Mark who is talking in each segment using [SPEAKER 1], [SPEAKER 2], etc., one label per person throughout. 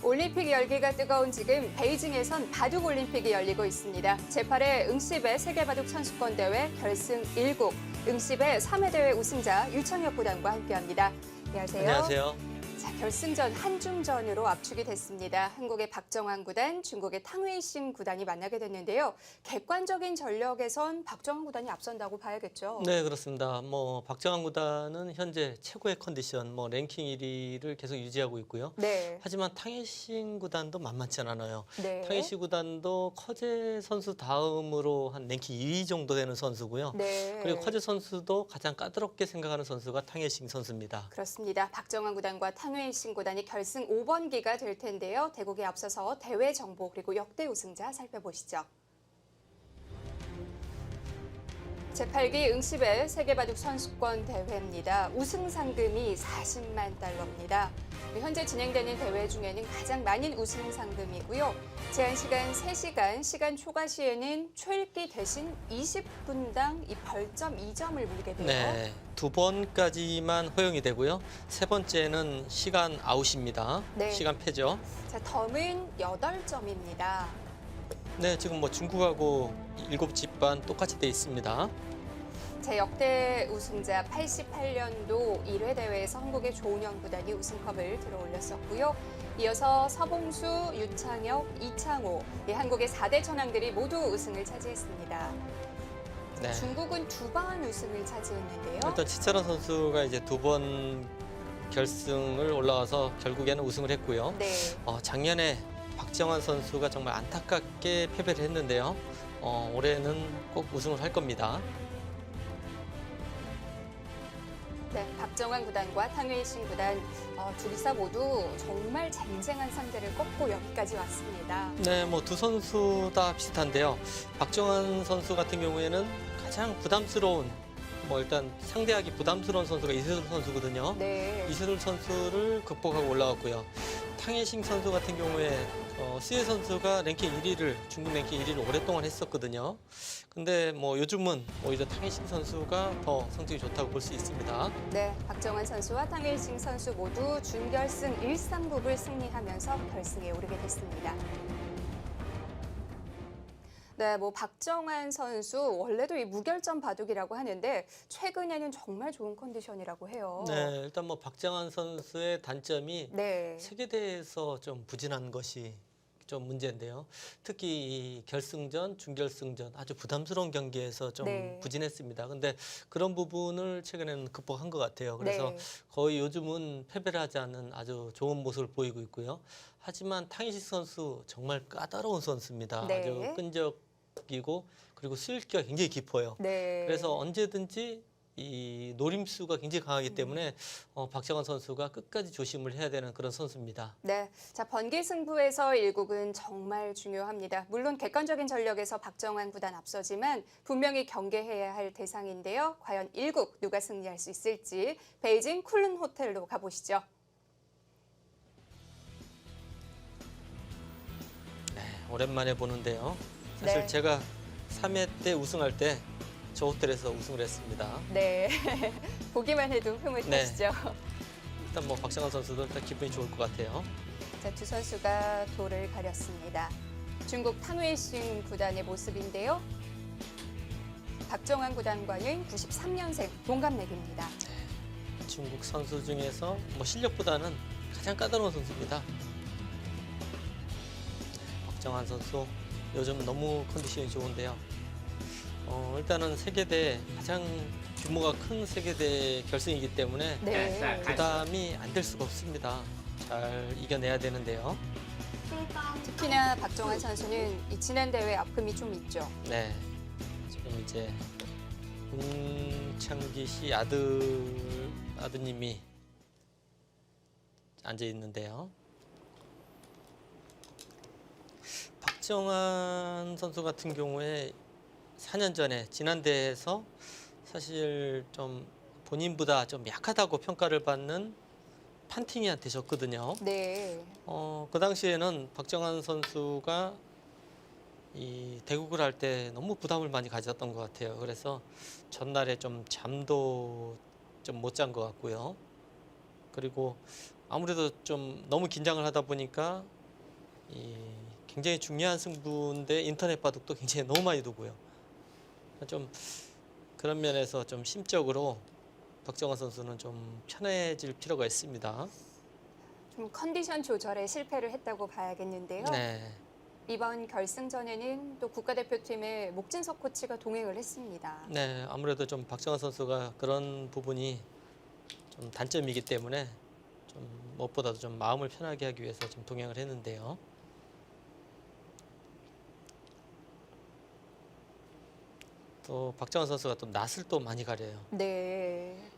[SPEAKER 1] 올림픽 열기가 뜨거운 지금 베이징에선 바둑 올림픽이 열리고 있습니다. 제8회 응시배 세계바둑 선수권 대회 결승 1국 응시배 3회 대회 우승자 유창혁 구단과 함께합니다. 안녕하세요.
[SPEAKER 2] 안녕하세요.
[SPEAKER 1] 자, 결승전 한중전으로 압축이 됐습니다. 한국의 박정환 구단, 중국의 탕웨이싱 구단이 만나게 됐는데요. 객관적인 전력에선 박정환 구단이 앞선다고 봐야겠죠.
[SPEAKER 2] 네, 그렇습니다. 박정환 구단은 현재 최고의 컨디션, 랭킹 1위를 계속 유지하고 있고요.
[SPEAKER 1] 네.
[SPEAKER 2] 하지만 탕웨이싱 구단도 만만치 않아요.
[SPEAKER 1] 네.
[SPEAKER 2] 탕웨이싱 구단도 커제 선수 다음으로 한 랭킹 2위 정도 되는 선수고요.
[SPEAKER 1] 네.
[SPEAKER 2] 그리고 커제 선수도 가장 까다롭게 생각하는 선수가 탕웨이싱 선수입니다.
[SPEAKER 1] 그렇습니다. 박정환 구단과 탕웨이싱 구단이 결승 5번기가 될 텐데요. 대국에 앞서서 대회 정보 그리고 역대 우승자 살펴보시죠. 제8기 응시배 세계바둑 선수권 대회입니다. 우승 상금이 40만 달러입니다. 현재 진행되는 대회 중에는 가장 많은 우승 상금이고요. 제한 시간 3시간, 시간 초과 시에는 초읽기 대신 20분당 이 벌점 2점을 물게 돼요.
[SPEAKER 2] 네, 2번까지만 허용이 되고요. 세 번째는 시간 아웃입니다.
[SPEAKER 1] 네.
[SPEAKER 2] 시간 패죠.
[SPEAKER 1] 자, 덤은 8점입니다.
[SPEAKER 2] 네, 지금 중국하고 7집 반 똑같이 돼 있습니다.
[SPEAKER 1] 제 역대 우승자 88년도 1회 대회에서 한국의 조은영 구단이 우승컵을 들어올렸었고요. 이어서 서봉수, 유창혁, 이창호, 한국의 4대 천왕들이 모두 우승을 차지했습니다.
[SPEAKER 2] 네.
[SPEAKER 1] 중국은 2번 우승을 차지했는데요.
[SPEAKER 2] 일단 치차론 선수가 이제 2번 결승을 올라와서 결국에는 우승을 했고요.
[SPEAKER 1] 네.
[SPEAKER 2] 작년에 박정환 선수가 정말 안타깝게 패배를 했는데요. 올해는 꼭 우승을 할 겁니다.
[SPEAKER 1] 네, 박정환 구단과 탕웨이싱 구단 둘이서 모두 정말 쟁쟁한 상대를 꺾고 여기까지 왔습니다.
[SPEAKER 2] 네, 두 선수 다 비슷한데요. 박정환 선수 같은 경우에는 가장 부담스러운, 일단 상대하기 부담스러운 선수가 이세돌 선수거든요.
[SPEAKER 1] 네.
[SPEAKER 2] 이세돌 선수를 극복하고 올라왔고요. 탕웨이싱 선수 같은 경우에 스웨 선수가 랭킹 1위를 중국 랭킹 1위를 오랫동안 했었거든요. 근데 요즘은 오히려 탕웨이싱 선수가 더 성적이 좋다고 볼 수 있습니다.
[SPEAKER 1] 네, 박정환 선수와 탕웨이싱 선수 모두 준결승 1-3국을 승리하면서 결승에 오르게 됐습니다. 네, 박정환 선수 원래도 이 무결점 바둑이라고 하는데 최근에는 정말 좋은 컨디션이라고 해요.
[SPEAKER 2] 네, 일단 박정환 선수의 단점이
[SPEAKER 1] 네.
[SPEAKER 2] 세계대회에서 좀 부진한 것이 좀 문제인데요. 특히 이 결승전, 준결승전 아주 부담스러운 경기에서 좀
[SPEAKER 1] 네.
[SPEAKER 2] 부진했습니다. 근데 그런 부분을 최근에는 극복한 것 같아요. 그래서
[SPEAKER 1] 네.
[SPEAKER 2] 거의 요즘은 패배를 하지 않는 아주 좋은 모습을 보이고 있고요. 하지만 탕웨이싱 선수 정말 까다로운 선수입니다.
[SPEAKER 1] 네.
[SPEAKER 2] 아주 끈적이고 그리고 수일기가 굉장히 깊어요.
[SPEAKER 1] 네.
[SPEAKER 2] 그래서 언제든지 이 노림수가 굉장히 강하기 때문에 박정환 선수가 끝까지 조심을 해야 되는 그런 선수입니다.
[SPEAKER 1] 네, 자 번개 승부에서 1국은 정말 중요합니다. 물론 객관적인 전력에서 박정환 구단 앞서지만 분명히 경계해야 할 대상인데요. 과연 1국 누가 승리할 수 있을지 베이징 쿨른 호텔로 가보시죠.
[SPEAKER 2] 네, 오랜만에 보는데요. 사실
[SPEAKER 1] 네.
[SPEAKER 2] 제가 3회 때 우승할 때 저 호텔에서 우승을 했습니다.
[SPEAKER 1] 네, 보기만 해도 흐뭇하시죠?
[SPEAKER 2] 일단 박정환 선수도 일단 기분이 좋을 것 같아요.
[SPEAKER 1] 자, 두 선수가 도를 가렸습니다. 중국 탕웨이싱 구단의 모습인데요. 박정환 구단과는 93년생 동갑내기입니다.
[SPEAKER 2] 중국 선수 중에서 실력보다는 가장 까다로운 선수입니다. 박정환 선수 요즘 너무 컨디션이 좋은데요. 일단은 세계대 가장 규모가 큰 세계대 결승이기 때문에
[SPEAKER 1] 네.
[SPEAKER 2] 부담이 안 될 수가 없습니다. 잘 이겨내야 되는데요.
[SPEAKER 1] 특히나 박정환 선수는 이 지난 대회 아픔이 좀 있죠.
[SPEAKER 2] 네, 지금 이제 문창기 씨 아드님이 앉아 있는데요. 박정환 선수 같은 경우에 4년 전에 지난 대회에서 사실 좀 본인보다 좀 약하다고 평가를 받는 판팅이한테 졌거든요.
[SPEAKER 1] 네.
[SPEAKER 2] 그 당시에는 박정환 선수가 이 대국을 할 때 너무 부담을 많이 가졌던 것 같아요. 그래서 전날에 좀 잠도 좀 못 잔 것 같고요. 그리고 아무래도 좀 너무 긴장을 하다 보니까 굉장히 중요한 승부인데 인터넷 바둑도 굉장히 너무 많이 두고요. 좀 그런 면에서 좀 심적으로 박정환 선수는 좀 편해질 필요가 있습니다.
[SPEAKER 1] 좀 컨디션 조절에 실패를 했다고 봐야겠는데요.
[SPEAKER 2] 네,
[SPEAKER 1] 이번 결승전에는 또 국가대표팀의 목진석 코치가 동행을 했습니다.
[SPEAKER 2] 네, 아무래도 좀 박정환 선수가 그런 부분이 좀 단점이기 때문에 좀 무엇보다도 좀 마음을 편하게 하기 위해서 좀 동행을 했는데요. 또 박정환 선수가 또 낯을 또 많이 가려요.
[SPEAKER 1] 네.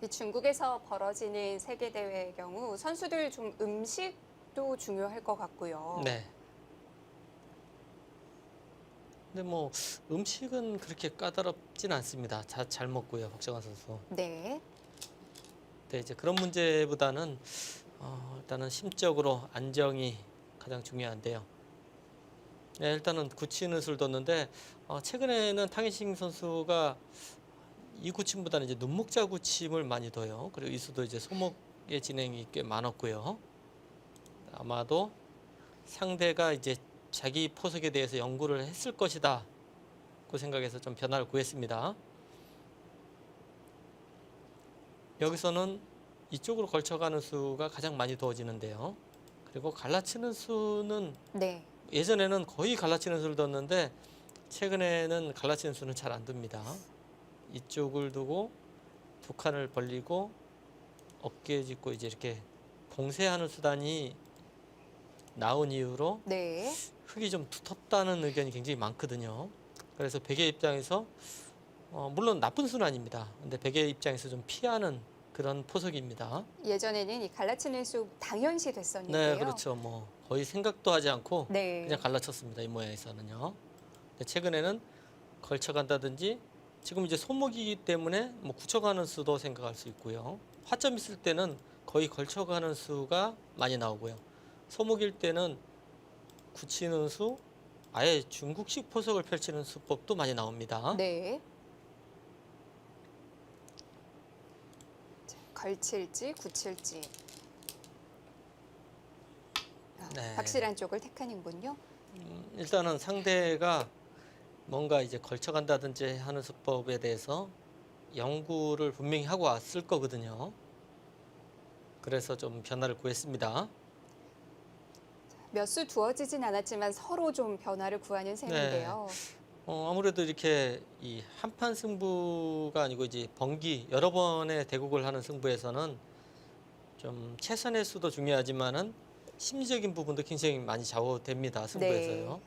[SPEAKER 1] 이 중국에서 벌어지는 세계 대회의 경우 선수들 좀 음식도 중요할 것 같고요.
[SPEAKER 2] 네. 근데 뭐 음식은 그렇게 까다롭진 않습니다. 잘 먹고요, 박정환 선수.
[SPEAKER 1] 네.
[SPEAKER 2] 근데 이제 그런 문제보다는 일단은 심적으로 안정이 가장 중요한데요. 네, 일단은 굳히는 수를 뒀는데 최근에는 탕희싱 선수가 이 굳힘보다는 이제 눈목자 굳힘을 많이 둬요. 그리고 이 수도 이제 소목의 진행이 꽤 많았고요. 아마도 상대가 이제 자기 포석에 대해서 연구를 했을 것이다. 그 생각해서 좀 변화를 구했습니다. 여기서는 이쪽으로 걸쳐가는 수가 가장 많이 두어지는데요. 그리고 갈라치는 수는
[SPEAKER 1] 네.
[SPEAKER 2] 예전에는 거의 갈라치는 수를 뒀는데 최근에는 갈라치는 수는 잘 안 둡니다. 이쪽을 두고 두 칸을 벌리고 어깨 짚고 이제 이렇게 봉쇄하는 수단이 나온 이후로
[SPEAKER 1] 네.
[SPEAKER 2] 흙이 좀 두텁다는 의견이 굉장히 많거든요. 그래서 베개 입장에서 물론 나쁜 수는 아닙니다. 근데 베개 입장에서 좀 피하는 그런 포석입니다.
[SPEAKER 1] 예전에는 이 갈라치는 수 당연시 됐었는데요.
[SPEAKER 2] 네, 그렇죠. 뭐 거의 생각도 하지 않고
[SPEAKER 1] 네.
[SPEAKER 2] 그냥 갈라쳤습니다. 이 모양에서는요. 근데 최근에는 걸쳐간다든지 지금 이제 소목이기 때문에 뭐 굳혀가는 수도 생각할 수 있고요. 화점 있을 때는 거의 걸쳐가는 수가 많이 나오고요. 소목일 때는 굳히는 수, 아예 중국식 포석을 펼치는 수법도 많이 나옵니다.
[SPEAKER 1] 네. 자, 걸칠지 굳힐지.
[SPEAKER 2] 네.
[SPEAKER 1] 확실한 쪽을 택하는군요.
[SPEAKER 2] 일단은 상대가 뭔가 이제 걸쳐간다든지 하는 수법에 대해서 연구를 분명히 하고 왔을 거거든요. 그래서 좀 변화를 구했습니다.
[SPEAKER 1] 몇 수 두어지진 않았지만 서로 좀 변화를 구하는 셈인데요.
[SPEAKER 2] 아무래도 이렇게 이 한판 승부가 아니고 이제 번기 여러 번의 대국을 하는 승부에서는 좀 최선의 수도 중요하지만은 심리적인 부분도 굉장히 많이 좌우됩니다. 승부에서요.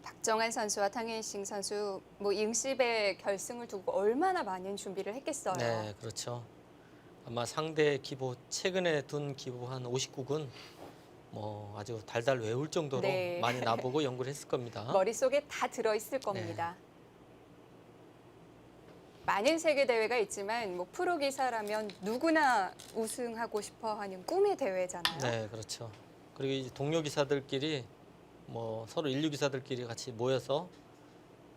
[SPEAKER 1] 박정환 선수와 탕혜싱 선수 뭐 응시배 결승을 두고 얼마나 많은 준비를 했겠어요.
[SPEAKER 2] 네, 그렇죠. 아마 상대 기보 최근에 둔 기보 한 59군 뭐 아주 달달 외울 정도로
[SPEAKER 1] 네.
[SPEAKER 2] 많이 나보고 연구를 했을 겁니다.
[SPEAKER 1] 머릿속에 다 들어있을 겁니다. 많은 세계 대회가 있지만 뭐 프로 기사라면 누구나 우승하고 싶어 하는 꿈의 대회잖아요.
[SPEAKER 2] 네, 그렇죠. 그리고 이제 동료 기사들끼리 뭐 서로 인류 기사들끼리 같이 모여서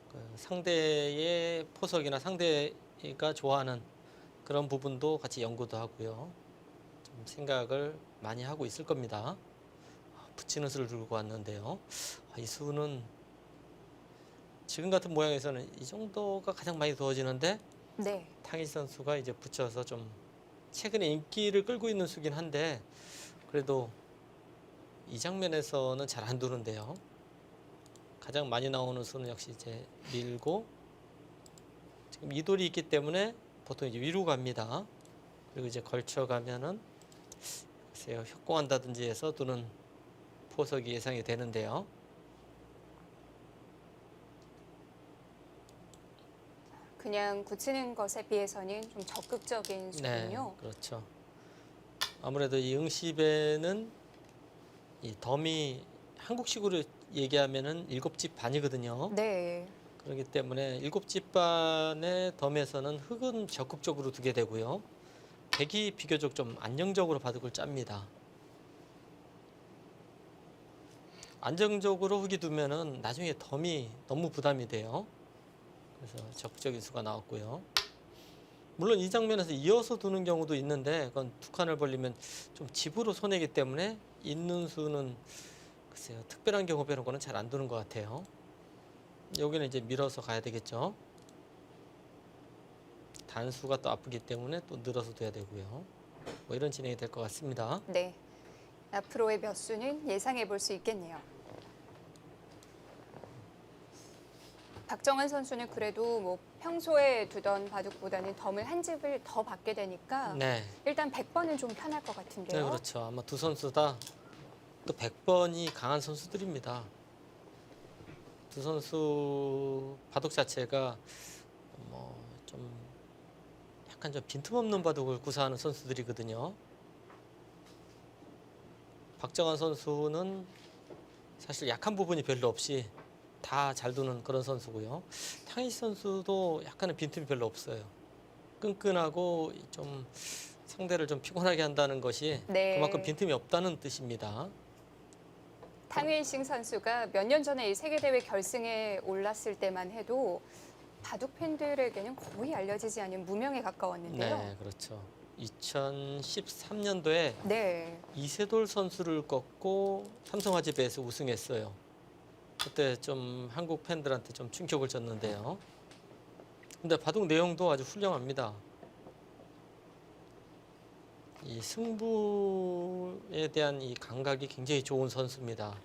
[SPEAKER 2] 그 상대의 포석이나 상대가 좋아하는 그런 부분도 같이 연구도 하고요. 좀 생각을 많이 하고 있을 겁니다. 붙이는 수를 들고 왔는데요. 이 수는 지금 같은 모양에서는 이 정도가 가장 많이 두어지는데
[SPEAKER 1] 네.
[SPEAKER 2] 탕희 선수가 이제 붙여서 좀 최근에 인기를 끌고 있는 수긴 한데 그래도 이 장면에서는 잘 안 두는데요. 가장 많이 나오는 수는 역시 이제 밀고 지금 이돌이 있기 때문에 보통 이제 위로 갑니다. 그리고 이제 걸쳐가면은 글쎄요, 협공한다든지 해서 두는 포석이 예상이 되는데요.
[SPEAKER 1] 그냥 굳히는 것에 비해서는 좀 적극적인 수군요.
[SPEAKER 2] 네, 그렇죠. 아무래도 이 응시배는 이 덤이 한국식으로 얘기하면은 7집 반이거든요.
[SPEAKER 1] 네.
[SPEAKER 2] 그렇기 때문에 7집 반의 덤에서는 흙은 적극적으로 두게 되고요. 백이 비교적 좀 안정적으로 바둑을 짭니다. 안정적으로 흙이 두면은 나중에 덤이 너무 부담이 돼요. 그래서 적극적인 수가 나왔고요. 물론 이 장면에서 이어서 두는 경우도 있는데 그건 두 칸을 벌리면 좀 집으로 손해기 때문에 있는 수는 글쎄요 특별한 경우 빼놓고는 잘 안 두는 것 같아요. 여기는 이제 밀어서 가야 되겠죠. 단수가 또 아프기 때문에 또 늘어서 둬야 되고요. 뭐 이런 진행이 될 것 같습니다.
[SPEAKER 1] 네. 앞으로의 몇 수는 예상해 볼 수 있겠네요. 박정환 선수는 그래도 뭐 평소에 두던 바둑보다는 덤을 한 집을 더 받게 되니까
[SPEAKER 2] 네.
[SPEAKER 1] 일단 100번은 좀 편할 것
[SPEAKER 2] 네,
[SPEAKER 1] 같은데요.
[SPEAKER 2] 그렇죠. 아마 두 선수 다 또 100번이 강한 선수들입니다. 두 선수 바둑 자체가 뭐 좀 약간 좀 빈틈없는 바둑을 구사하는 선수들이거든요. 박정환 선수는 사실 약한 부분이 별로 없이 다 잘 두는 그런 선수고요. 탕희시 선수도 약간의 빈틈이 별로 없어요. 끈끈하고 좀 상대를 좀 피곤하게 한다는 것이
[SPEAKER 1] 네.
[SPEAKER 2] 그만큼 빈틈이 없다는 뜻입니다.
[SPEAKER 1] 탕웨이싱 선수가 몇 년 전에 이 세계대회 결승에 올랐을 때만 해도 바둑 팬들에게는 거의 알려지지 않은 무명에 가까웠는데요.
[SPEAKER 2] 네, 그렇죠. 2013년도에
[SPEAKER 1] 네.
[SPEAKER 2] 이세돌 선수를 꺾고 삼성화재배에서 우승했어요. 그때 좀 한국 팬들한테 좀 충격을 줬는데요. 근데 바둑 내용도 아주 훌륭합니다. 이 승부에 대한 이 감각이 굉장히 좋은 선수입니다.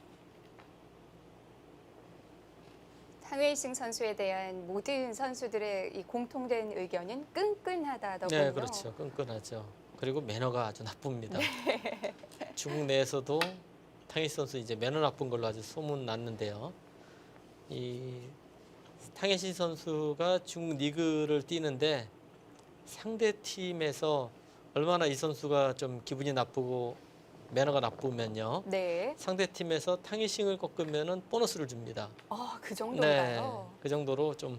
[SPEAKER 1] 탕웨이싱 선수에 대한 모든 선수들의 이 공통된 의견은 끈끈하다더군요.
[SPEAKER 2] 네, 그렇죠. 끈끈하죠. 그리고 매너가 아주 나쁩니다. 중국 내에서도 탕희시 선수 이제 매너 나쁜 걸로 아주 소문 났는데요. 이 탕희시 선수가 중국 리그를 뛰는데 상대 팀에서 얼마나 이 선수가 좀 기분이 나쁘고 매너가 나쁘면요.
[SPEAKER 1] 네.
[SPEAKER 2] 상대 팀에서 탕희싱을 꺾으면은 보너스를 줍니다.
[SPEAKER 1] 그 정도인가요?
[SPEAKER 2] 그 정도로 좀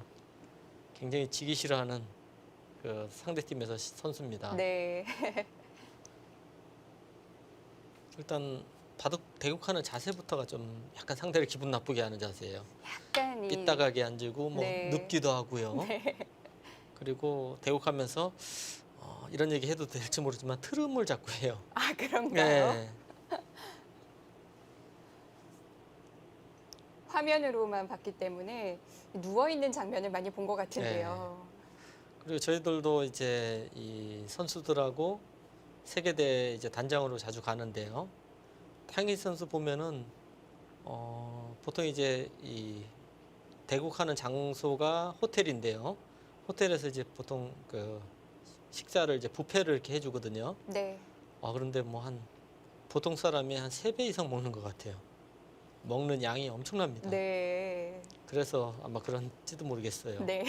[SPEAKER 2] 굉장히 지기 싫어하는 그 상대 팀에서 선수입니다.
[SPEAKER 1] 네.
[SPEAKER 2] 일단 바둑 대국하는 자세부터가 좀 약간 상대를 기분 나쁘게 하는 자세예요.
[SPEAKER 1] 약간 이
[SPEAKER 2] 삐딱하게 앉고 뭐
[SPEAKER 1] 네.
[SPEAKER 2] 눕기도 하고요. 그리고 대국하면서 이런 얘기 해도 될지 모르지만 트름을 자꾸 해요.
[SPEAKER 1] 그런가요?
[SPEAKER 2] 네.
[SPEAKER 1] 화면으로만 봤기 때문에 누워 있는 장면을 많이 본 것 같은데요.
[SPEAKER 2] 그리고 저희들도 이제 이 선수들하고 세계대 이제 단장으로 자주 가는데요. 탕희 선수 보면은 보통 이제 이 대국하는 장소가 호텔인데요. 호텔에서 이제 보통 그 식사를 이제 뷔페를 이렇게 해주거든요.
[SPEAKER 1] 네.
[SPEAKER 2] 그런데 뭐 한 보통 사람이 한 3배 이상 먹는 것 같아요. 먹는 양이 엄청납니다.
[SPEAKER 1] 네.
[SPEAKER 2] 그래서 아마 그런지도 모르겠어요.
[SPEAKER 1] 네.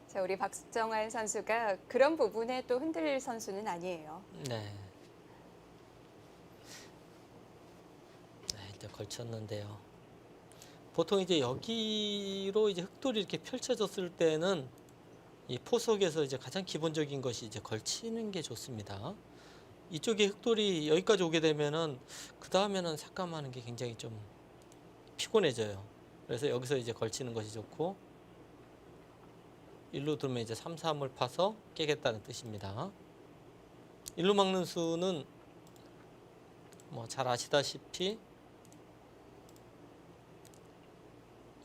[SPEAKER 1] 자, 우리 박정환 선수가 그런 부분에 또 흔들릴 선수는 아니에요.
[SPEAKER 2] 네. 네, 이제 걸쳤는데요. 보통 이제 여기로 이제 흑돌이 이렇게 펼쳐졌을 때는 이 포석에서 이제 가장 기본적인 것이 이제 걸치는 게 좋습니다. 이쪽에 흑돌이 여기까지 오게 되면은 그 다음에는 삭감하는 게 굉장히 좀 피곤해져요. 그래서 여기서 이제 걸치는 것이 좋고 일로 들면 이제 3, 3을 파서 깨겠다는 뜻입니다. 일로 막는 수는 뭐 잘 아시다시피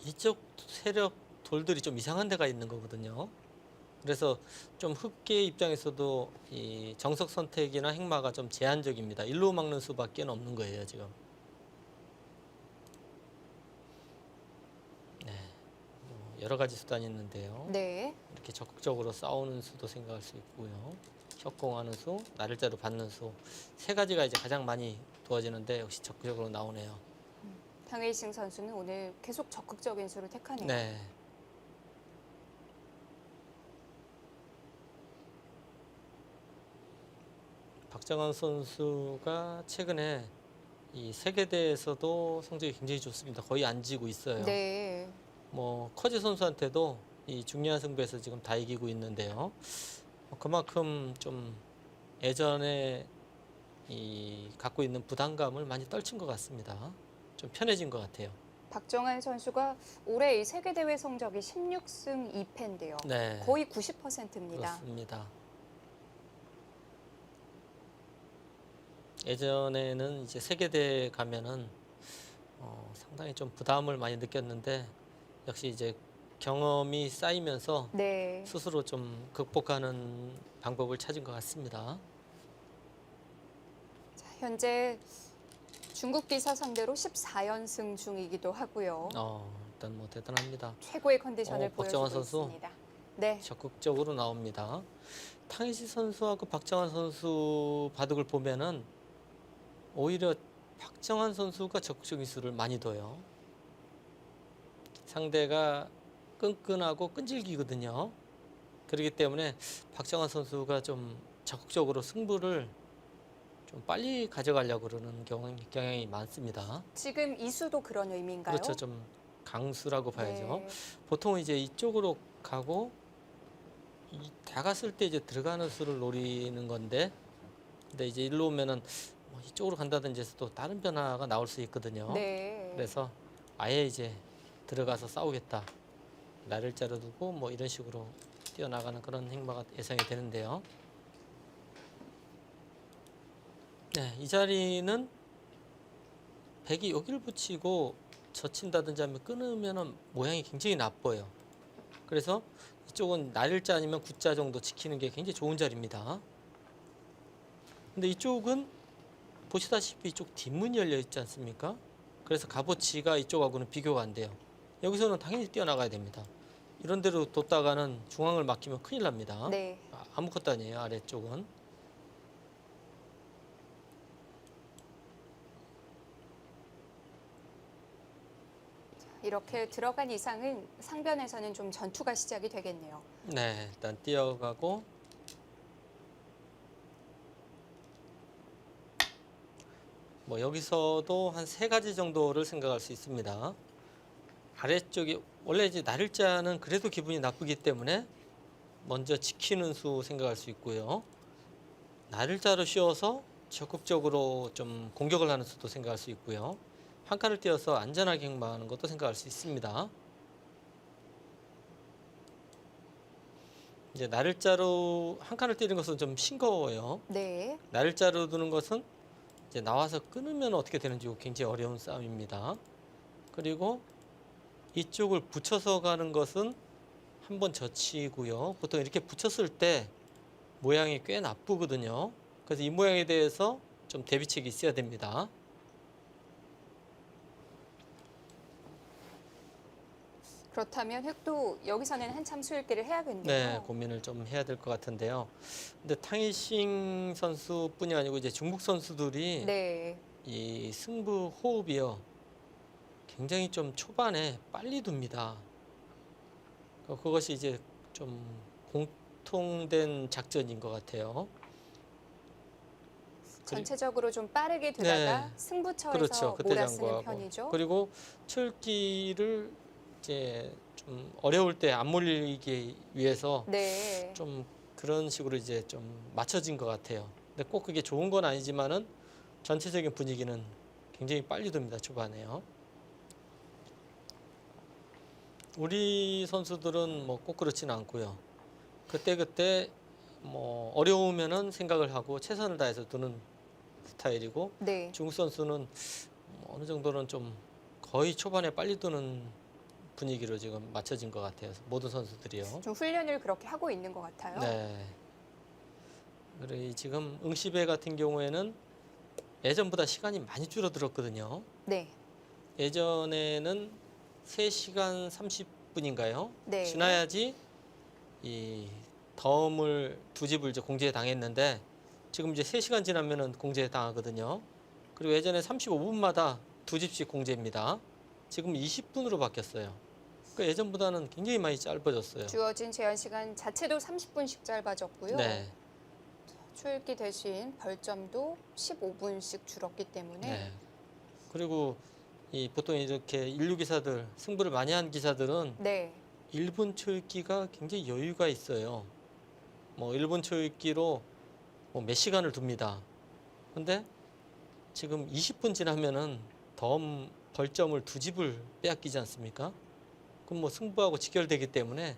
[SPEAKER 2] 이쪽 세력 돌들이 좀 이상한 데가 있는 거거든요. 그래서 좀 흑계 입장에서도 이 정석 선택이나 행마가 좀 제한적입니다. 일로 막는 수밖에 없는 거예요, 지금. 네, 뭐 여러 가지 수단이 있는데요.
[SPEAKER 1] 네.
[SPEAKER 2] 이렇게 적극적으로 싸우는 수도 생각할 수 있고요. 협공하는 수, 나를자로 받는 수, 세 가지가 이제 가장 많이 두어지는데 역시 적극적으로 나오네요.
[SPEAKER 1] 탕웨이싱 선수는 오늘 계속 적극적인 수를 택하네요.
[SPEAKER 2] 네. 박정환 선수가 최근에 이 세계대에서도 성적이 굉장히 좋습니다. 거의 안 지고 있어요.
[SPEAKER 1] 네.
[SPEAKER 2] 뭐 커지 선수한테도 이 중요한 승부에서 지금 다 이기고 있는데요. 그만큼 좀 예전에 이 갖고 있는 부담감을 많이 떨친 것 같습니다. 좀 편해진 것 같아요.
[SPEAKER 1] 박정환 선수가 올해 이 세계 대회 성적이 16승 2패인데요.
[SPEAKER 2] 네.
[SPEAKER 1] 거의 90%입니다.
[SPEAKER 2] 그렇습니다. 예전에는 이제 세계대회 가면은 상당히 좀 부담을 많이 느꼈는데 역시 이제 경험이 쌓이면서
[SPEAKER 1] 네.
[SPEAKER 2] 스스로 좀 극복하는 방법을 찾은 것 같습니다.
[SPEAKER 1] 자, 현재 중국 기사 상대로 14연승 중이기도 하고요.
[SPEAKER 2] 일단 뭐 대단합니다.
[SPEAKER 1] 최고의 컨디션을
[SPEAKER 2] 박정환
[SPEAKER 1] 보여주고
[SPEAKER 2] 선수.
[SPEAKER 1] 있습니다. 네.
[SPEAKER 2] 적극적으로 나옵니다. 탕희시 선수하고 박정환 선수 바둑을 보면은 오히려 박정환 선수가 적극적인 수를 많이 둬요. 상대가 끈끈하고 끈질기거든요. 그렇기 때문에 박정환 선수가 좀 적극적으로 승부를 좀 빨리 가져가려고 그러는 경향이 많습니다.
[SPEAKER 1] 지금 이수도 그런 의미인가요?
[SPEAKER 2] 그렇죠. 좀 강수라고 봐야죠.
[SPEAKER 1] 네.
[SPEAKER 2] 보통 이제 이쪽으로 가고 다갔을 때 이제 들어가는 수를 노리는 건데, 근데 이제 일로 오면은 뭐 이쪽으로 간다든지 해서 또 다른 변화가 나올 수 있거든요.
[SPEAKER 1] 네.
[SPEAKER 2] 그래서 아예 이제 들어가서 싸우겠다, 나를 자르 두고 뭐 이런 식으로 뛰어나가는 그런 행보가 예상이 되는데요. 네, 이 자리는 백이 여기를 붙이고 젖힌다든지 하면 끊으면 모양이 굉장히 나빠요. 그래서 이쪽은 날일자 아니면 구자 정도 지키는 게 굉장히 좋은 자리입니다. 근데 이쪽은 보시다시피 이쪽 뒷문이 열려 있지 않습니까? 그래서 값어치가 이쪽하고는 비교가 안 돼요. 여기서는 당연히 뛰어나가야 됩니다. 이런 데로 뒀다가는 중앙을 막히면 큰일 납니다.
[SPEAKER 1] 네.
[SPEAKER 2] 아무것도 아니에요, 아래쪽은.
[SPEAKER 1] 이렇게 들어간 이상은 상변에서는 좀 전투가 시작이 되겠네요.
[SPEAKER 2] 네, 일단 뛰어가고 뭐 여기서도 한 3가지 정도를 생각할 수 있습니다. 아래쪽이 원래 이제 날일자는 그래도 기분이 나쁘기 때문에 먼저 지키는 수 생각할 수 있고요. 날일자로 씌워서 적극적으로 좀 공격을 하는 수도 생각할 수 있고요. 한 칸을 띄어서 안전하게 행방하는 것도 생각할 수 있습니다. 이제 날일자로 한 칸을 띄는 것은 좀 싱거워요.
[SPEAKER 1] 네.
[SPEAKER 2] 날일자로 두는 것은 이제 나와서 끊으면 어떻게 되는지 굉장히 어려운 싸움입니다. 그리고 이쪽을 붙여서 가는 것은 한번 젖히고요. 보통 이렇게 붙였을 때 모양이 꽤 나쁘거든요. 그래서 이 모양에 대해서 좀 대비책이 있어야 됩니다.
[SPEAKER 1] 그렇다면 획도 여기서는 한참 수읽기를 해야겠네요.
[SPEAKER 2] 네, 고민을 좀 해야 될 것 같은데요. 근데 탕이싱 선수뿐이 아니고 이제 중국 선수들이
[SPEAKER 1] 네.
[SPEAKER 2] 이 승부 호흡이요, 굉장히 좀 초반에 빨리 둡니다. 그것이 이제 좀 공통된 작전인 것 같아요.
[SPEAKER 1] 전체적으로 좀 빠르게 두다가
[SPEAKER 2] 네.
[SPEAKER 1] 승부처에서
[SPEAKER 2] 그렇죠. 그때
[SPEAKER 1] 몰아쓰는
[SPEAKER 2] 장구하고.
[SPEAKER 1] 편이죠.
[SPEAKER 2] 그리고 철기를 이제 좀 어려울 때 안 몰리기 위해서
[SPEAKER 1] 네.
[SPEAKER 2] 좀 그런 식으로 이제 좀 맞춰진 것 같아요. 근데 꼭 그게 좋은 건 아니지만은 전체적인 분위기는 굉장히 빨리 듭니다, 초반에요. 우리 선수들은 뭐 꼭 그렇지는 않고요. 그때그때 뭐 어려우면은 생각을 하고 최선을 다해서 두는 스타일이고,
[SPEAKER 1] 네.
[SPEAKER 2] 중국 선수는 어느 정도는 좀 거의 초반에 빨리 두는 분위기로 지금 맞춰진 것 같아요. 모든 선수들이요.
[SPEAKER 1] 좀 훈련을 그렇게 하고 있는 것 같아요.
[SPEAKER 2] 네. 그리고 지금 응시배 같은 경우에는 예전보다 시간이 많이 줄어들었거든요.
[SPEAKER 1] 네.
[SPEAKER 2] 예전에는 3시간 30분인가요?
[SPEAKER 1] 네.
[SPEAKER 2] 지나야지 이 덤을 두 집을 이제 공제에 당했는데, 지금 이제 3시간 지나면은 공제에 당하거든요. 그리고 예전에 35분마다 두 집씩 공제입니다. 지금 20분으로 바뀌었어요. 그러니까 예전보다는 굉장히 많이 짧아졌어요.
[SPEAKER 1] 주어진 제한 시간 자체도 30분씩 짧아졌고요.
[SPEAKER 2] 네.
[SPEAKER 1] 초읽기 대신 벌점도 15분씩 줄었기 때문에
[SPEAKER 2] 네. 그리고 이 보통 이렇게 인류 기사들, 승부를 많이 한 기사들은
[SPEAKER 1] 네.
[SPEAKER 2] 1분 초읽기가 굉장히 여유가 있어요. 뭐 1분 초읽기로 뭐 몇 시간을 둡니다. 근데 지금 20분 지나면은 덤 벌점을 2집을 빼앗기지 않습니까? 그럼 뭐 승부하고 직결되기 때문에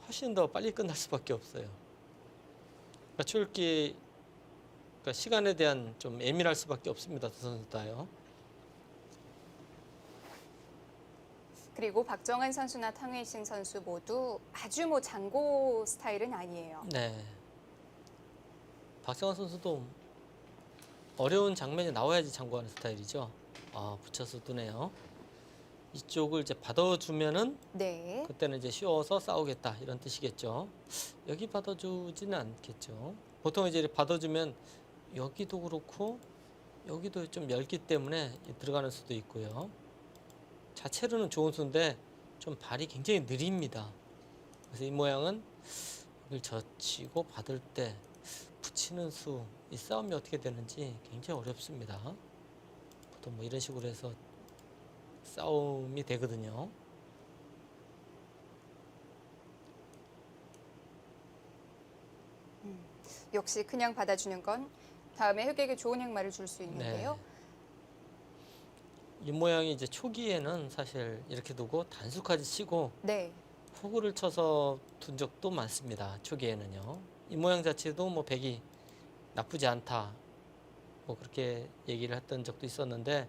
[SPEAKER 2] 훨씬 더 빨리 끝날 수밖에 없어요. 그러니까 출기 그러니까 시간에 대한 좀 예민할 수밖에 없습니다. 두 선수 다요.
[SPEAKER 1] 그리고 박정한 선수나 탕웨이싱 선수 모두 아주 뭐 장고 스타일은 아니에요.
[SPEAKER 2] 네. 박정환 선수도 어려운 장면이 나와야지 장구하는 스타일이죠. 아, 붙여서 두네요. 이쪽을 이제 받아주면은
[SPEAKER 1] 네.
[SPEAKER 2] 그때는 이제 쉬워서 싸우겠다 이런 뜻이겠죠. 여기 받아주지는 않겠죠. 보통 이제 이렇게 받아주면 여기도 그렇고 여기도 좀 얇기 때문에 들어가는 수도 있고요. 자체로는 좋은 수인데 좀 발이 굉장히 느립니다. 그래서 이 모양은 여기를 젖히고 받을 때 붙이는 수, 이 싸움이 어떻게 되는지 굉장히 어렵습니다. 보통 뭐 이런 식으로 해서 싸움이 되거든요.
[SPEAKER 1] 역시 그냥 받아주는 건 다음에 흑에게 좋은 행마를 줄 수 있는데요.
[SPEAKER 2] 이 모양이 이제 초기에는 사실 이렇게 두고 단수까지 치고
[SPEAKER 1] 네.
[SPEAKER 2] 호구를 쳐서 둔 적도 많습니다. 초기에는요. 이 모양 자체도 뭐 백이 나쁘지 않다. 뭐 그렇게 얘기를 했던 적도 있었는데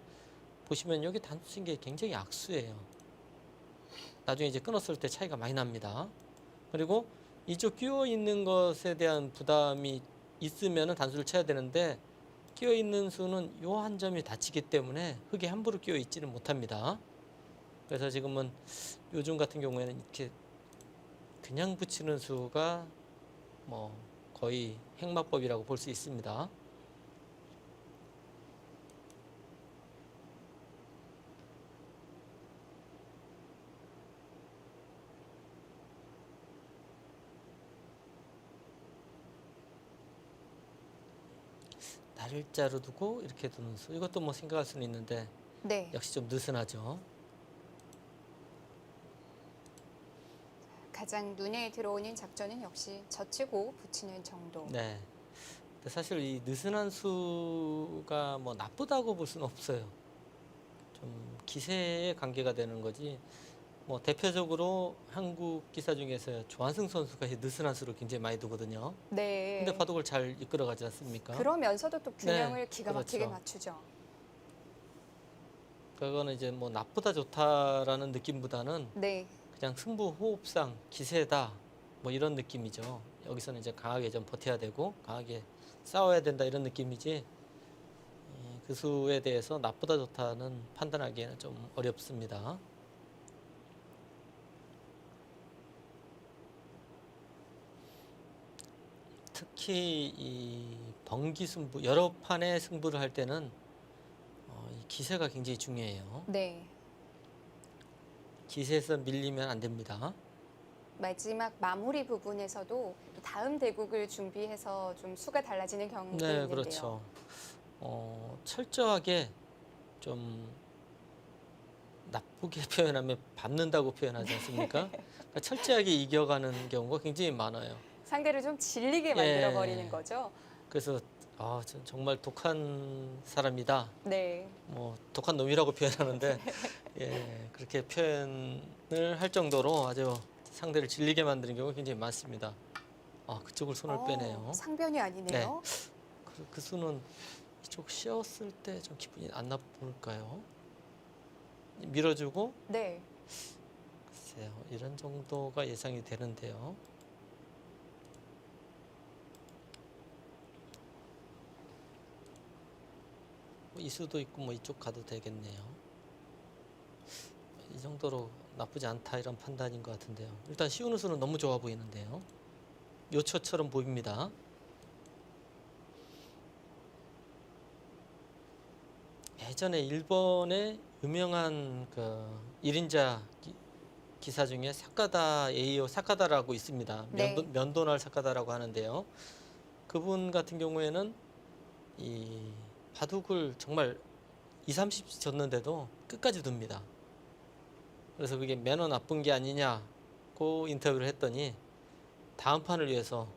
[SPEAKER 2] 보시면 여기 단수 친 게 굉장히 악수예요. 나중에 이제 끊었을 때 차이가 많이 납니다. 그리고 이쪽 끼워 있는 것에 대한 부담이 있으면은 단수를 쳐야 되는데 끼어 있는 수는 요 한 점이 닫히기 때문에 흙에 함부로 끼어 있지는 못합니다. 그래서 지금은 요즘 같은 경우에는 이렇게 그냥 붙이는 수가 뭐 거의 행마법이라고 볼 수 있습니다. 날짜로 두고 이렇게 두는 수, 이것도 뭐 생각할 수는 있는데
[SPEAKER 1] 네.
[SPEAKER 2] 역시 좀 느슨하죠.
[SPEAKER 1] 가장 눈에 들어오는 작전은 역시 젖히고 붙이는 정도.
[SPEAKER 2] 네. 근데 사실 이 느슨한 수가 뭐 나쁘다고 볼 수는 없어요. 좀 기세에 관계가 되는 거지. 뭐 대표적으로 한국 기사 중에서 조한승 선수가 이 느슨한 수를 굉장히 많이 두거든요.
[SPEAKER 1] 네.
[SPEAKER 2] 근데 바둑을 잘 이끌어가지 않습니까?
[SPEAKER 1] 그러면서도 또 균형을
[SPEAKER 2] 네,
[SPEAKER 1] 기가 막히게
[SPEAKER 2] 그렇죠.
[SPEAKER 1] 맞추죠.
[SPEAKER 2] 그거는 이제 뭐 나쁘다 좋다라는 느낌보다는
[SPEAKER 1] 네.
[SPEAKER 2] 그냥 승부 호흡상 기세다 뭐 이런 느낌이죠. 여기서는 이제 강하게 좀 버텨야 되고 강하게 싸워야 된다 이런 느낌이지. 그 수에 대해서 나쁘다 좋다는 판단하기에는 좀 어렵습니다. 특히 이 번기 승부 여러 판의 승부를 할 때는 이 기세가 굉장히 중요해요.
[SPEAKER 1] 네.
[SPEAKER 2] 기세에서 밀리면 안 됩니다.
[SPEAKER 1] 마지막 마무리 부분에서도 다음 대국을 준비해서 좀 수가 달라지는 경우도
[SPEAKER 2] 네,
[SPEAKER 1] 있는데요.
[SPEAKER 2] 그렇죠. 철저하게 좀 나쁘게 표현하면 밟는다고 표현하지 않습니까? 그러니까 철저하게 이겨가는 경우가 굉장히 많아요.
[SPEAKER 1] 상대를 좀 질리게 만들어 버리는 거죠.
[SPEAKER 2] 그래서 정말 독한 사람이다.
[SPEAKER 1] 네.
[SPEAKER 2] 뭐 독한 놈이라고 표현하는데 예, 그렇게 표현을 할 정도로 아주 상대를 질리게 만드는 경우가 굉장히 많습니다. 그쪽을 손을 빼네요.
[SPEAKER 1] 상변이 아니네요.
[SPEAKER 2] 그 수는 이쪽 씌었을 때 좀 기분이 안 나쁠까요? 밀어주고
[SPEAKER 1] 네.
[SPEAKER 2] 글쎄요, 이런 정도가 예상이 되는데요. 이 수도 있고 뭐 이쪽 가도 되겠네요. 이 정도로 나쁘지 않다 이런 판단인 것 같은데요. 일단 씌우는 수는 너무 좋아 보이는데요. 요처처럼 보입니다. 예전에 일본의 유명한 그 1인자 기사 중에 사카다 에이오 사카다라고 있습니다.
[SPEAKER 1] 네.
[SPEAKER 2] 면도날 사카다라고 하는데요. 그분 같은 경우에는 이 바둑을 정말 2, 30씩 졌는데도 끝까지 둡니다. 그래서 그게 매너 나쁜 게 아니냐고 인터뷰를 했더니 다음 판을 위해서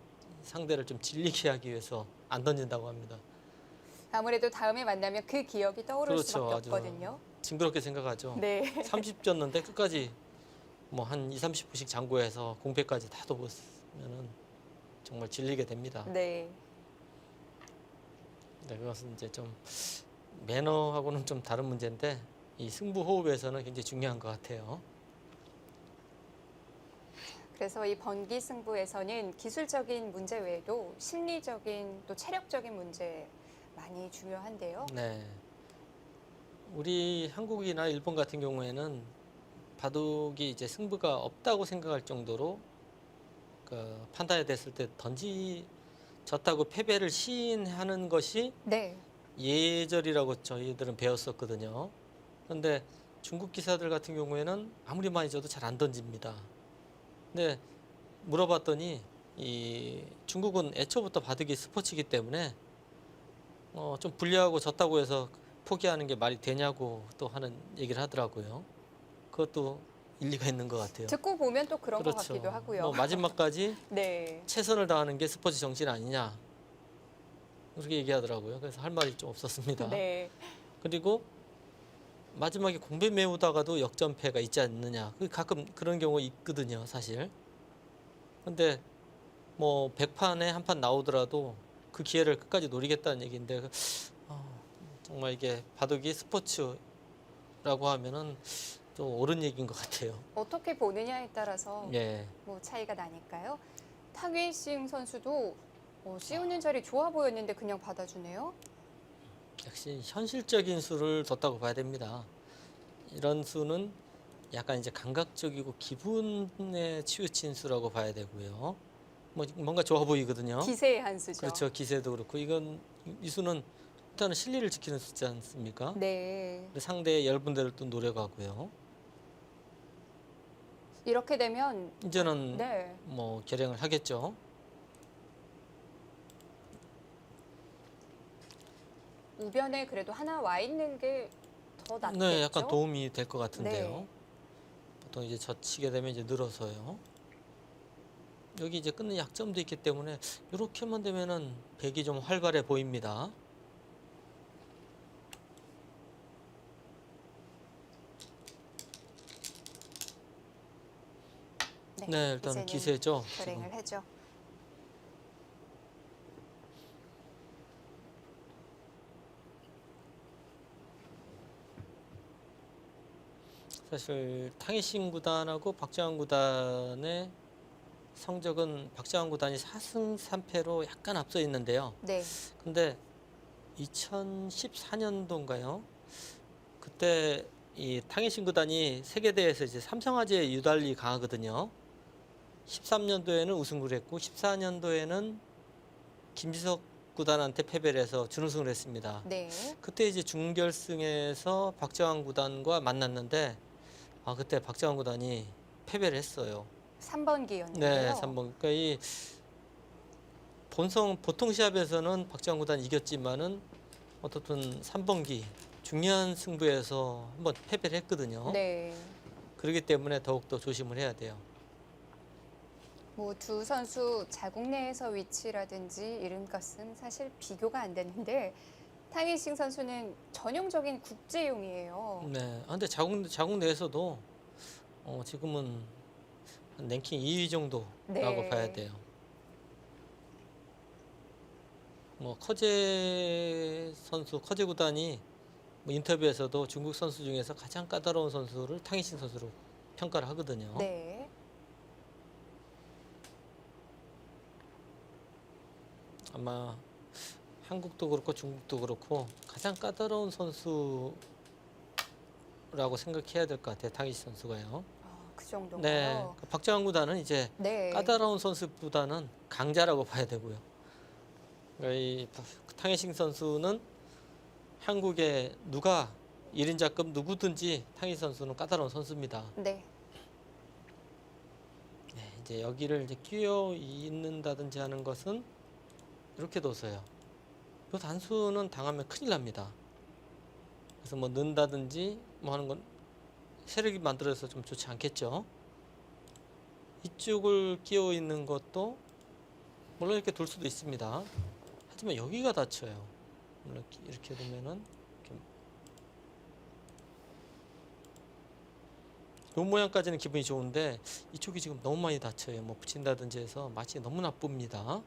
[SPEAKER 2] 상대를 좀 질리게 하기 위해서 안 던진다고 합니다.
[SPEAKER 1] 아무래도 다음에 만나면 그 기억이 떠오를
[SPEAKER 2] 그렇죠.
[SPEAKER 1] 수밖에
[SPEAKER 2] 아주
[SPEAKER 1] 없거든요.
[SPEAKER 2] 징그럽게 생각하죠.
[SPEAKER 1] 네.
[SPEAKER 2] 30 졌는데 끝까지 뭐 한 2, 30분씩 장고해서 공패까지 다 넣었으면은 정말 질리게 됩니다.
[SPEAKER 1] 네.
[SPEAKER 2] 네, 그것은 이제 좀 매너하고는 좀 다른 문제인데 이 승부 호흡에서는 굉장히 중요한 것 같아요.
[SPEAKER 1] 그래서 이 번기 승부에서는 기술적인 문제 외에도 심리적인 또 체력적인 문제 많이 중요한데요.
[SPEAKER 2] 네. 우리 한국이나 일본 같은 경우에는 바둑이 이제 승부가 없다고 생각할 정도로 그 판단이 됐을 때 졌다고 패배를 시인하는 것이
[SPEAKER 1] 네.
[SPEAKER 2] 예절이라고 저희들은 배웠었거든요. 그런데 중국 기사들 같은 경우에는 아무리 많이 져도 잘 안 던집니다. 근데 물어봤더니 이 중국은 애초부터 바둑이 스포츠이기 때문에 좀 불리하고 졌다고 해서 포기하는 게 말이 되냐고 또 하는 얘기를 하더라고요. 그것도 일리가 있는 것 같아요.
[SPEAKER 1] 듣고 보면 또 그런 것
[SPEAKER 2] 그렇죠.
[SPEAKER 1] 같기도 하고요.
[SPEAKER 2] 뭐 마지막까지
[SPEAKER 1] 네.
[SPEAKER 2] 최선을 다하는 게 스포츠 정신 아니냐 그렇게 얘기하더라고요. 그래서 할 말이 좀 없었습니다.
[SPEAKER 1] 네.
[SPEAKER 2] 그리고 마지막에 공배 메우다가도 역전패가 있지 않느냐. 가끔 그런 경우 있거든요, 사실. 근데 뭐 100판에 한 판 나오더라도 그 기회를 끝까지 노리겠다는 얘기인데 정말 이게 바둑이 스포츠라고 하면은 좀 옳은 얘기인 것 같아요.
[SPEAKER 1] 어떻게 보느냐에 따라서
[SPEAKER 2] 예.
[SPEAKER 1] 뭐 차이가 나니까요. 탕웨이싱 선수도 씌우는 자리 좋아 보였는데 그냥 받아주네요.
[SPEAKER 2] 역시 현실적인 수를 뒀다고 봐야 됩니다. 이런 수는 약간 이제 감각적이고 기분에 치우친 수라고 봐야 되고요. 뭐 뭔가 좋아 보이거든요.
[SPEAKER 1] 기세의 한 수죠.
[SPEAKER 2] 그렇죠. 기세도 그렇고 이 수는 일단은 실리를 지키는 수지 않습니까?
[SPEAKER 1] 네.
[SPEAKER 2] 근데 상대의 열분대를 또 노려가고요.
[SPEAKER 1] 이렇게 되면
[SPEAKER 2] 이제는
[SPEAKER 1] 네.
[SPEAKER 2] 뭐 결행을 하겠죠.
[SPEAKER 1] 우변에 그래도 하나 와 있는 게 더 낫겠죠?
[SPEAKER 2] 네, 약간 도움이 될 것 같은데요.
[SPEAKER 1] 네.
[SPEAKER 2] 보통 이제 젖히게 되면 이제 늘어서요. 여기 이제 끊는 약점도 있기 때문에 이렇게만 되면은 백이 좀 활발해 보입니다. 네, 일단
[SPEAKER 1] 이제는
[SPEAKER 2] 기세죠.
[SPEAKER 1] 결행을 하죠.
[SPEAKER 2] 사실 탕이신 구단하고 박정환 구단의 성적은 박정환 구단이 4승 3패로 약간 앞서 있는데요.
[SPEAKER 1] 네.
[SPEAKER 2] 근데 2014년도인가요? 그때 이 탕이신 구단이 세계대회에서 이제 삼성화재에 유달리 강하거든요. 13년도에는 우승을 했고 14년도에는 김지석 구단한테 패배를 해서 준우승을 했습니다.
[SPEAKER 1] 네.
[SPEAKER 2] 그때 이제 준결승에서 박정환 구단과 만났는데 그때 박정환 구단이 패배를 했어요.
[SPEAKER 1] 3번기였는데요.
[SPEAKER 2] 네, 3번. 그러니까 이 보통 시합에서는 박정환 구단이 이겼지만은 어떻든 3번기 중요한 승부에서 한번 패배를 했거든요.
[SPEAKER 1] 네.
[SPEAKER 2] 그렇기 때문에 더욱더 조심을 해야 돼요.
[SPEAKER 1] 뭐 두 선수 자국 내에서 위치라든지 이름값은 사실 비교가 안 되는데 탕이싱 선수는 전형적인 국제용이에요.
[SPEAKER 2] 네. 근데 자국 내에서도 지금은 한 랭킹 2위 정도라고
[SPEAKER 1] 네.
[SPEAKER 2] 봐야 돼요. 뭐 커제 구단이 뭐 인터뷰에서도 중국 선수 중에서 가장 까다로운 선수를 탕이신 선수로 평가를 하거든요.
[SPEAKER 1] 네.
[SPEAKER 2] 아마 한국도 그렇고 중국도 그렇고 가장 까다로운 선수라고 생각해야 될 것 같아요. 탕이신 선수가요.
[SPEAKER 1] 그 정도가요.
[SPEAKER 2] 네. 박정환 구단은 이제
[SPEAKER 1] 네.
[SPEAKER 2] 까다로운 선수보다는 강자라고 봐야 되고요. 그러니까 이 탕이싱 선수는 한국에 누가 1인자급 누구든지 탕이 선수는 까다로운 선수입니다.
[SPEAKER 1] 네.
[SPEAKER 2] 네, 이제 여기를 이제 끼어 있는다든지 하는 것은 이렇게 둬서요. 이 단수는 당하면 큰일 납니다. 그래서 뭐 넣는다든지 뭐 하는 건 세력이 만들어서 좀 좋지 않겠죠. 이쪽을 끼어 있는 것도 물론 이렇게 둘 수도 있습니다. 하지만 여기가 다쳐요. 물론 이렇게 두면은 이렇게 요 모양까지는 기분이 좋은데 이쪽이 지금 너무 많이 다쳐요. 뭐 붙인다든지 해서 맛이 너무 나쁩니다.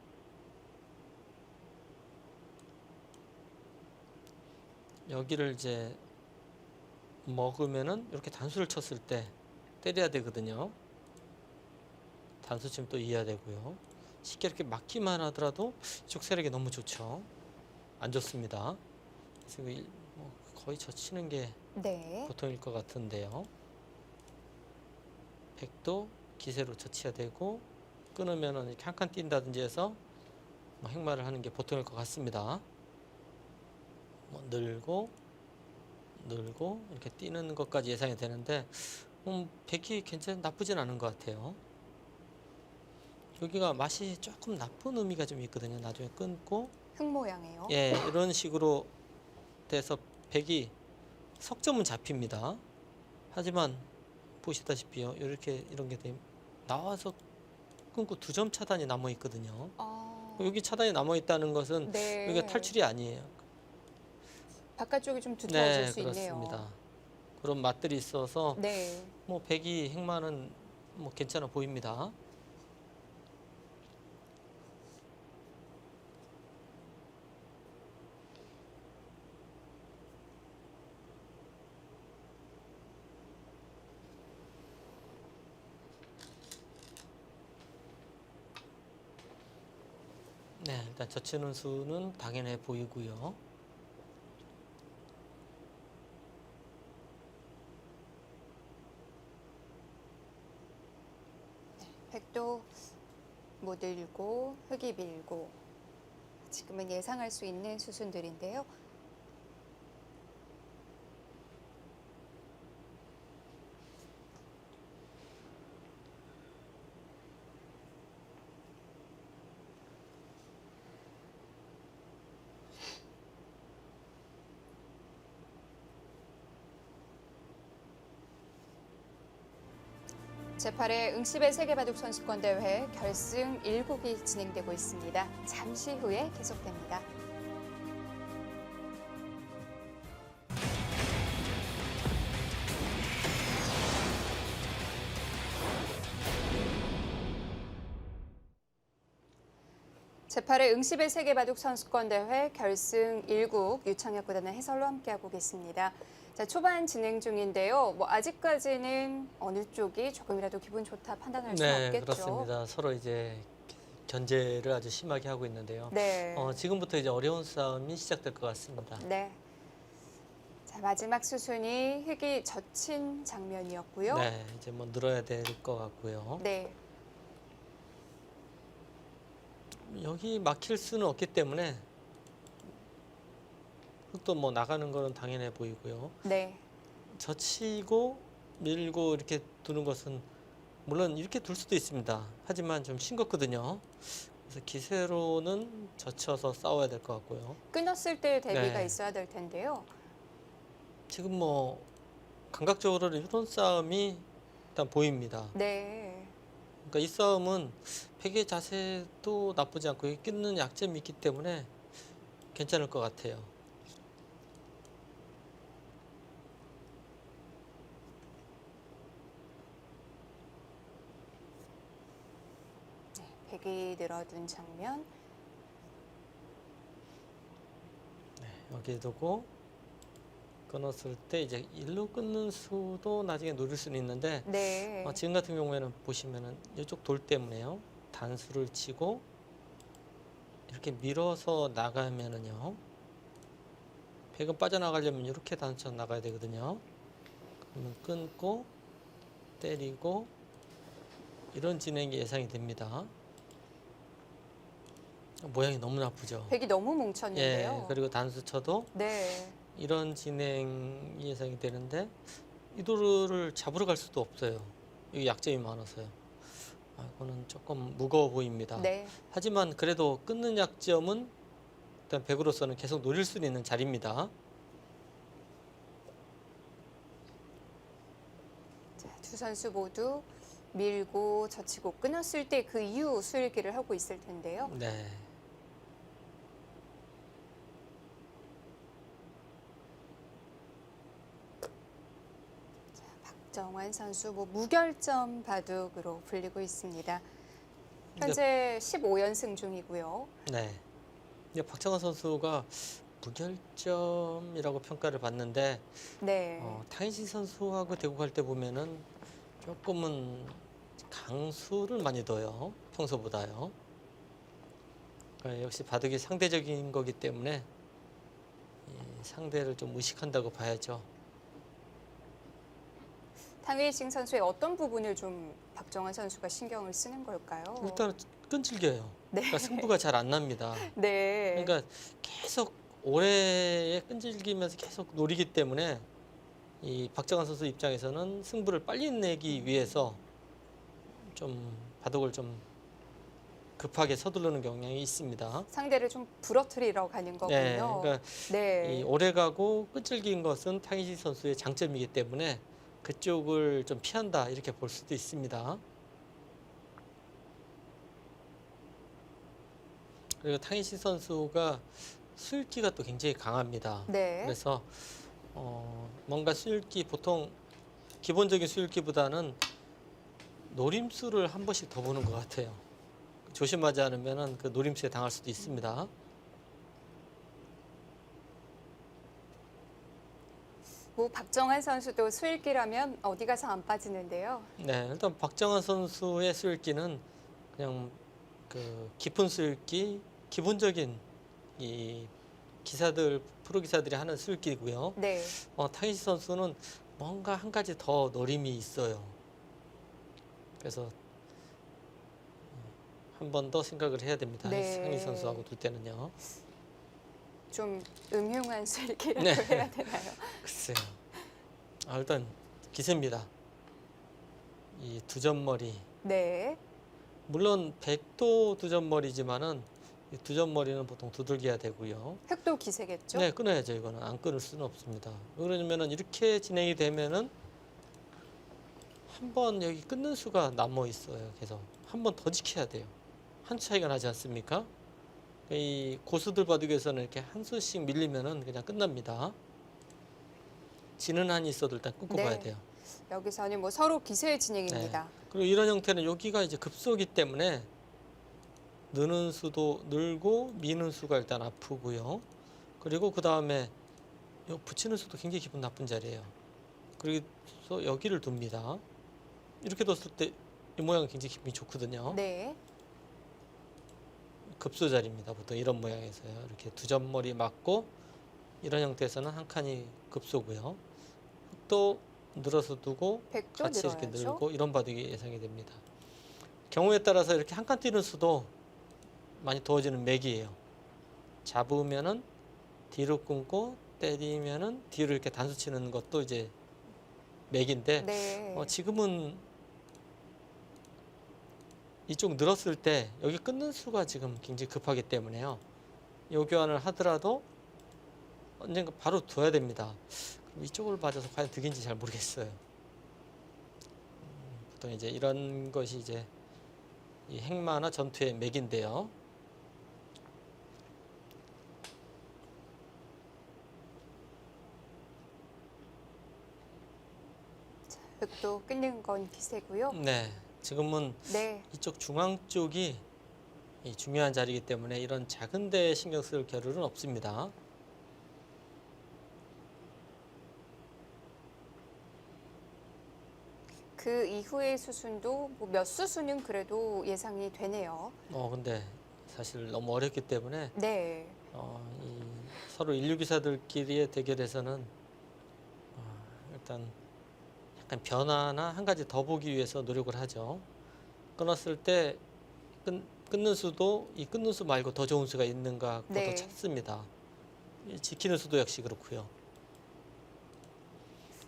[SPEAKER 2] 여기를 이제 먹으면은 이렇게 단수를 쳤을 때 때려야 되거든요. 단수 치면 또 이해야 되고요. 쉽게 이렇게 막기만 하더라도 이쪽 세력이 너무 좋죠. 안 좋습니다. 그래서 뭐 거의 젖히는 게
[SPEAKER 1] 네.
[SPEAKER 2] 보통일 것 같은데요. 백도 기세로 젖혀야 되고 끊으면은 이렇게 한 칸 뛴다든지 해서 뭐 행마를 하는 게 보통일 것 같습니다. 뭐 늘고 이렇게 뛰는 것까지 예상이 되는데 백이 괜찮 나쁘진 않은 것 같아요. 여기가 맛이 조금 나쁜 의미가 좀 있거든요. 나중에 끊고
[SPEAKER 1] 흙 모양이에요.
[SPEAKER 2] 예 이런 식으로 돼서 백이 석점은 잡힙니다. 하지만 보시다시피요 이렇게 이런 게 나와서 끊고 2점 차단이 남아 있거든요. 여기 차단이 남아 있다는 것은
[SPEAKER 1] 네.
[SPEAKER 2] 여기가 탈출이 아니에요.
[SPEAKER 1] 바깥쪽이 좀 두터워질
[SPEAKER 2] 네
[SPEAKER 1] 수 있네요.
[SPEAKER 2] 그렇습니다. 그런 맛들이 있어서
[SPEAKER 1] 네.
[SPEAKER 2] 뭐 백이 행마는 뭐 괜찮아 보입니다. 네, 일단 젖히는 수는 당연해 보이고요.
[SPEAKER 1] 백도 못 들고 흙이 밀고 지금은 예상할 수 있는 수순들인데요. 제8회 응시배 세계바둑 선수권 대회 결승 1국이 진행되고 있습니다. 잠시 후에 계속됩니다. 제8회 응시배 세계바둑 선수권 대회 결승 1국 유창혁 구단의 해설로 함께하고 계십니다. 자, 초반 진행 중인데요. 뭐 아직까지는 어느 쪽이 조금이라도 기분 좋다 판단할 수는
[SPEAKER 2] 네,
[SPEAKER 1] 없겠죠.
[SPEAKER 2] 그렇습니다. 서로 이제 견제를 아주 심하게 하고 있는데요.
[SPEAKER 1] 네.
[SPEAKER 2] 지금부터 이제 어려운 싸움이 시작될 것 같습니다.
[SPEAKER 1] 네. 자, 마지막 수순이 흙이 젖힌 장면이었고요.
[SPEAKER 2] 네, 이제 뭐 늘어야 될 것 같고요.
[SPEAKER 1] 네.
[SPEAKER 2] 여기 막힐 수는 없기 때문에 흙도 뭐 나가는 거는 당연해 보이고요.
[SPEAKER 1] 네.
[SPEAKER 2] 젖히고 밀고 이렇게 두는 것은 물론 이렇게 둘 수도 있습니다. 하지만 좀 싱겁거든요. 그래서 기세로는 젖혀서 싸워야 될 것 같고요.
[SPEAKER 1] 끊었을 때 대비가
[SPEAKER 2] 네.
[SPEAKER 1] 있어야 될 텐데요.
[SPEAKER 2] 지금 뭐 감각적으로는 이런 싸움이 일단 보입니다.
[SPEAKER 1] 네.
[SPEAKER 2] 그러니까 이 싸움은 백의 자세도 나쁘지 않고 여기 끊는 약점이 있기 때문에 괜찮을 것 같아요.
[SPEAKER 1] 백이 늘어둔 장면.
[SPEAKER 2] 네, 여기 두고 끊었을 때 이제 일로 끊는 수도 나중에 노릴 수는 있는데
[SPEAKER 1] 네.
[SPEAKER 2] 지금 같은 경우에는 보시면은 이쪽 돌 때문에요. 단수를 치고 이렇게 밀어서 나가면은요. 백은 빠져나가려면 이렇게 단수 나가야 되거든요. 그러면 끊고 때리고 이런 진행이 예상이 됩니다. 모양이 너무 나쁘죠.
[SPEAKER 1] 백이 너무 뭉쳤는데요.
[SPEAKER 2] 예, 그리고 단수 쳐도
[SPEAKER 1] 네.
[SPEAKER 2] 이런 진행이 예상이 되는데 이 돌을 잡으러 갈 수도 없어요. 여기 약점이 많아서요. 이거는 조금 무거워 보입니다.
[SPEAKER 1] 네.
[SPEAKER 2] 하지만 그래도 끊는 약점은 일단 백으로서는 계속 노릴 수 있는 자리입니다.
[SPEAKER 1] 자, 두 선수 모두 밀고 젖히고 끊었을 때 그 이후 수일기를 하고 있을 텐데요.
[SPEAKER 2] 네.
[SPEAKER 1] 박정환 선수 무결점 바둑으로 불리고 있습니다. 현재 15연승 중이고요.
[SPEAKER 2] 네. 이제 박정환 선수가 무결점이라고 평가를 받는데
[SPEAKER 1] 네.
[SPEAKER 2] 탕희신 선수하고 대구 갈 때 보면은 조금은 강수를 많이 둬요. 평소보다요. 역시 바둑이 상대적인 거기 때문에 이 상대를 좀 의식한다고 봐야죠.
[SPEAKER 1] 탕웨이싱 선수의 어떤 부분을 좀 박정환 선수가 신경을 쓰는 걸까요?
[SPEAKER 2] 일단 끈질겨요.
[SPEAKER 1] 네.
[SPEAKER 2] 그러니까 승부가 잘 안 납니다.
[SPEAKER 1] 네.
[SPEAKER 2] 그러니까 계속 오래 끈질기면서 계속 노리기 때문에 이 박정환 선수 입장에서는 승부를 빨리 내기 위해서 좀 바둑을 좀 급하게 서두르는 경향이 있습니다.
[SPEAKER 1] 상대를 좀 부러뜨리러 가는 거군요.
[SPEAKER 2] 네, 그러니까
[SPEAKER 1] 네.
[SPEAKER 2] 이 오래 가고 끈질긴 것은 탕희신 선수의 장점이기 때문에 그쪽을 좀 피한다 이렇게 볼 수도 있습니다. 그리고 탕희신 선수가 수읽기가 또 굉장히 강합니다.
[SPEAKER 1] 네.
[SPEAKER 2] 그래서 뭔가 수읽기 보통 기본적인 수읽기보다는 노림수를 한 번씩 더 보는 것 같아요. 조심하지 않으면 그 노림수에 당할 수도 있습니다.
[SPEAKER 1] 박정환 선수도 수일기라면 어디 가서 안 빠지는데요.
[SPEAKER 2] 네, 일단 박정환 선수의 수읽기는 그냥 그 깊은 수읽기, 기본적인 이 기사들 프로 기사들이 하는 수읽기고요.
[SPEAKER 1] 네.
[SPEAKER 2] 탕희신 선수는 뭔가 한 가지 더 노림이 있어요. 그래서 한 번 더 생각을 해야 됩니다.
[SPEAKER 1] 네.
[SPEAKER 2] 탕희신 선수하고 둘 때는요.
[SPEAKER 1] 좀 음흉한 수일기라고
[SPEAKER 2] 네.
[SPEAKER 1] 해야 되나요?
[SPEAKER 2] 글쎄요. 일단 기세입니다. 이 두 점머리.
[SPEAKER 1] 네. 물론
[SPEAKER 2] 물론 백도 두 점머리지만은 이 두 점머리는 보통 두들겨야 되고요.
[SPEAKER 1] 흑도 기세겠죠?
[SPEAKER 2] 네, 끊어야죠. 이거는 안 끊을 수는 없습니다. 그러면은 이렇게 진행이 되면은 한 번 여기 끊는 수가 남아 있어요. 계속 한 번 더 지켜야 돼요. 한 수 차이가 나지 않습니까? 이 고수들 바둑에서는 이렇게 한 수씩 밀리면은 그냥 끝납니다. 지는 한이 있어도 일단 끊고
[SPEAKER 1] 네.
[SPEAKER 2] 봐야 돼요.
[SPEAKER 1] 여기서는 서로 기세의 진행입니다.
[SPEAKER 2] 그리고 이런 형태는 여기가 이제 급소기 때문에 느는 수도 늘고 미는 수가 일단 아프고요. 그리고 그 다음에 붙이는 수도 굉장히 기분 나쁜 자리예요. 그래서 여기를 둡니다. 이렇게 뒀을 때 이 모양은 굉장히 기분이 좋거든요.
[SPEAKER 1] 네.
[SPEAKER 2] 급소 자리입니다. 보통 이런 모양에서요. 이렇게 두 점머리 맞고 이런 형태에서는 한 칸이 급소고요. 또 늘어서 두고
[SPEAKER 1] 백도
[SPEAKER 2] 같이 이렇게
[SPEAKER 1] 늘어야죠.
[SPEAKER 2] 늘고 이런 바둑이 예상이 됩니다. 경우에 따라서 이렇게 한 칸 뛰는 수도 많이 도와지는 맥이에요. 잡으면은 뒤로 끊고 때리면은 뒤로 이렇게 단수 치는 것도 이제 맥인데
[SPEAKER 1] 네.
[SPEAKER 2] 지금은 이쪽 늘었을 때 여기 끊는 수가 지금 굉장히 급하기 때문에요. 요 교환을 하더라도 언젠가 바로 둬야 됩니다. 그럼 이쪽을 맞아서 과연 득인지 잘 모르겠어요. 보통 이제 이런 것이 이제 이 행마나 전투의 맥인데요.
[SPEAKER 1] 흑도 끊는 건 기세고요.
[SPEAKER 2] 네, 지금은
[SPEAKER 1] 네.
[SPEAKER 2] 이쪽 중앙 쪽이 이 중요한 자리이기 때문에 이런 작은 데에 신경 쓸 겨를은 없습니다.
[SPEAKER 1] 그 이후의 수순도 몇 수순은 그래도 예상이 되네요.
[SPEAKER 2] 근데 사실 너무 어렵기 때문에
[SPEAKER 1] 네.
[SPEAKER 2] 이 서로 인류기사들끼리의 대결에서는 일단 약간 변화나 한 가지 더 보기 위해서 노력을 하죠. 끊었을 때 끊는 수도 이 끊는 수 말고 더 좋은 수가 있는가 그것도
[SPEAKER 1] 네.
[SPEAKER 2] 찾습니다. 이 지키는 수도 역시 그렇고요.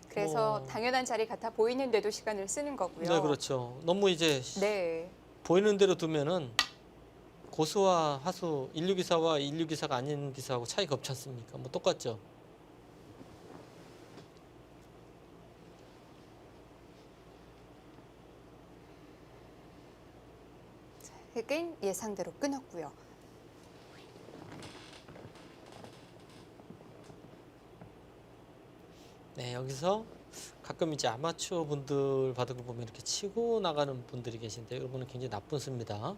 [SPEAKER 1] 그래서 당연한 자리 같아 보이는데도 시간을 쓰는 거고요.
[SPEAKER 2] 네, 그렇죠. 너무 이제
[SPEAKER 1] 네.
[SPEAKER 2] 보이는 대로 두면은 고수와 하수, 인류기사와 인류기사가 아닌 기사하고 차이가 없지 않습니까? 뭐 똑같죠.
[SPEAKER 1] 흑은 예상대로 끊었고요.
[SPEAKER 2] 네, 여기서 가끔 이제 아마추어 분들 바둑을 보면 이렇게 치고 나가는 분들이 계신데 이거는 굉장히 나쁜 수입니다.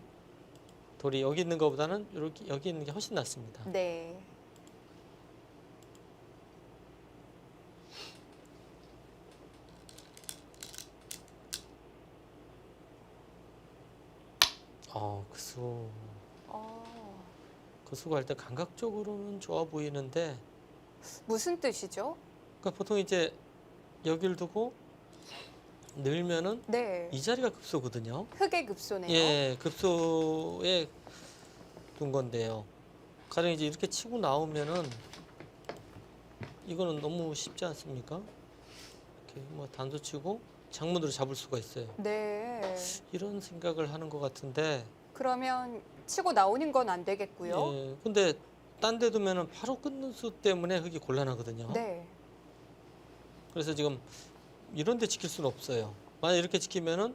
[SPEAKER 2] 돌이 여기 있는 것보다는 이렇게 여기 있는 게 훨씬 낫습니다.
[SPEAKER 1] 네.
[SPEAKER 2] 그 수.
[SPEAKER 1] 어,
[SPEAKER 2] 그 수가 일단 감각적으로는 좋아 보이는데
[SPEAKER 1] 무슨 뜻이죠?
[SPEAKER 2] 그러니까 보통 이제 여기를 두고 늘면은
[SPEAKER 1] 네.
[SPEAKER 2] 이 자리가 급소거든요.
[SPEAKER 1] 흑의 급소네요.
[SPEAKER 2] 예, 급소에 둔 건데요. 가령 이제 이렇게 치고 나오면은 이거는 너무 쉽지 않습니까? 이렇게 뭐 단수 치고 장문으로 잡을 수가 있어요.
[SPEAKER 1] 네.
[SPEAKER 2] 이런 생각을 하는 것 같은데,
[SPEAKER 1] 그러면 치고 나오는 건 안 되겠고요.
[SPEAKER 2] 예, 근데 딴 데 두면은 바로 끊는 수 때문에 흙이 곤란하거든요.
[SPEAKER 1] 네.
[SPEAKER 2] 그래서 지금 이런 데 지킬 수는 없어요. 만약 이렇게 지키면은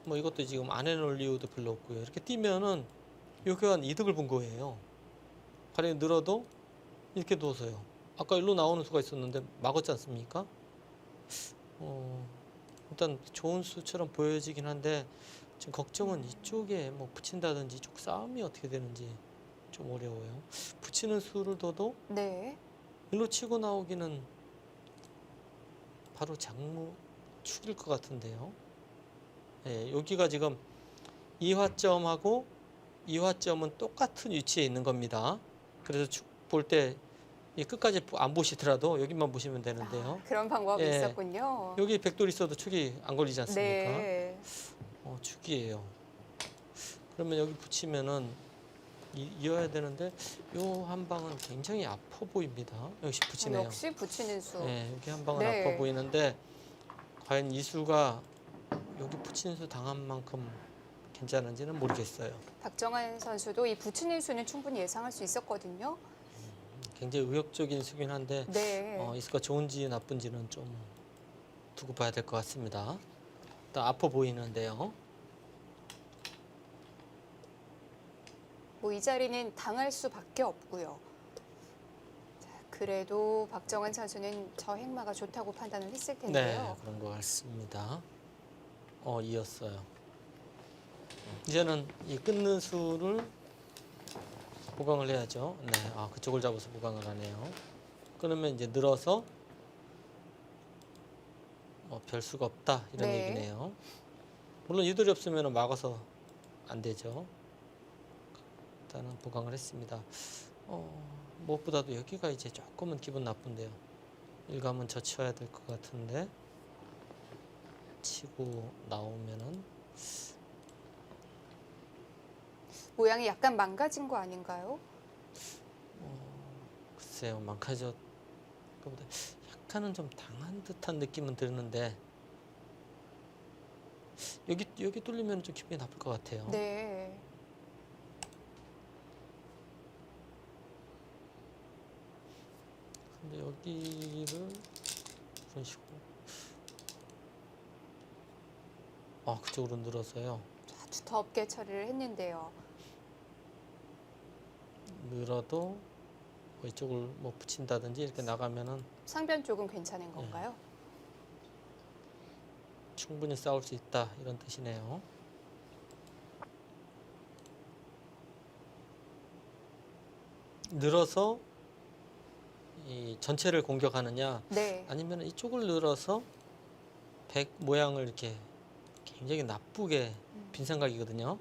[SPEAKER 2] 뭐 이것도 지금 안 해놓을 이유도 별로 없고요. 이렇게 뛰면은 요 교환 이득을 본 거예요. 가령 늘어도 이렇게 누워서요. 아까 일로 나오는 수가 있었는데 막았지 않습니까? 일단 좋은 수처럼 보여지긴 한데 지금 걱정은 이쪽에 뭐 붙인다든지 이쪽 싸움이 어떻게 되는지 좀 어려워요. 붙이는 수를 둬도
[SPEAKER 1] 네.
[SPEAKER 2] 일로 치고 나오기는 바로 장무 축일 것 같은데요. 예, 여기가 지금 이화점하고 이화점은 똑같은 위치에 있는 겁니다. 그래서 축 볼 때 끝까지 안 보시더라도 여기만 보시면 되는데요.
[SPEAKER 1] 그런 방법이
[SPEAKER 2] 예.
[SPEAKER 1] 있었군요.
[SPEAKER 2] 여기 백돌 있어도 축이 안 걸리지 않습니까?
[SPEAKER 1] 네.
[SPEAKER 2] 축이에요. 그러면 여기 붙이면은 이어야 되는데 요 한 방은 굉장히 아파 보입니다. 역시 붙이네요.
[SPEAKER 1] 역시 붙이는 수.
[SPEAKER 2] 네, 여기 한 방은
[SPEAKER 1] 네.
[SPEAKER 2] 아파 보이는데 과연 이 수가 여기 붙이는 수 당한 만큼 괜찮은지는 모르겠어요.
[SPEAKER 1] 박정환 선수도 이 붙이는 수는 충분히 예상할 수 있었거든요.
[SPEAKER 2] 굉장히 의욕적인 수긴 한데
[SPEAKER 1] 네.
[SPEAKER 2] 이 수가 좋은지 나쁜지는 좀 두고 봐야 될 것 같습니다. 일단 아파 보이는데요.
[SPEAKER 1] 뭐 이 자리는 당할 수밖에 없고요. 자, 그래도 박정환 선수는 저 행마가 좋다고 판단을 했을
[SPEAKER 2] 네,
[SPEAKER 1] 텐데요.
[SPEAKER 2] 그런 것 같습니다. 이었어요. 이제는 이 끊는 수를 보강을 해야죠. 네, 그쪽을 잡아서 보강을 하네요. 끊으면 이제 늘어서 별 수가 없다 이런
[SPEAKER 1] 네.
[SPEAKER 2] 얘기네요. 물론 유돌이 없으면 막아서 안 되죠. 일단은 보강을 했습니다. 무엇보다도 여기가 이제 조금은 기분 나쁜데요. 일감은 젖혀야 될 것 같은데 치고 나오면은
[SPEAKER 1] 모양이 약간 망가진 거 아닌가요?
[SPEAKER 2] 글쎄요, 망가져 그보다 약간은 좀 당한 듯한 느낌은 드는데 여기 뚫리면 좀 기분이 나쁠 것 같아요.
[SPEAKER 1] 네.
[SPEAKER 2] 근데 여기를 그런 식으로 그쪽으로 늘어서요.
[SPEAKER 1] 아주 덥게 처리를 했는데요.
[SPEAKER 2] 늘어도 이쪽을 뭐 붙인다든지 이렇게 나가면은
[SPEAKER 1] 상변 쪽은 괜찮은 건가요?
[SPEAKER 2] 충분히 싸울 수 있다 이런 뜻이네요. 늘어서 이 전체를 공격하느냐
[SPEAKER 1] 네.
[SPEAKER 2] 아니면 이쪽을 늘어서 백 모양을 이렇게 굉장히 나쁘게 빈생각이거든요.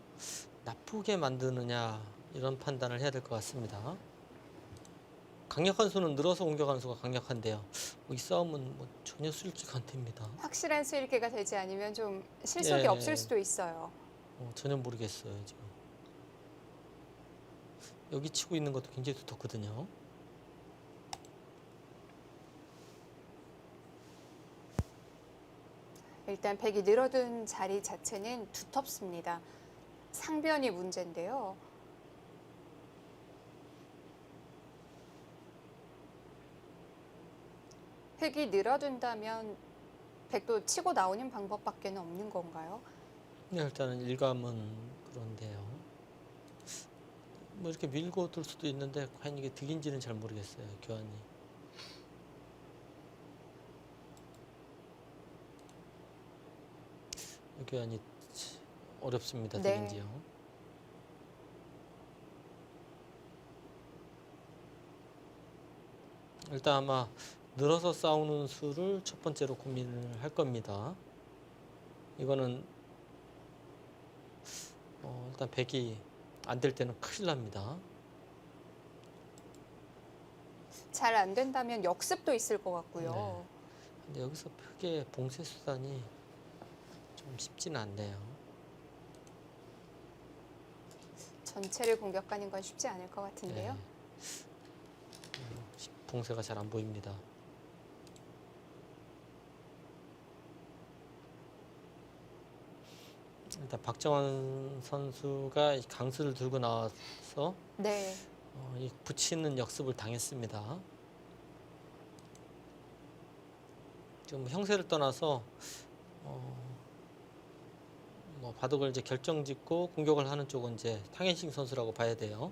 [SPEAKER 2] 나쁘게 만드느냐 이런 판단을 해야 될 것 같습니다. 강력한 수는 늘어서 공격하는 수가 강력한데요. 이 싸움은 뭐 전혀 수익지가 안 됩니다.
[SPEAKER 1] 확실한 수일계가 되지 않으면 좀 실속이
[SPEAKER 2] 예.
[SPEAKER 1] 없을 수도 있어요.
[SPEAKER 2] 전혀 모르겠어요 지금. 여기 치고 있는 것도 굉장히 두텁거든요.
[SPEAKER 1] 일단 백이 늘어든 자리 자체는 두텁습니다. 상변이 문제인데요. 획이 늘어든다면 백도 치고 나오는 방법밖에 없는 건가요?
[SPEAKER 2] 네, 일단은 일감은 그런데요. 뭐 이렇게 밀고 둘 수도 있는데 과연 이게 득인지는 잘 모르겠어요. 교환이. 이 교환이 어렵습니다.
[SPEAKER 1] 네.
[SPEAKER 2] 되긴지요. 일단 아마 늘어서 싸우는 수를 첫 번째로 고민을 할 겁니다. 이거는 일단 100이 안 될 때는 큰일 납니다.
[SPEAKER 1] 잘 안 된다면 역습도 있을 것 같고요.
[SPEAKER 2] 네. 근데 여기서 크게 봉쇄 수단이 좀 쉽지는 않네요.
[SPEAKER 1] 전체를 공격하는 건 쉽지 않을 것 같은데요.
[SPEAKER 2] 네. 봉쇄가 잘 안 보입니다. 일단 박정환 선수가 이 강수를 들고 나와서
[SPEAKER 1] 네.
[SPEAKER 2] 이 붙이는 역습을 당했습니다. 지금 형세를 떠나서 뭐 바둑을 이제 결정짓고 공격을 하는 쪽은 이제 탕현식 선수라고 봐야 돼요.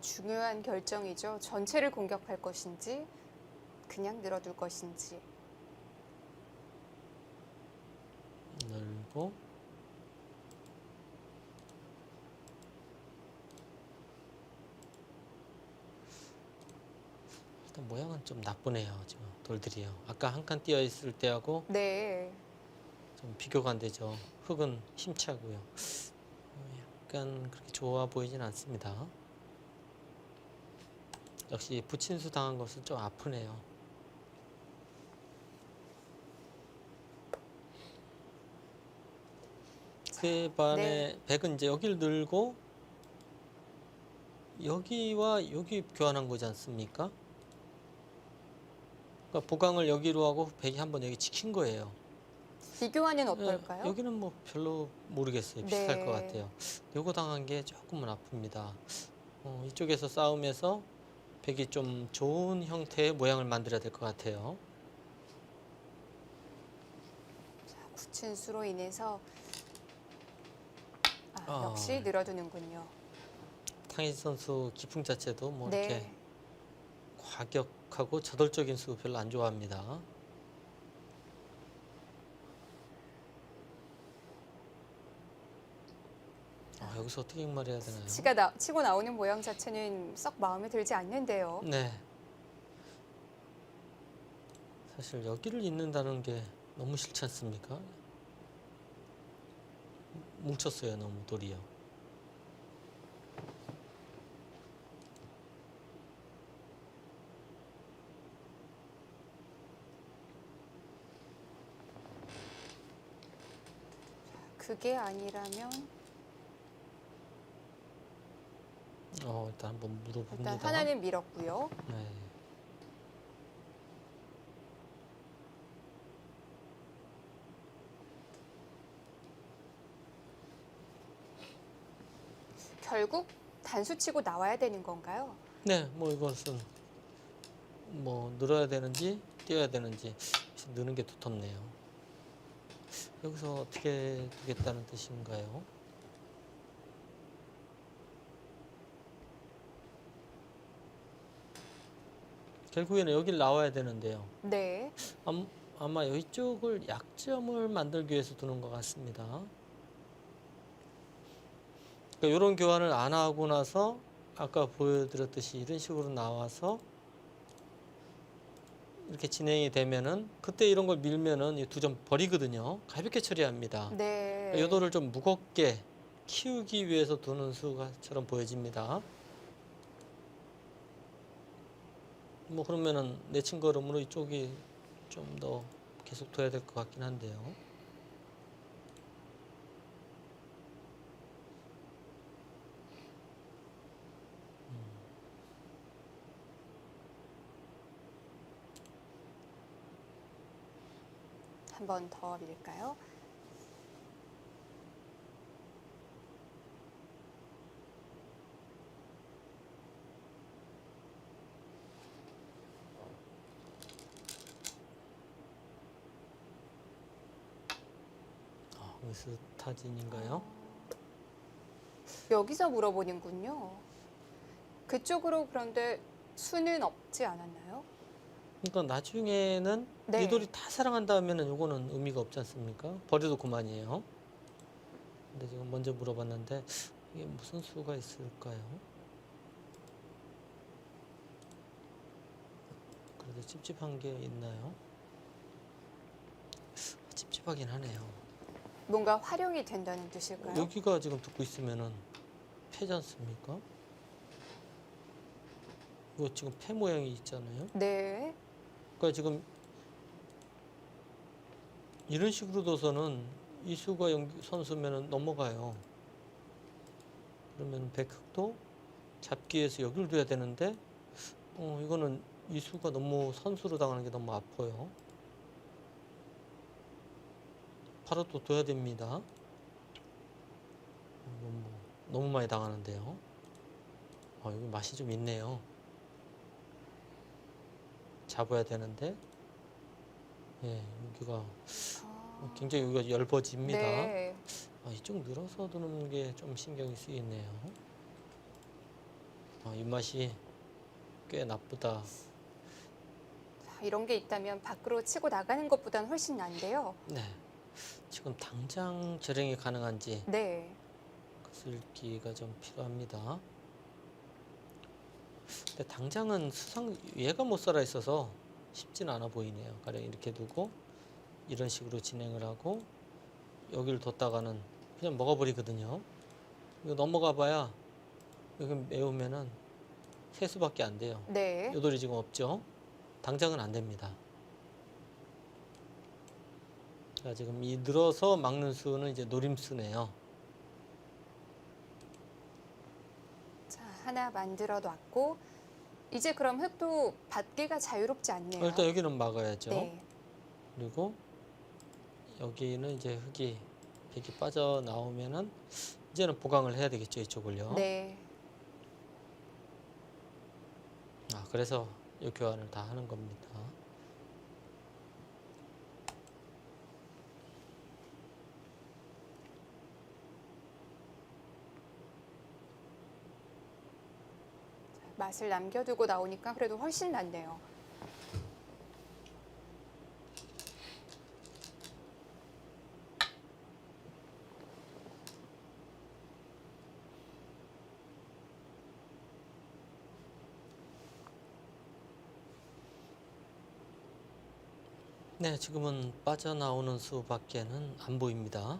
[SPEAKER 1] 중요한 결정이죠. 전체를 공격할 것인지 그냥 늘어둘 것인지.
[SPEAKER 2] 늘고 일단 모양은 좀 나쁘네요. 지금 돌들이요. 아까 한 칸 띄어 있을 때하고
[SPEAKER 1] 네.
[SPEAKER 2] 좀 비교가 안 되죠. 흙은 힘차고요. 약간 그렇게 좋아 보이진 않습니다. 역시 부친수 당한 것은 좀 아프네요. 그에 반해 백은 이제 여기를 늘고 여기와 여기 교환한 거지 않습니까? 그러니까 보강을 여기로 하고 백이 한번 여기 지킨 거예요.
[SPEAKER 1] 비교하는 어떨까요?
[SPEAKER 2] 여기는 뭐 별로 모르겠어요. 비슷할
[SPEAKER 1] 네.
[SPEAKER 2] 것 같아요. 요거 당한 게 조금은 아픕니다. 이쪽에서 싸움에서 백이 좀 좋은 형태의 모양을 만들어야 될 것 같아요.
[SPEAKER 1] 구친수로 인해서
[SPEAKER 2] 아.
[SPEAKER 1] 역시 늘어두는군요.
[SPEAKER 2] 탕희지 선수 기풍 자체도 뭐
[SPEAKER 1] 네.
[SPEAKER 2] 이렇게 과격하고 저돌적인 수 별로 안 좋아합니다. 여기서 어떻게 말해야 되나요?
[SPEAKER 1] 치고 나오는 모양 자체는 썩 마음에 들지 않는데요.
[SPEAKER 2] 네. 사실 여기를 잇는다는 게 너무 싫지 않습니까? 뭉쳤어요, 너무 돌이요.
[SPEAKER 1] 그게 아니라면
[SPEAKER 2] 일단 한번 물어봅니다.
[SPEAKER 1] 일단 하나는 밀었고요.
[SPEAKER 2] 네.
[SPEAKER 1] 결국 단수 치고 나와야 되는 건가요?
[SPEAKER 2] 네, 뭐 이것은 뭐 늘어야 되는지 띄어야 되는지 느는 게 두텁네요. 여기서 어떻게 두겠다는 뜻인가요? 결국에는 여기를 나와야 되는데요.
[SPEAKER 1] 네.
[SPEAKER 2] 아마 이쪽을 약점을 만들기 위해서 두는 것 같습니다. 그러니까 이런 교환을 안 하고 나서 아까 보여드렸듯이 이런 식으로 나와서 이렇게 진행이 되면은 그때 이런 걸 밀면은 이 두 점 버리거든요. 가볍게 처리합니다.
[SPEAKER 1] 네.
[SPEAKER 2] 그러니까 요도를 좀 무겁게 키우기 위해서 두는 수가처럼 보여집니다. 뭐 그러면은 내친 걸음으로 이쪽이 좀 더 계속 둬야 될 것 같긴 한데요.
[SPEAKER 1] 한 번 더 밀까요?
[SPEAKER 2] 스타진인가요?
[SPEAKER 1] 여기서 물어보는군요. 그쪽으로 그런데 수는 없지 않았나요?
[SPEAKER 2] 그러니까 나중에는
[SPEAKER 1] 네.
[SPEAKER 2] 이 돌이 다 사랑한다면은 요거는 의미가 없지 않습니까? 버려도 그만이에요. 근데 지금 먼저 물어봤는데 이게 무슨 수가 있을까요? 그래도 찝찝한 게 있나요? 찝찝하긴 하네요.
[SPEAKER 1] 뭔가 활용이 된다는 뜻일까요?
[SPEAKER 2] 여기가 지금 듣고 있으면은 패지 않습니까? 이거 지금 패 모양이 있잖아요.
[SPEAKER 1] 네.
[SPEAKER 2] 그러니까 지금 이런 식으로 둬서는 이수가 선수면은 넘어가요. 그러면 백흑도 잡기 위해서 여기를 둬야 되는데 이거는 이수가 너무 선수로 당하는 게 너무 아파요. 바로 또 둬야 됩니다. 너무 많이 당하는데요. 여기 맛이 좀 있네요. 잡아야 되는데 여기가 굉장히 여기가 얇아집니다.
[SPEAKER 1] 네.
[SPEAKER 2] 이쪽 늘어서 두는 게 좀 신경이 쓰이네요. 이 맛이 꽤 나쁘다.
[SPEAKER 1] 자, 이런 게 있다면 밖으로 치고 나가는 것보다는 훨씬 난데요.
[SPEAKER 2] 네. 지금 당장 절행이 가능한지
[SPEAKER 1] 네.
[SPEAKER 2] 글기가 좀 필요합니다. 근데 당장은 얘가 못 살아 있어서 쉽지는 않아 보이네요. 가령 이렇게 두고 이런 식으로 진행을 하고 여기를 뒀다가는 그냥 먹어버리거든요. 이거 넘어가 봐야 여기 메우면은 세 수밖에 안 돼요.
[SPEAKER 1] 네.
[SPEAKER 2] 요 돌이 지금 없죠. 당장은 안 됩니다. 자, 지금 이 늘어서 막는 수는 이제 노림수네요.
[SPEAKER 1] 자, 하나 만들어 놨고 이제 그럼 흙도 받기가 자유롭지 않네요.
[SPEAKER 2] 일단 여기는 막아야죠.
[SPEAKER 1] 네.
[SPEAKER 2] 그리고 여기는 이제 백이 빠져나오면은 이제는 보강을 해야 되겠죠, 이쪽을요.
[SPEAKER 1] 네.
[SPEAKER 2] 그래서 이 교환을 다 하는 겁니다.
[SPEAKER 1] 맛을 남겨두고 나오니까 그래도 훨씬 낫네요.
[SPEAKER 2] 네, 지금은 빠져나오는 수밖에는 안 보입니다.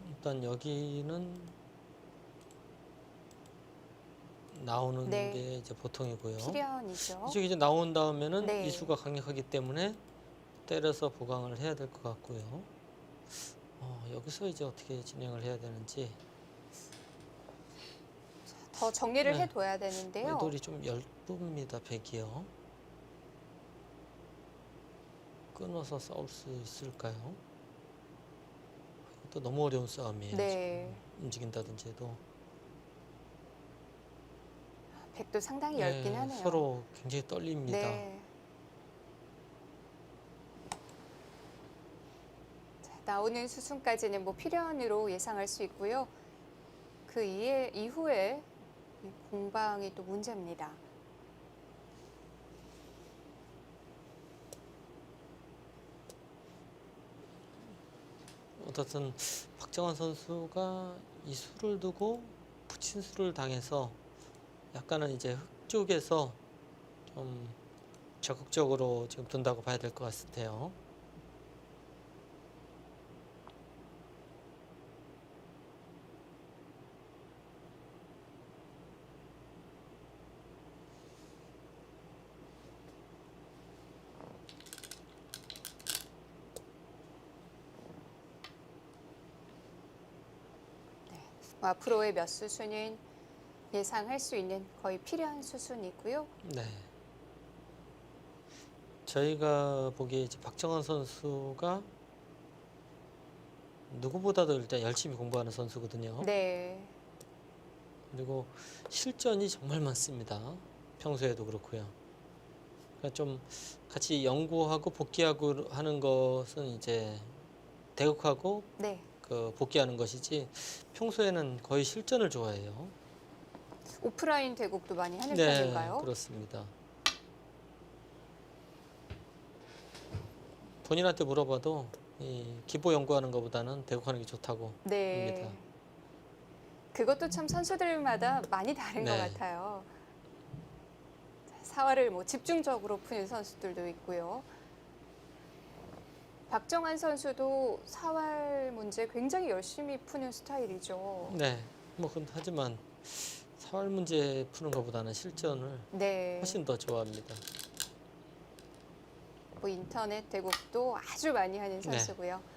[SPEAKER 2] 일단 여기는 나오는
[SPEAKER 1] 네.
[SPEAKER 2] 게 이제 보통이고요.
[SPEAKER 1] 필연이죠.
[SPEAKER 2] 이쪽에 이제 나온 다음에는
[SPEAKER 1] 네.
[SPEAKER 2] 이 수가 강력하기 때문에 때려서 보강을 해야 될 것 같고요. 여기서 이제 어떻게 진행을 해야 되는지.
[SPEAKER 1] 더 정리를
[SPEAKER 2] 네.
[SPEAKER 1] 해둬야 되는데요.
[SPEAKER 2] 이 돌이 좀 얇습니다, 백이요. 끊어서 싸울 수 있을까요? 또 너무 어려운 싸움이에요.
[SPEAKER 1] 네.
[SPEAKER 2] 지금 움직인다든지 해도.
[SPEAKER 1] 백도 상당히 얇긴 하네요.
[SPEAKER 2] 서로 굉장히 떨립니다.
[SPEAKER 1] 네. 자, 나오는 수순까지는 뭐 필연으로 예상할 수 있고요. 그 이후에 이 공방이 또 문제입니다.
[SPEAKER 2] 어떻든 박정환 선수가 이 수를 두고 붙인 수를 당해서 약간은 이제 흙 쪽에서 좀 적극적으로 지금 둔다고 봐야 될 것 같아요.
[SPEAKER 1] 앞으로의 몇 수순은 예상할 수 있는 거의 필연 수순이고요.
[SPEAKER 2] 네. 저희가 보기에 이제 박정환 선수가 누구보다도 일단 열심히 공부하는 선수거든요.
[SPEAKER 1] 네.
[SPEAKER 2] 그리고 실전이 정말 많습니다. 평소에도 그렇고요. 그러니까 좀 같이 연구하고 복귀하고 하는 것은 이제 대국하고
[SPEAKER 1] 네.
[SPEAKER 2] 그 복귀하는 것이지 평소에는 거의 실전을 좋아해요.
[SPEAKER 1] 오프라인 대국도 많이 하는
[SPEAKER 2] 네,
[SPEAKER 1] 편인가요?
[SPEAKER 2] 그렇습니다. 본인한테 물어봐도 이 기보 연구하는 것보다는 대국하는 게 좋다고
[SPEAKER 1] 네.
[SPEAKER 2] 합니다.
[SPEAKER 1] 그것도 참 선수들마다 많이 다른 것
[SPEAKER 2] 네.
[SPEAKER 1] 같아요. 사활을 뭐 집중적으로 푸는 선수들도 있고요. 박정환 선수도 사활 문제 굉장히 열심히 푸는 스타일이죠.
[SPEAKER 2] 네, 뭐 하지만 사활 문제 푸는 것보다는 실전을
[SPEAKER 1] 네.
[SPEAKER 2] 훨씬 더 좋아합니다.
[SPEAKER 1] 뭐 인터넷 대국도 아주 많이 하는
[SPEAKER 2] 네.
[SPEAKER 1] 선수고요.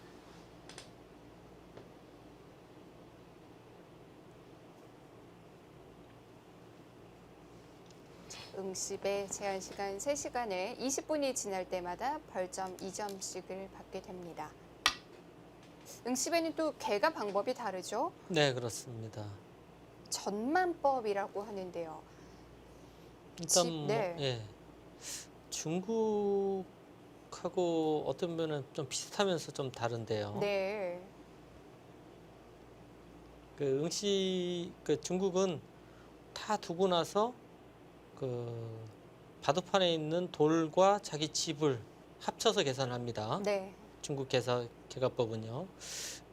[SPEAKER 1] 응시배 제한 시간 3시간에 20분이 지날 때마다 벌점 2점씩을 받게 됩니다. 응시배는 또 개가 방법이 다르죠?
[SPEAKER 2] 네, 그렇습니다.
[SPEAKER 1] 전만법이라고 하는데요.
[SPEAKER 2] 일단
[SPEAKER 1] 집,
[SPEAKER 2] 뭐,
[SPEAKER 1] 네.
[SPEAKER 2] 예, 중국하고 어떤 면은 좀 비슷하면서 좀 다른데요.
[SPEAKER 1] 네.
[SPEAKER 2] 그 응시 그 중국은 다 두고 나서 그 바둑판에 있는 돌과 자기 집을 합쳐서 계산합니다.
[SPEAKER 1] 네.
[SPEAKER 2] 중국 계가법은요.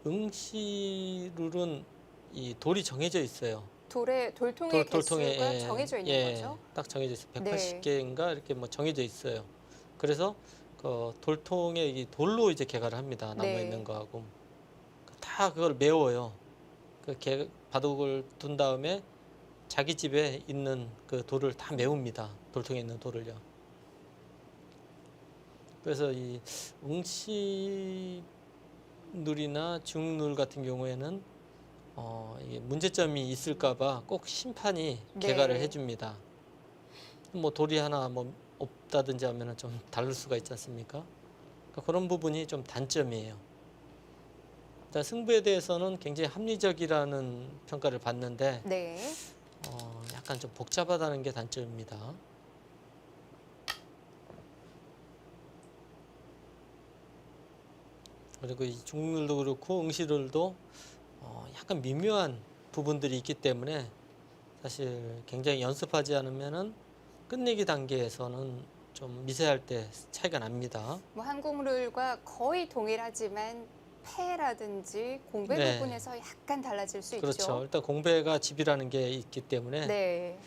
[SPEAKER 2] 응시 룰은 이 돌이 정해져 있어요.
[SPEAKER 1] 돌통의
[SPEAKER 2] 돌통에
[SPEAKER 1] 개수가 정해져 있는 거죠?
[SPEAKER 2] 딱 정해져 있어요.
[SPEAKER 1] 네.
[SPEAKER 2] 180개인가 이렇게 뭐 정해져 있어요. 그래서 그 돌통에 이 돌로 이제 개가를 합니다. 남아
[SPEAKER 1] 네.
[SPEAKER 2] 있는 거하고 다 그걸 메워요. 바둑을 둔 다음에 자기 집에 있는 그 돌을 다 메웁니다. 돌통에 있는 돌을요. 그래서 이 응시 룰이나 중룰 같은 경우에는 이게 문제점이 있을까봐 꼭 심판이
[SPEAKER 1] 네.
[SPEAKER 2] 개가를 해줍니다. 뭐 돌이 하나 뭐 없다든지 하면은 좀 다를 수가 있지 않습니까? 그러니까 그런 부분이 좀 단점이에요. 일단 승부에 대해서는 굉장히 합리적이라는 평가를 받는데
[SPEAKER 1] 네.
[SPEAKER 2] 약간 좀 복잡하다는 게 단점입니다. 그리고 이 중률도 그렇고 응시룰도 약간 미묘한 부분들이 있기 때문에 사실 굉장히 연습하지 않으면은 끝내기 단계에서는 좀 미세할 때 차이가 납니다.
[SPEAKER 1] 뭐 한국 룰과 거의 동일하지만 패라든지 공배
[SPEAKER 2] 네.
[SPEAKER 1] 부분에서 약간 달라질 수
[SPEAKER 2] 그렇죠.
[SPEAKER 1] 있죠.
[SPEAKER 2] 일단 공배가 집이라는 게 있기 때문에
[SPEAKER 1] 네.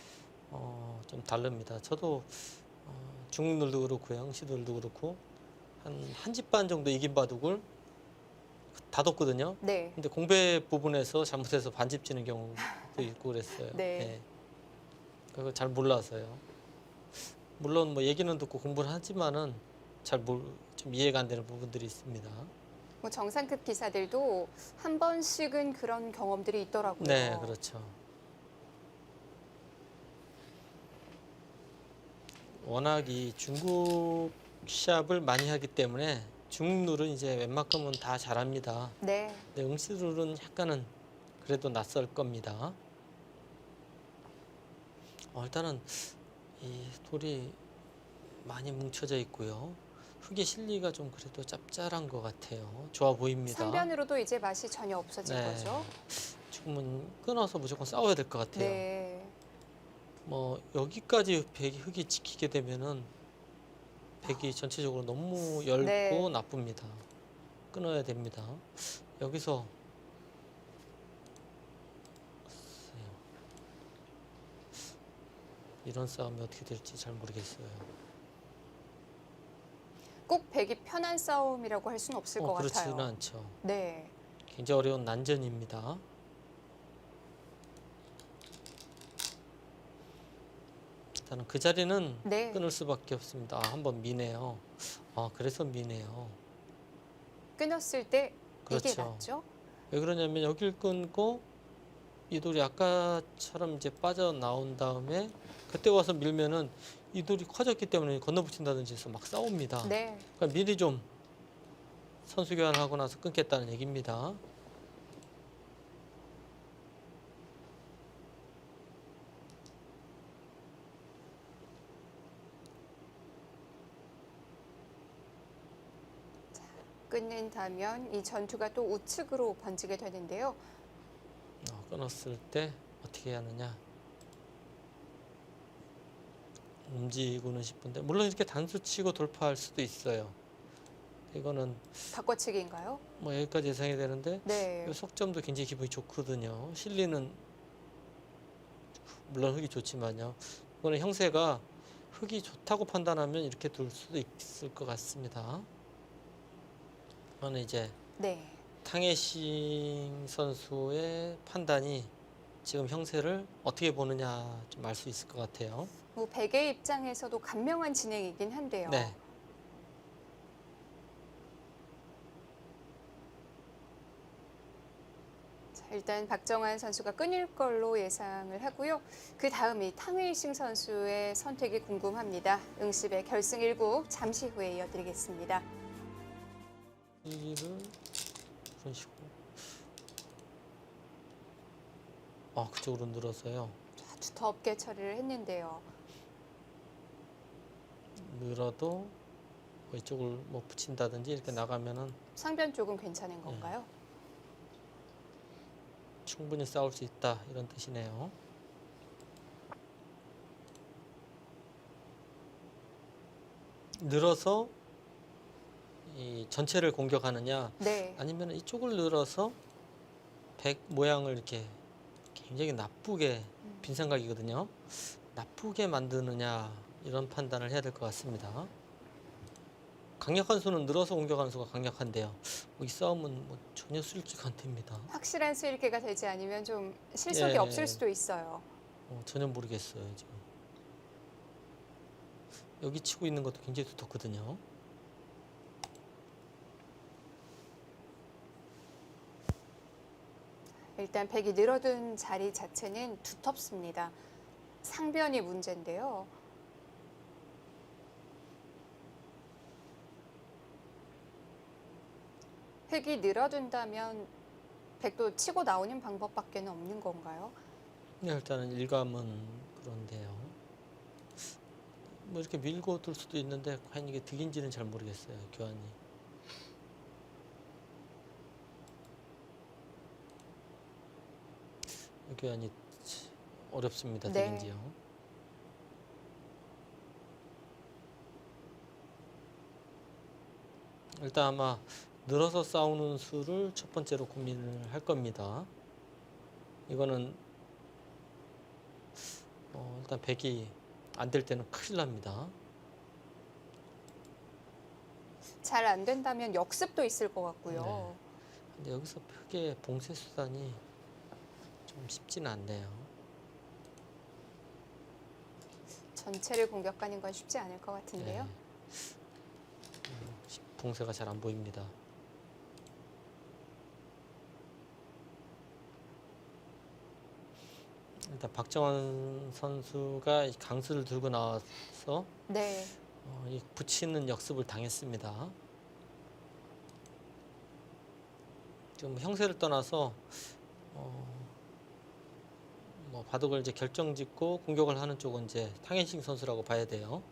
[SPEAKER 2] 좀 다릅니다. 저도 중률도 그렇고요, 응시룰도 그렇고 한 집 반 정도 이긴 바둑을 다 뒀거든요.
[SPEAKER 1] 네.
[SPEAKER 2] 근데 공배 부분에서 잘못해서 반집 지는 경우도 있고 그랬어요.
[SPEAKER 1] 네.
[SPEAKER 2] 그거 잘 몰라서요. 물론 뭐 얘기는 듣고 공부를 하지만은 좀 이해가 안 되는 부분들이 있습니다.
[SPEAKER 1] 뭐 정상급 기사들도 한 번씩은 그런 경험들이 있더라고요.
[SPEAKER 2] 네, 그렇죠. 워낙 이 중국 시합을 많이 하기 때문에 중룰은 이제 웬만큼은 다 잘합니다.
[SPEAKER 1] 네.
[SPEAKER 2] 근데 응시룰은 약간은 그래도 낯설 겁니다. 일단은 이 돌이 많이 뭉쳐져 있고요. 흙의 실리가 좀 그래도 짭짤한 것 같아요. 좋아 보입니다.
[SPEAKER 1] 상변으로도 이제 맛이 전혀 없어진
[SPEAKER 2] 네.
[SPEAKER 1] 거죠.
[SPEAKER 2] 지금은 끊어서 무조건 싸워야 될 것 같아요.
[SPEAKER 1] 네.
[SPEAKER 2] 뭐 여기까지 흙이 지키게 되면은 백이 전체적으로 너무 얇고
[SPEAKER 1] 네.
[SPEAKER 2] 나쁩니다. 끊어야 됩니다. 여기서 글쎄요. 이런 싸움이 어떻게 될지 잘 모르겠어요.
[SPEAKER 1] 꼭 백이 편한 싸움이라고 할 수는 없을 것
[SPEAKER 2] 그렇지는
[SPEAKER 1] 같아요.
[SPEAKER 2] 않죠.
[SPEAKER 1] 네.
[SPEAKER 2] 굉장히 어려운 난전입니다. 일단은 그 자리는
[SPEAKER 1] 네.
[SPEAKER 2] 끊을 수밖에 없습니다. 한번 미네요. 그래서 미네요.
[SPEAKER 1] 끊었을 때 이게
[SPEAKER 2] 그렇죠.
[SPEAKER 1] 낫죠?
[SPEAKER 2] 왜 그러냐면 여길 끊고 이 돌이 아까처럼 이제 빠져나온 다음에 그때 와서 밀면은 이 돌이 커졌기 때문에 건너붙인다든지 해서 막 싸웁니다.
[SPEAKER 1] 네.
[SPEAKER 2] 그러니까 미리 좀 선수 교환을 하고 나서 끊겠다는 얘기입니다.
[SPEAKER 1] 끊는다면 이 전투가 또 우측으로 번지게 되는데요.
[SPEAKER 2] 끊었을 때 어떻게 해야 하느냐. 움직이고는 싶은데 물론 이렇게 단수 치고 돌파할 수도 있어요. 이거는
[SPEAKER 1] 바꿔치기인가요?
[SPEAKER 2] 뭐 여기까지 예상이 되는데
[SPEAKER 1] 네.
[SPEAKER 2] 이 속점도 굉장히 기분이 좋거든요. 실리는 물론 흙이 좋지만요. 이거는 형세가 흙이 좋다고 판단하면 이렇게 둘 수도 있을 것 같습니다. 이거는 이제
[SPEAKER 1] 네.
[SPEAKER 2] 탕예싱 선수의 판단이 지금 형세를 어떻게 보느냐 좀 알 수 있을 것 같아요.
[SPEAKER 1] 뭐 백의 입장에서도 간명한 진행이긴 한데요.
[SPEAKER 2] 네.
[SPEAKER 1] 자, 일단 박정환 선수가 끊을 걸로 예상을 하고요. 그 다음이 탕웨이싱 선수의 선택이 궁금합니다. 응시배 결승 1국 잠시 후에 이어드리겠습니다.
[SPEAKER 2] 이를 그런 식으로 그쪽으로 늘어서요.
[SPEAKER 1] 자, 두텁게 처리를 했는데요.
[SPEAKER 2] 늘어도 뭐 이쪽을 뭐 붙인다든지 이렇게 나가면은
[SPEAKER 1] 상변 쪽은 괜찮은 건가요?
[SPEAKER 2] 충분히 싸울 수 있다 이런 뜻이네요. 늘어서 이 전체를 공격하느냐
[SPEAKER 1] 네.
[SPEAKER 2] 아니면 이쪽을 늘어서 백 모양을 이렇게 굉장히 나쁘게 빈생각이거든요. 나쁘게 만드느냐 이런 판단을 해야 될 것 같습니다. 강력한 수는 늘어서 공격하는 수가 강력한데요. 이 싸움은 뭐 전혀 수익지가 안 됩니다.
[SPEAKER 1] 확실한 수일계가 되지 않으면 좀 실속이
[SPEAKER 2] 예.
[SPEAKER 1] 없을 수도 있어요.
[SPEAKER 2] 전혀 모르겠어요 지금. 여기 치고 있는 것도 굉장히 두텁거든요.
[SPEAKER 1] 일단 백이 늘어둔 자리 자체는 두텁습니다. 상변이 문제인데요. 흙이 늘어둔다면 백도 치고 나오는 방법밖에 없는 건가요?
[SPEAKER 2] 일단은 일감은 그런데요. 뭐 이렇게 밀고 둘 수도 있는데 과연 이게 득인지는 잘 모르겠어요. 교환이. 교환이 어렵습니다.
[SPEAKER 1] 네.
[SPEAKER 2] 득인지요. 일단 아마 늘어서 싸우는 수를 첫 번째로 고민을 할 겁니다. 이거는 일단 백이 안 될 때는 큰일 납니다.
[SPEAKER 1] 잘 안 된다면 역습도 있을 것 같고요.
[SPEAKER 2] 네. 근데 여기서 흑의 봉쇄 수단이 좀 쉽지는 않네요.
[SPEAKER 1] 전체를 공격하는 건 쉽지 않을 것 같은데요.
[SPEAKER 2] 네. 봉쇄가 잘 안 보입니다. 일단 박정환 선수가 이 강수를 들고 나와서
[SPEAKER 1] 네.
[SPEAKER 2] 이 붙이는 역습을 당했습니다. 지금 형세를 떠나서 뭐 바둑을 이제 결정짓고 공격을 하는 쪽은 이제 탕현식 선수라고 봐야 돼요.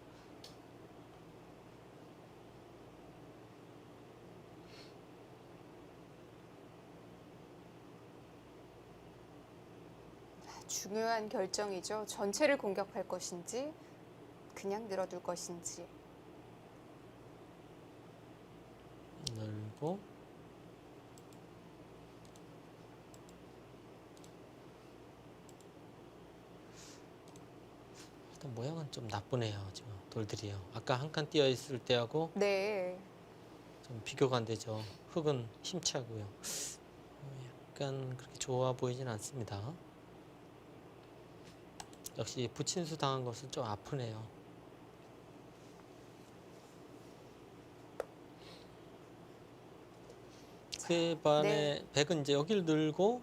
[SPEAKER 1] 중요한 결정이죠. 전체를 공격할 것인지 그냥 늘어둘 것인지.
[SPEAKER 2] 늘고 일단 모양은 좀 나쁘네요. 지금 돌들이요. 아까 한 칸 띄어 있을 때하고
[SPEAKER 1] 네.
[SPEAKER 2] 좀 비교가 안 되죠. 흙은 힘차고요. 약간 그렇게 좋아 보이진 않습니다. 역시 부친수 당한 것은 좀 아프네요. 그에 반해 백은 이제 여기를 늘고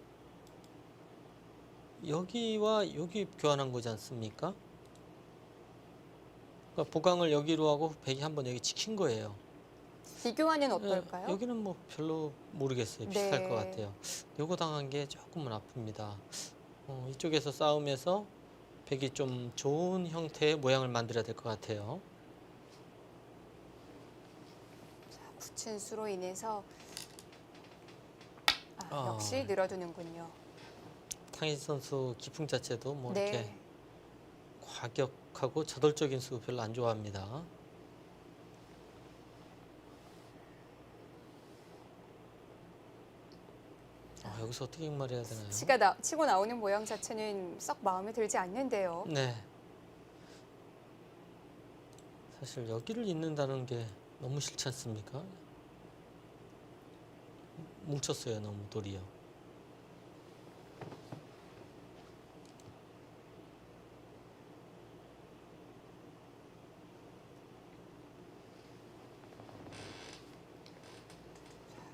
[SPEAKER 2] 여기와 여기 교환한 거지 않습니까? 그러니까 보강을 여기로 하고 백이 한번 여기 지킨 거예요.
[SPEAKER 1] 비교하는 어떨까요?
[SPEAKER 2] 여기는 뭐 별로 모르겠어요. 비슷할
[SPEAKER 1] 네.
[SPEAKER 2] 것 같아요. 요거 당한 게 조금은 아픕니다. 이쪽에서 싸움에서 백이 좀 좋은 형태의 모양을 만들어야 될 것 같아요.
[SPEAKER 1] 낮춘 수로 인해서
[SPEAKER 2] 아.
[SPEAKER 1] 역시 늘어두는군요.
[SPEAKER 2] 탕희신 선수 기풍 자체도 뭐
[SPEAKER 1] 네.
[SPEAKER 2] 이렇게 과격하고 저돌적인 수 별로 안 좋아합니다. 여기서 어떻게 말해야 되나요?
[SPEAKER 1] 치고 나오는 모양 자체는 썩 마음에 들지 않는데요.
[SPEAKER 2] 네. 사실 여기를 잇는다는 게 너무 싫지 않습니까? 뭉쳤어요, 너무 돌이요.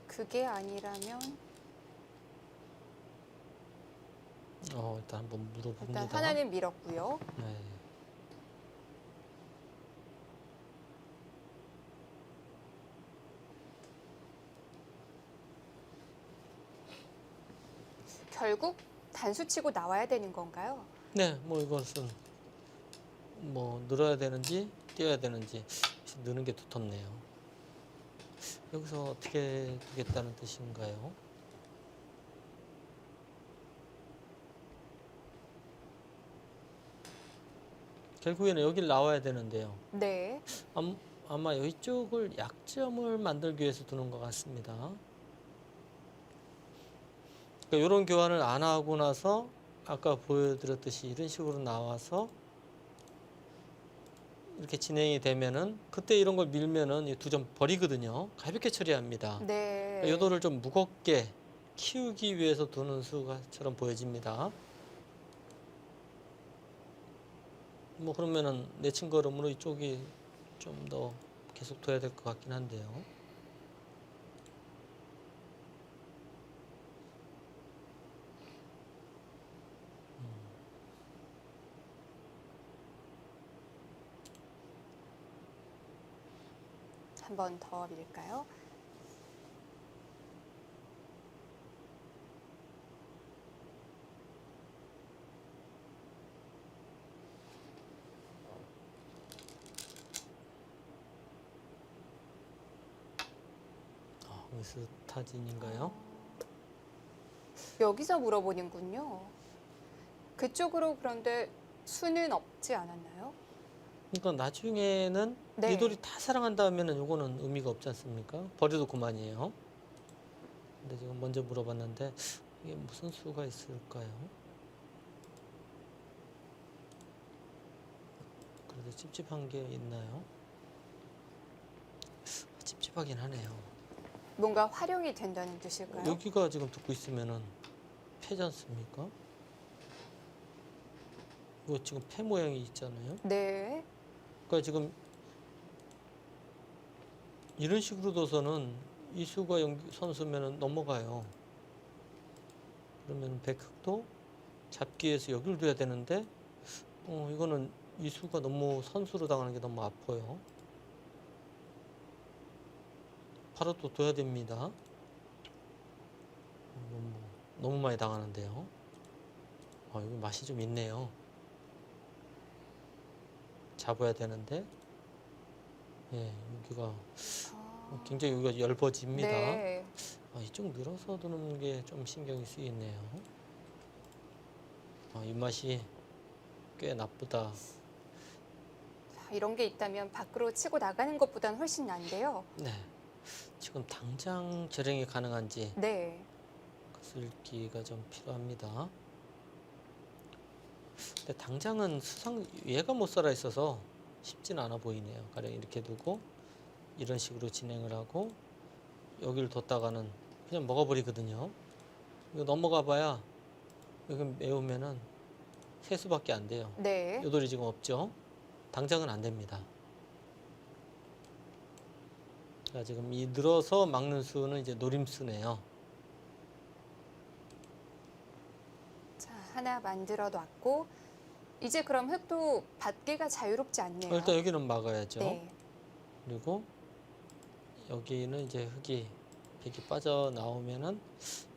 [SPEAKER 1] 그게 아니라면
[SPEAKER 2] 일단 한번 물어봅니다.
[SPEAKER 1] 일단 하나는 밀었고요.
[SPEAKER 2] 네.
[SPEAKER 1] 결국 단수 치고 나와야 되는 건가요?
[SPEAKER 2] 네, 뭐 이것은 뭐 늘어야 되는지 뛰어야 되는지 느는 게 두텁네요. 여기서 어떻게 두겠다는 뜻인가요? 결국에는 여길 나와야 되는데요.
[SPEAKER 1] 네.
[SPEAKER 2] 아마 이쪽을 약점을 만들기 위해서 두는 것 같습니다. 그러니까 이런 교환을 안 하고 나서 아까 보여드렸듯이 이런 식으로 나와서 이렇게 진행이 되면은 그때 이런 걸 밀면은 이 두 점 버리거든요. 가볍게 처리합니다.
[SPEAKER 1] 네.
[SPEAKER 2] 요도를 좀 무겁게 키우기 위해서 두는 수가처럼 보여집니다. 뭐 그러면은 내친 걸음으로 이쪽이 좀 더 계속 둬야 될 것 같긴 한데요.
[SPEAKER 1] 한 번 더 밀까요?
[SPEAKER 2] 스타진인가요?
[SPEAKER 1] 여기서 물어보는군요. 그쪽으로 그런데 수는 없지 않았나요?
[SPEAKER 2] 그러니까 나중에는
[SPEAKER 1] 네.
[SPEAKER 2] 이 돌이 다 사랑한다 하면은 요거는 의미가 없지 않습니까? 버려도 그만이에요. 근데 지금 먼저 물어봤는데 이게 무슨 수가 있을까요? 그래도 찝찝한 게 있나요? 찝찝하긴 하네요.
[SPEAKER 1] 뭔가 활용이 된다는 뜻일까요?
[SPEAKER 2] 여기가 지금 듣고 있으면은 패지 않습니까? 이거 지금 패 모양이 있잖아요.
[SPEAKER 1] 네.
[SPEAKER 2] 그러니까 지금 이런 식으로 둬서는 이 수가 선수면은 넘어가요. 그러면 백흑도 잡기 위해서 여기를 둬야 되는데 이거는 이 수가 너무 선수로 당하는 게 너무 아파요. 바로 또 둬야 됩니다. 너무 많이 당하는데요. 이거 맛이 좀 있네요. 잡아야 되는데 여기가 굉장히 여기가 얇아집니다.
[SPEAKER 1] 네.
[SPEAKER 2] 이쪽 늘어서 두는 게 좀 신경이 쓰이네요. 입맛이 꽤 나쁘다.
[SPEAKER 1] 이런 게 있다면 밖으로 치고 나가는 것보다는 훨씬 나은데요.
[SPEAKER 2] 네. 지금 당장 재량이 가능한지
[SPEAKER 1] 네.
[SPEAKER 2] 글기가 좀 필요합니다. 근데 당장은 얘가 못 살아 있어서 쉽지는 않아 보이네요. 가령 이렇게 두고 이런 식으로 진행을 하고 여기를 뒀다가는 그냥 먹어버리거든요. 이거 넘어가 봐야 여기 메우면은 세 수밖에 안 돼요.
[SPEAKER 1] 네.
[SPEAKER 2] 요돌이 지금 없죠. 당장은 안 됩니다. 자, 지금 이 늘어서 막는 수는 이제 노림수네요.
[SPEAKER 1] 자, 하나 만들어 놨고 이제 그럼 흙도 받기가 자유롭지 않네요.
[SPEAKER 2] 일단 여기는 막아야죠.
[SPEAKER 1] 네.
[SPEAKER 2] 그리고 여기는 이제 백이 빠져나오면은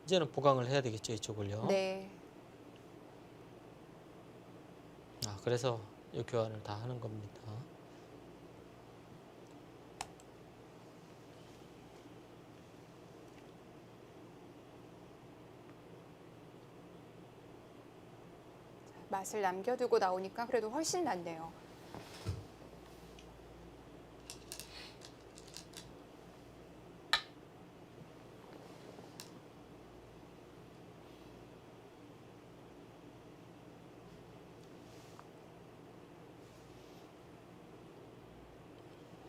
[SPEAKER 2] 이제는 보강을 해야 되겠죠, 이쪽을요.
[SPEAKER 1] 네.
[SPEAKER 2] 그래서 이 교환을 다 하는 겁니다.
[SPEAKER 1] 맛을 남겨두고 나오니까 그래도 훨씬 낫네요.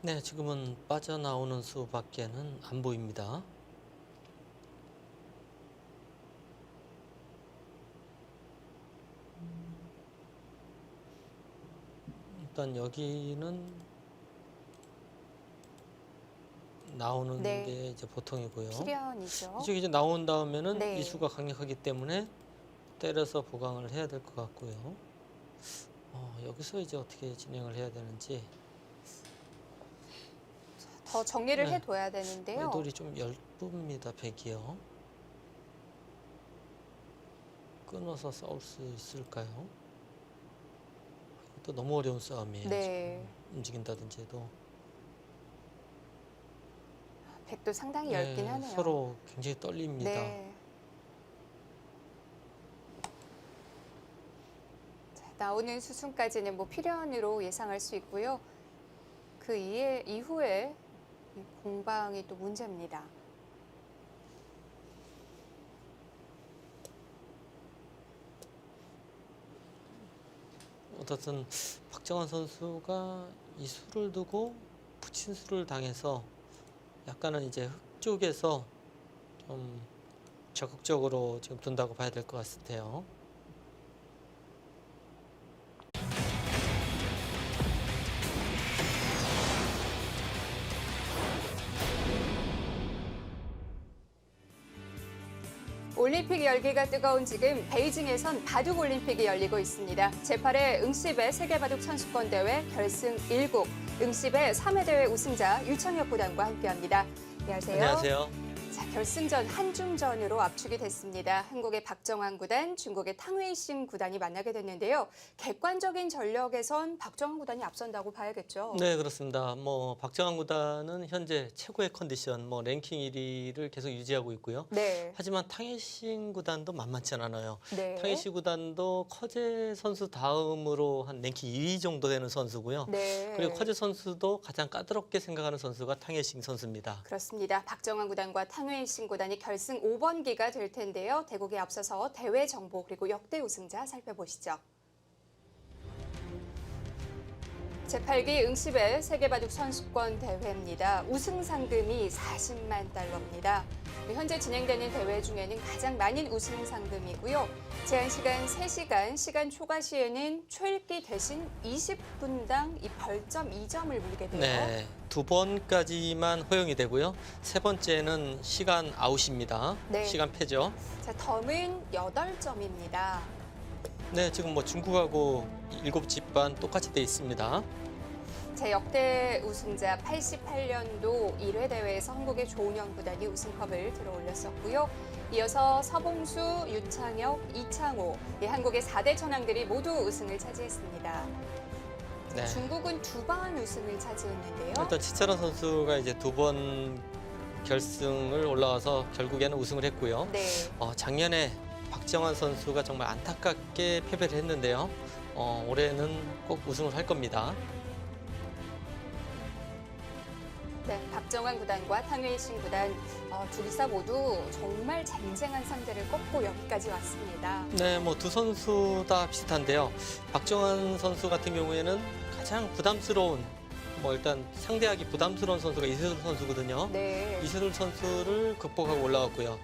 [SPEAKER 2] 네, 지금은 빠져나오는 수밖에는 안 보입니다. 일단 여기는 나오는
[SPEAKER 1] 네.
[SPEAKER 2] 게 이제 보통이고요.
[SPEAKER 1] 필연이죠.
[SPEAKER 2] 이쪽에 이제 나온 다음에는
[SPEAKER 1] 네.
[SPEAKER 2] 이수가 강력하기 때문에 때려서 보강을 해야 될 것 같고요. 여기서 이제 어떻게 진행을 해야 되는지.
[SPEAKER 1] 더 정리를
[SPEAKER 2] 네.
[SPEAKER 1] 해둬야 되는데요.
[SPEAKER 2] 매돌이 좀 얇습니다. 백이요. 끊어서 싸울 수 있을까요? 또 너무 어려운 싸움이에요.
[SPEAKER 1] 네.
[SPEAKER 2] 지금 움직인다든지 해도.
[SPEAKER 1] 백도 상당히 얇긴 하네요.
[SPEAKER 2] 서로 굉장히 떨립니다.
[SPEAKER 1] 네. 자, 나오는 수순까지는 뭐 필연으로 예상할 수 있고요. 그 이후에 이 공방이 또 문제입니다.
[SPEAKER 2] 어떻든 박정환 선수가 이 수를 두고 붙인 수를 당해서 약간은 이제 흙 쪽에서 좀 적극적으로 지금 둔다고 봐야 될 것 같아요.
[SPEAKER 1] 올림픽 열기가 뜨거운 지금 베이징에선 바둑 올림픽이 열리고 있습니다. 제8회 응시배 세계바둑 선수권 대회 결승 1국 응시배 3회 대회 우승자 유창혁 구단과 함께합니다. 안녕하세요.
[SPEAKER 2] 안녕하세요.
[SPEAKER 1] 자, 결승전 한중전으로 압축이 됐습니다. 한국의 박정환 구단, 중국의 탕웨이싱 구단이 만나게 됐는데요. 객관적인 전력에선 박정환 구단이 앞선다고 봐야겠죠.
[SPEAKER 2] 네, 그렇습니다. 박정환 구단은 현재 최고의 컨디션, 랭킹 1위를 계속 유지하고 있고요.
[SPEAKER 1] 네.
[SPEAKER 2] 하지만 탕웨이싱 구단도 만만치 않아요.
[SPEAKER 1] 네.
[SPEAKER 2] 탕웨이싱 구단도 커제 선수 다음으로 한 랭킹 2위 정도 되는 선수고요.
[SPEAKER 1] 네.
[SPEAKER 2] 그리고 커제 선수도 가장 까다롭게 생각하는 선수가 탕웨이싱 선수입니다.
[SPEAKER 1] 그렇습니다. 박정환 구단과 탕웨이싱 구단이 결승 5번기가 될 텐데요. 대국에 앞서서 대회 정보 그리고 역대 우승자 살펴보시죠. 제8기 응시배 세계바둑 선수권 대회입니다. 우승 상금이 40만 달러입니다. 현재 진행되는 대회 중에는 가장 많은 우승 상금이고요. 제한 시간 3시간, 시간 초과 시에는 초읽기 대신 20분당 이 벌점 2점을 물게 돼요.
[SPEAKER 2] 네, 2번까지만 허용이 되고요. 세 번째는 시간 아웃입니다.
[SPEAKER 1] 네.
[SPEAKER 2] 시간 패죠.
[SPEAKER 1] 자, 덤은 8점입니다.
[SPEAKER 2] 네, 지금 중국하고 7집 똑같이 돼 있습니다.
[SPEAKER 1] 제 역대 우승자 88년도 1회 대회에서 한국의 조은영 구단이 우승컵을 들어올렸었고요. 이어서 서봉수, 유창혁, 이창호, 한국의 4대 천왕들이 모두 우승을 차지했습니다.
[SPEAKER 2] 네.
[SPEAKER 1] 중국은 2번 우승을 차지했는데요.
[SPEAKER 2] 일단 치차란 선수가 이제 2번 결승을 올라와서 결국에는 우승을 했고요.
[SPEAKER 1] 네.
[SPEAKER 2] 작년에 박정환 선수가 정말 안타깝게 패배를 했는데요. 올해는 꼭 우승을 할 겁니다.
[SPEAKER 1] 네, 박정환 구단과 탕웨이싱 구단 둘이서 모두 정말 쟁쟁한 상대를 꺾고 여기까지 왔습니다.
[SPEAKER 2] 네, 두 선수 다 비슷한데요. 박정환 선수 같은 경우에는 가장 부담스러운, 일단 상대하기 부담스러운 선수가 이세돌 선수거든요.
[SPEAKER 1] 네.
[SPEAKER 2] 이세돌 선수를 극복하고 올라왔고요.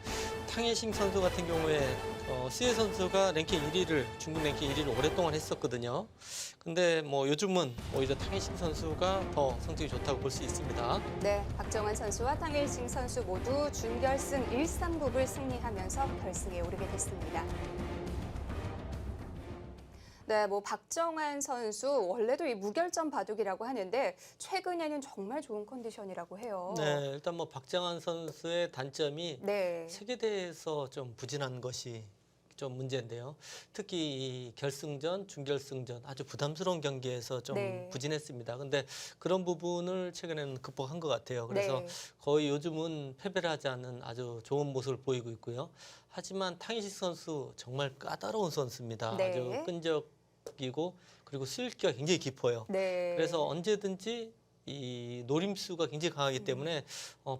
[SPEAKER 2] 탕웨이싱 선수 같은 경우에 스웨 선수가 중국 랭킹 1위를 오랫동안 했었거든요. 근데 요즘은 오히려 탕웨이싱 선수가 더 성적이 좋다고 볼 수 있습니다.
[SPEAKER 1] 네, 박정환 선수와 탕웨이싱 선수 모두 준결승 1, 3국을 승리하면서 결승에 오르게 됐습니다. 네, 박정환 선수 원래도 이 무결점 바둑이라고 하는데 최근에는 정말 좋은 컨디션이라고 해요.
[SPEAKER 2] 네, 일단 박정환 선수의 단점이
[SPEAKER 1] 네.
[SPEAKER 2] 세계대회에서 좀 부진한 것이 좀 문제인데요. 특히 이 결승전, 준결승전 아주 부담스러운 경기에서 좀
[SPEAKER 1] 네.
[SPEAKER 2] 부진했습니다. 근데 그런 부분을 최근에는 극복한 것 같아요. 그래서
[SPEAKER 1] 네.
[SPEAKER 2] 거의 요즘은 패배를 하지 않는 아주 좋은 모습을 보이고 있고요. 하지만 탕희식 선수 정말 까다로운 선수입니다.
[SPEAKER 1] 네.
[SPEAKER 2] 아주 끈적이고 그리고 수일기가 굉장히 깊어요.
[SPEAKER 1] 네.
[SPEAKER 2] 그래서 언제든지 이 노림수가 굉장히 강하기 때문에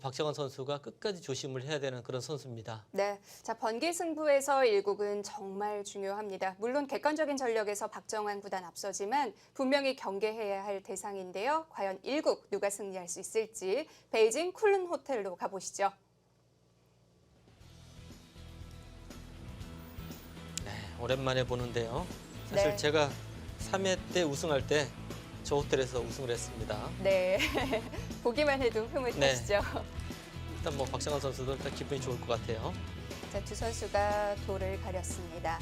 [SPEAKER 2] 박정환 선수가 끝까지 조심을 해야 되는 그런 선수입니다.
[SPEAKER 1] 네. 자, 번개 승부에서 1국은 정말 중요합니다. 물론 객관적인 전력에서 박정환 구단 앞서지만 분명히 경계해야 할 대상인데요. 과연 1국 누가 승리할 수 있을지 베이징 쿨른 호텔로 가보시죠.
[SPEAKER 2] 네, 오랜만에 보는데요. 사실
[SPEAKER 1] 네.
[SPEAKER 2] 제가 3회 때 우승할 때 저 호텔에서 우승을 했습니다.
[SPEAKER 1] 네. 보기만 해도 흐뭇하시죠?
[SPEAKER 2] 일단 뭐 박정환 선수도 일단 기분이 좋을 것 같아요.
[SPEAKER 1] 자, 두 선수가 도를 가렸습니다.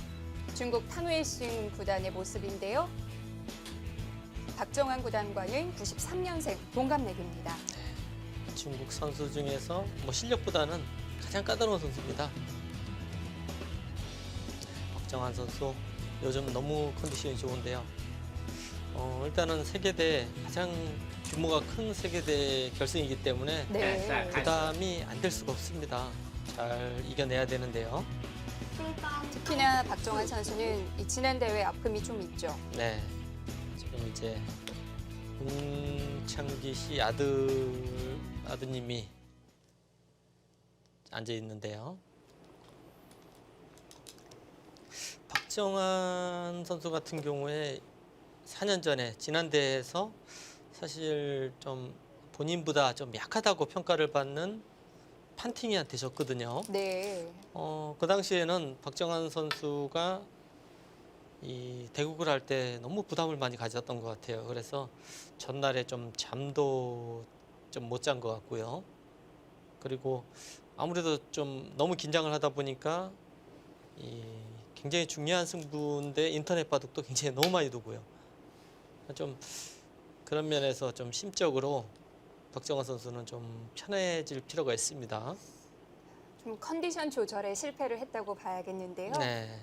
[SPEAKER 1] 중국 탕웨이싱 구단의 모습인데요. 박정환 구단과는 93년생 동갑내기입니다.
[SPEAKER 2] 중국 선수 중에서 뭐 실력보다는 가장 까다로운 선수입니다. 박정환 선수 요즘 너무 컨디션이 좋은데요. 일단은 세계대 가장 규모가 큰 세계대 결승이기 때문에
[SPEAKER 1] 네.
[SPEAKER 2] 부담이 안 될 수가 없습니다. 잘 이겨내야 되는데요.
[SPEAKER 1] 특히나 박정환 선수는 이 지난 대회 아픔이 좀 있죠.
[SPEAKER 2] 네, 지금 이제 문창기 씨 아드님이 앉아 있는데요. 박정환 선수 같은 경우에 4년 전에 지난 대회에서 사실 좀 본인보다 좀 약하다고 평가를 받는 판팅이한테 졌거든요.
[SPEAKER 1] 네.
[SPEAKER 2] 그 당시에는 박정환 선수가 이 대국을 할 때 너무 부담을 많이 가졌던 것 같아요. 그래서 전날에 좀 잠도 좀 못 잔 것 같고요. 그리고 아무래도 좀 너무 긴장을 하다 보니까 이 굉장히 중요한 승부인데 인터넷 바둑도 굉장히 너무 많이 두고요. 좀 그런 면에서 좀 심적으로 박정환 선수는 좀 편해질 필요가 있습니다.
[SPEAKER 1] 좀 컨디션 조절에 실패를 했다고 봐야겠는데요.
[SPEAKER 2] 네.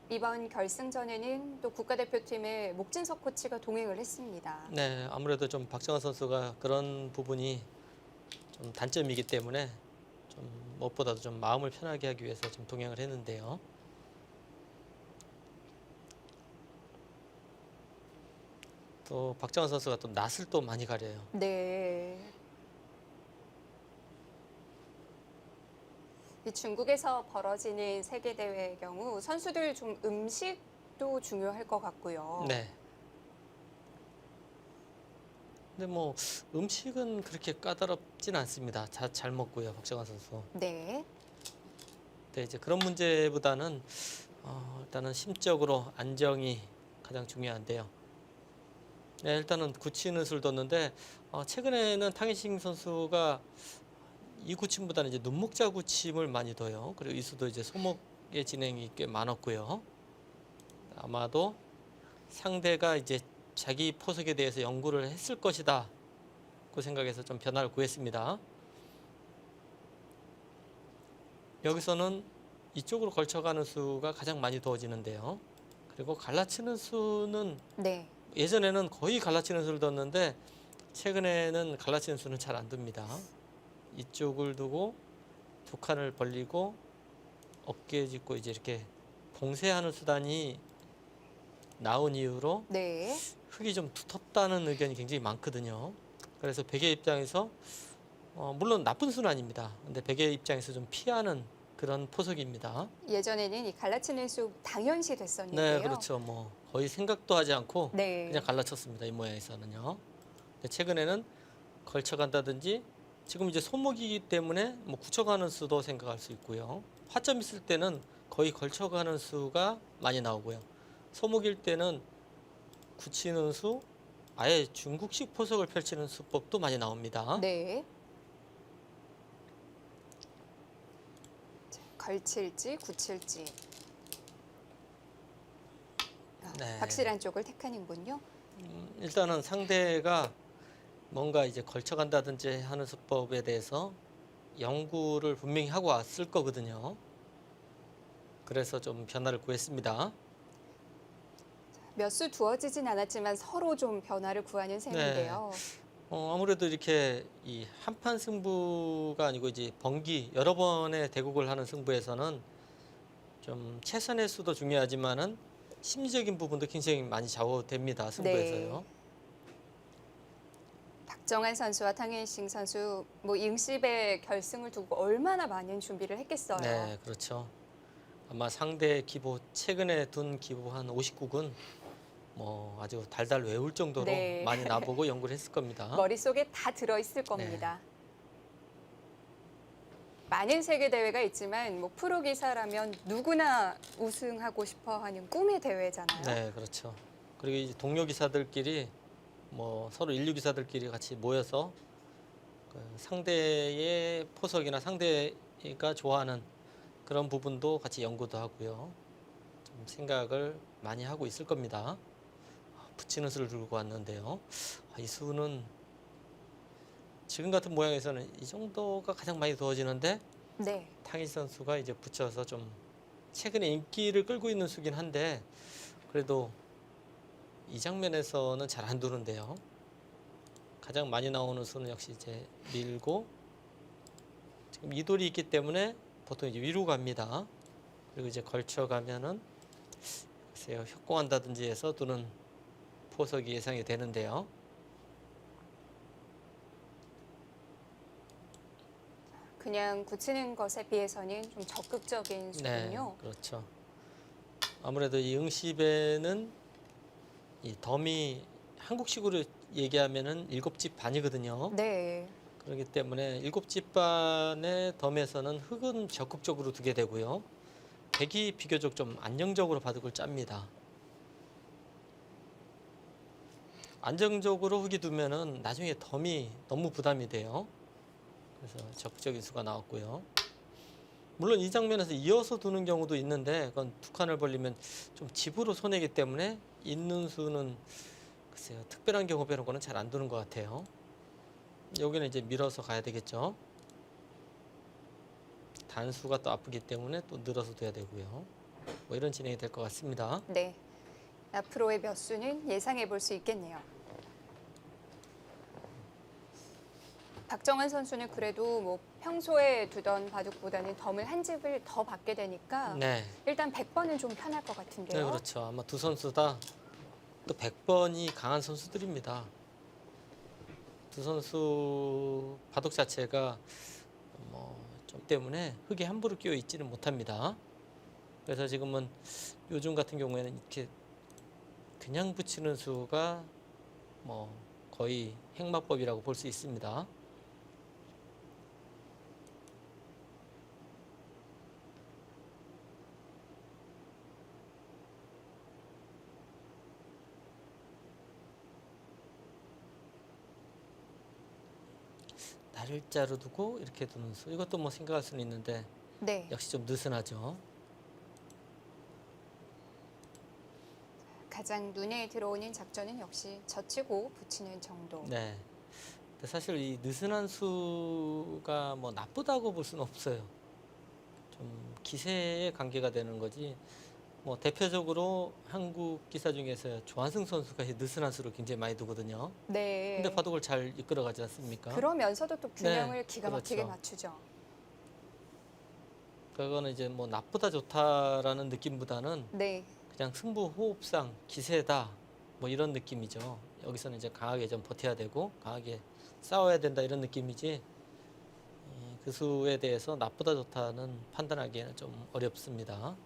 [SPEAKER 1] 이번 결승전에는 또 국가대표팀의 목진석 코치가 동행을 했습니다.
[SPEAKER 2] 네, 아무래도 좀 박정환 선수가 그런 부분이 좀 단점이기 때문에 좀 무엇보다도 좀 마음을 편하게 하기 위해서 좀 동행을 했는데요. 또 박정환 선수가 또 낯을 또 많이 가려요.
[SPEAKER 1] 네. 이 중국에서 벌어지는 세계 대회의 경우 선수들 좀 음식도 중요할 것 같고요.
[SPEAKER 2] 네. 근데 뭐 음식은 그렇게 까다롭진 않습니다. 잘 먹고요, 박정환 선수.
[SPEAKER 1] 네.
[SPEAKER 2] 근데 이제 그런 문제보다는 일단은 심적으로 안정이 가장 중요한데요. 네, 일단은 굳히는 수를 뒀는데 최근에는 탕희싱 선수가 이 굳힘보다는 이제 눈목자 굳힘을 많이 둬요. 그리고 이 수도 이제 소목의 진행이 꽤 많았고요. 아마도 상대가 이제 자기 포석에 대해서 연구를 했을 것이다. 그 생각해서 좀 변화를 구했습니다. 여기서는 이쪽으로 걸쳐가는 수가 가장 많이 두어지는데요. 그리고 갈라치는 수는
[SPEAKER 1] 네.
[SPEAKER 2] 예전에는 거의 갈라치는 수를 뒀는데 최근에는 갈라치는 수는 잘 안 둡니다. 이쪽을 두고 두 칸을 벌리고 어깨에 짚고 이제 이렇게 봉쇄하는 수단이 나온 이후로
[SPEAKER 1] 네.
[SPEAKER 2] 흙이 좀 두텁다는 의견이 굉장히 많거든요. 그래서 베개 입장에서 물론 나쁜 수는 아닙니다. 근데 베개 입장에서 좀 피하는 그런 포석입니다.
[SPEAKER 1] 예전에는 이 갈라치는 수 당연시 됐었는데요.
[SPEAKER 2] 네, 그렇죠. 뭐 거의 생각도 하지 않고
[SPEAKER 1] 네.
[SPEAKER 2] 그냥 갈라쳤습니다. 이 모양에서는요. 근데 최근에는 걸쳐간다든지 지금 이제 손목이기 때문에 뭐 굳혀가는 수도 생각할 수 있고요. 화점 있을 때는 거의 걸쳐가는 수가 많이 나오고요. 소목일 때는 굳히는 수, 아예 중국식 포석을 펼치는 수법도 많이 나옵니다.
[SPEAKER 1] 네. 자, 걸칠지 굳힐지.
[SPEAKER 2] 네.
[SPEAKER 1] 확실한 쪽을 택하는군요.
[SPEAKER 2] 일단은 상대가 뭔가 이제 걸쳐간다든지 하는 수법에 대해서 연구를 분명히 하고 왔을 거거든요. 그래서 좀 변화를 구했습니다.
[SPEAKER 1] 몇 수 두어지진 않았지만 서로 좀 변화를 구하는 셈인데요.
[SPEAKER 2] 아무래도 이렇게 이 한판 승부가 아니고 이제 번기 여러 번의 대국을 하는 승부에서는 좀 최선의 수도 중요하지만은 심리적인 부분도 굉장히 많이 좌우됩니다. 승부에서요.
[SPEAKER 1] 박정환 선수와 탕현싱 선수 뭐 응시배 결승을 두고 얼마나 많은 준비를 했겠어요.
[SPEAKER 2] 네, 그렇죠. 아마 상대 기보 최근에 둔 기보 한 59군 뭐 아주 달달 외울 정도로
[SPEAKER 1] 네.
[SPEAKER 2] 많이 나보고 연구를 했을 겁니다.
[SPEAKER 1] 머릿속에 다 들어있을 겁니다. 많은 세계 대회가 있지만 뭐 프로 기사라면 누구나 우승하고 싶어 하는 꿈의 대회잖아요.
[SPEAKER 2] 네, 그렇죠. 그리고 이제 동료 기사들끼리 뭐 서로 인류 기사들끼리 같이 모여서 그 상대의 포석이나 상대가 좋아하는 그런 부분도 같이 연구도 하고요. 좀 생각을 많이 하고 있을 겁니다. 붙이는 수를 들고 왔는데요. 이 수는 지금 같은 모양에서는 이 정도가 가장 많이 두어지는데
[SPEAKER 1] 네.
[SPEAKER 2] 탕희 선수가 이제 붙여서 좀 최근에 인기를 끌고 있는 수긴 한데 그래도 이 장면에서는 잘 안 두는데요. 가장 많이 나오는 수는 역시 이제 밀고 지금 이 돌이 있기 때문에 보통 이제 위로 갑니다. 그리고 이제 걸쳐 가면은 글쎄요, 협공한다든지 해서 두는 포석이 예상이 되는데요.
[SPEAKER 1] 그냥 굳히는 것에 비해서는 좀 적극적인 수군요.
[SPEAKER 2] 그렇죠. 아무래도 이 응시배는 이 덤이 한국식으로 얘기하면은 7집 반이거든요.
[SPEAKER 1] 네.
[SPEAKER 2] 그렇기 때문에 7집 반의 덤에서는 흙은 적극적으로 두게 되고요. 백이 비교적 좀 안정적으로 바둑을 짭니다. 안정적으로 흙이 두면은 나중에 덤이 너무 부담이 돼요. 그래서 적극적인 수가 나왔고요. 물론 이 장면에서 이어서 두는 경우도 있는데 그건 두 칸을 벌리면 좀 집으로 손해기 때문에 있는 수는 글쎄요, 특별한 경우 배는 거는 잘 안 두는 것 같아요. 여기는 이제 밀어서 가야 되겠죠. 단수가 또 아프기 때문에 또 늘어서 둬야 되고요. 뭐 이런 진행이 될 것 같습니다.
[SPEAKER 1] 네. 앞으로의 몇 수는 예상해 볼 수 있겠네요. 박정환 선수는 그래도 뭐 평소에 두던 바둑보다는 덤을 한 집을 더 받게 되니까
[SPEAKER 2] 네,
[SPEAKER 1] 일단 100번은 좀 편할 것
[SPEAKER 2] 네
[SPEAKER 1] 같은데요.
[SPEAKER 2] 그렇죠. 아마 두 선수 다 또 100번이 강한 선수들입니다. 두 선수 바둑 자체가 좀 때문에 흙에 함부로 끼어 있지는 못합니다. 그래서 지금은 요즘 같은 경우에는 이렇게 그냥 붙이는 수가 뭐 거의 행마법이라고 볼 수 있습니다. 날짜로 두고 이렇게 두는 수 이것도 뭐 생각할 수는 있는데
[SPEAKER 1] 네.
[SPEAKER 2] 역시 좀 느슨하죠.
[SPEAKER 1] 가장 눈에 들어오는 작전은 역시 젖히고 붙이는 정도.
[SPEAKER 2] 네. 근데 사실 이 느슨한 수가 뭐 나쁘다고 볼 수는 없어요. 좀 기세에 관계가 되는 거지. 뭐 대표적으로 한국 기사 중에서 조한승 선수가 이 느슨한 수를 굉장히 많이 두거든요.
[SPEAKER 1] 네.
[SPEAKER 2] 근데 바둑을 잘 이끌어가지 않습니까?
[SPEAKER 1] 그러면서도 또 균형을
[SPEAKER 2] 네,
[SPEAKER 1] 기가 막히게
[SPEAKER 2] 그렇죠.
[SPEAKER 1] 맞추죠.
[SPEAKER 2] 그거는 이제 뭐 나쁘다 좋다라는 느낌보다는
[SPEAKER 1] 네.
[SPEAKER 2] 그냥 승부 호흡상 기세다 뭐 이런 느낌이죠. 여기서는 이제 강하게 좀 버텨야 되고 강하게 싸워야 된다 이런 느낌이지. 그 수에 대해서 나쁘다 좋다는 판단하기에는 좀 어렵습니다.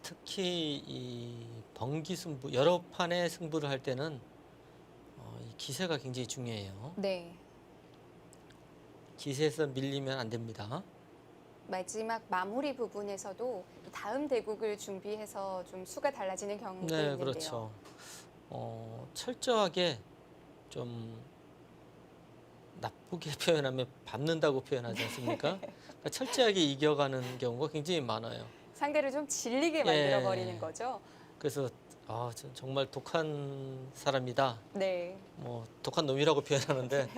[SPEAKER 2] 특히 이 번기 승부 여러 판의 승부를 할 때는 이 기세가 굉장히 중요해요.
[SPEAKER 1] 네.
[SPEAKER 2] 기세에서 밀리면 안 됩니다.
[SPEAKER 1] 마지막 마무리 부분에서도 다음 대국을 준비해서 좀 수가 달라지는 경우도
[SPEAKER 2] 네,
[SPEAKER 1] 있는데요.
[SPEAKER 2] 그렇죠. 철저하게 좀 나쁘게 표현하면 밟는다고 표현하지 않습니까? 그러니까 철저하게 이겨가는 경우가 굉장히 많아요.
[SPEAKER 1] 상대를 좀 질리게
[SPEAKER 2] 예.
[SPEAKER 1] 만들어 버리는 거죠.
[SPEAKER 2] 그래서 정말 독한 사람이다.
[SPEAKER 1] 네.
[SPEAKER 2] 뭐 독한 놈이라고 표현하는데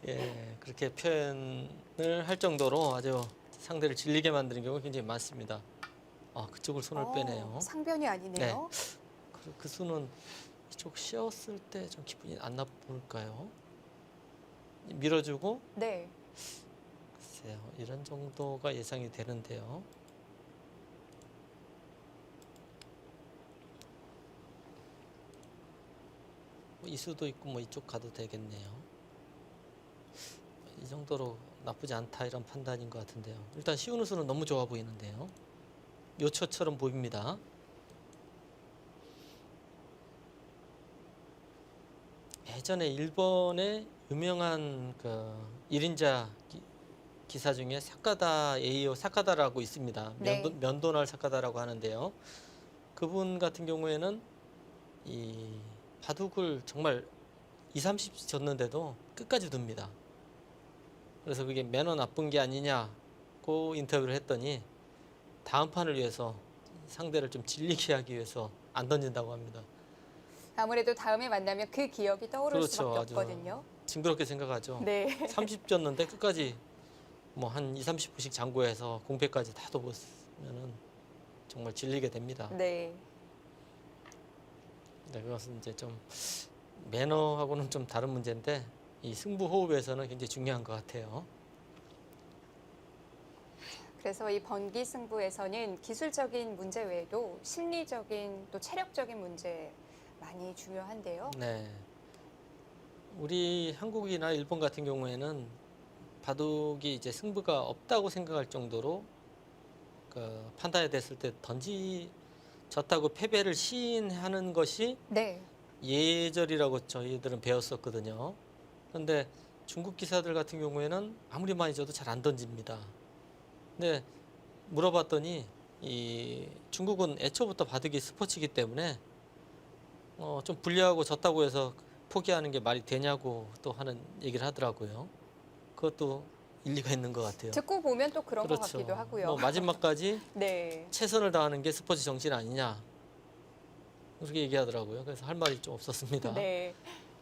[SPEAKER 2] 예, 그렇게 표현을 할 정도로 아주 상대를 질리게 만드는 경우가 굉장히 많습니다. 그쪽을 손을 빼네요.
[SPEAKER 1] 상변이 아니네요.
[SPEAKER 2] 그 수는 이쪽 씌웠을 때 좀 기분이 안 나쁠까요? 밀어주고
[SPEAKER 1] 네.
[SPEAKER 2] 글쎄요, 이런 정도가 예상이 되는데요. 이 수도 있고 뭐 이쪽 가도 되겠네요. 이 정도로 나쁘지 않다 이런 판단인 것 같은데요. 일단 시우는 수는 너무 좋아 보이는데요. 요처처럼 보입니다. 예전에 일본의 유명한 그 1인자 기사 중에 사카다 에이오 사카다라고 있습니다.
[SPEAKER 1] 네.
[SPEAKER 2] 면도날 사카다라고 하는데요. 그분 같은 경우에는 이 바둑을 정말 2, 30씩 졌는데도 끝까지 둡니다. 그래서 그게 매너 나쁜 게 아니냐고 인터뷰를 했더니 다음 판을 위해서 상대를 좀 질리게 하기 위해서 안 던진다고 합니다.
[SPEAKER 1] 아무래도 다음에 만나면 그 기억이 떠오를
[SPEAKER 2] 그렇죠.
[SPEAKER 1] 수밖에
[SPEAKER 2] 아주
[SPEAKER 1] 없거든요.
[SPEAKER 2] 징그럽게 생각하죠.
[SPEAKER 1] 네.
[SPEAKER 2] 30 졌는데 끝까지 뭐 한 2, 30분씩 장고해서 공패까지 다 둬보면은 정말 질리게 됩니다.
[SPEAKER 1] 네.
[SPEAKER 2] 네, 그것은 이제 좀 매너하고는 좀 다른 문제인데 이 승부 호흡에서는 굉장히 중요한 것 같아요.
[SPEAKER 1] 그래서 이 번기 승부에서는 기술적인 문제 외에도 심리적인 또 체력적인 문제 많이 중요한데요.
[SPEAKER 2] 네. 우리 한국이나 일본 같은 경우에는 바둑이 이제 승부가 없다고 생각할 정도로 그 판단이 됐을 때 졌다고 패배를 시인하는 것이
[SPEAKER 1] 네.
[SPEAKER 2] 예절이라고 저희들은 배웠었거든요. 그런데 중국 기사들 같은 경우에는 아무리 많이 져도 잘 안 던집니다. 근데 물어봤더니 이 중국은 애초부터 바둑이 스포츠이기 때문에 좀 불리하고 졌다고 해서 포기하는 게 말이 되냐고 또 하는 얘기를 하더라고요. 그것도 일리가 있는 것 같아요.
[SPEAKER 1] 듣고 보면 또 그런 것
[SPEAKER 2] 그렇죠.
[SPEAKER 1] 같기도 하고요.
[SPEAKER 2] 뭐 마지막까지
[SPEAKER 1] 네.
[SPEAKER 2] 최선을 다하는 게 스포츠 정신 아니냐 그렇게 얘기하더라고요. 그래서 할 말이 좀 없었습니다.
[SPEAKER 1] 네.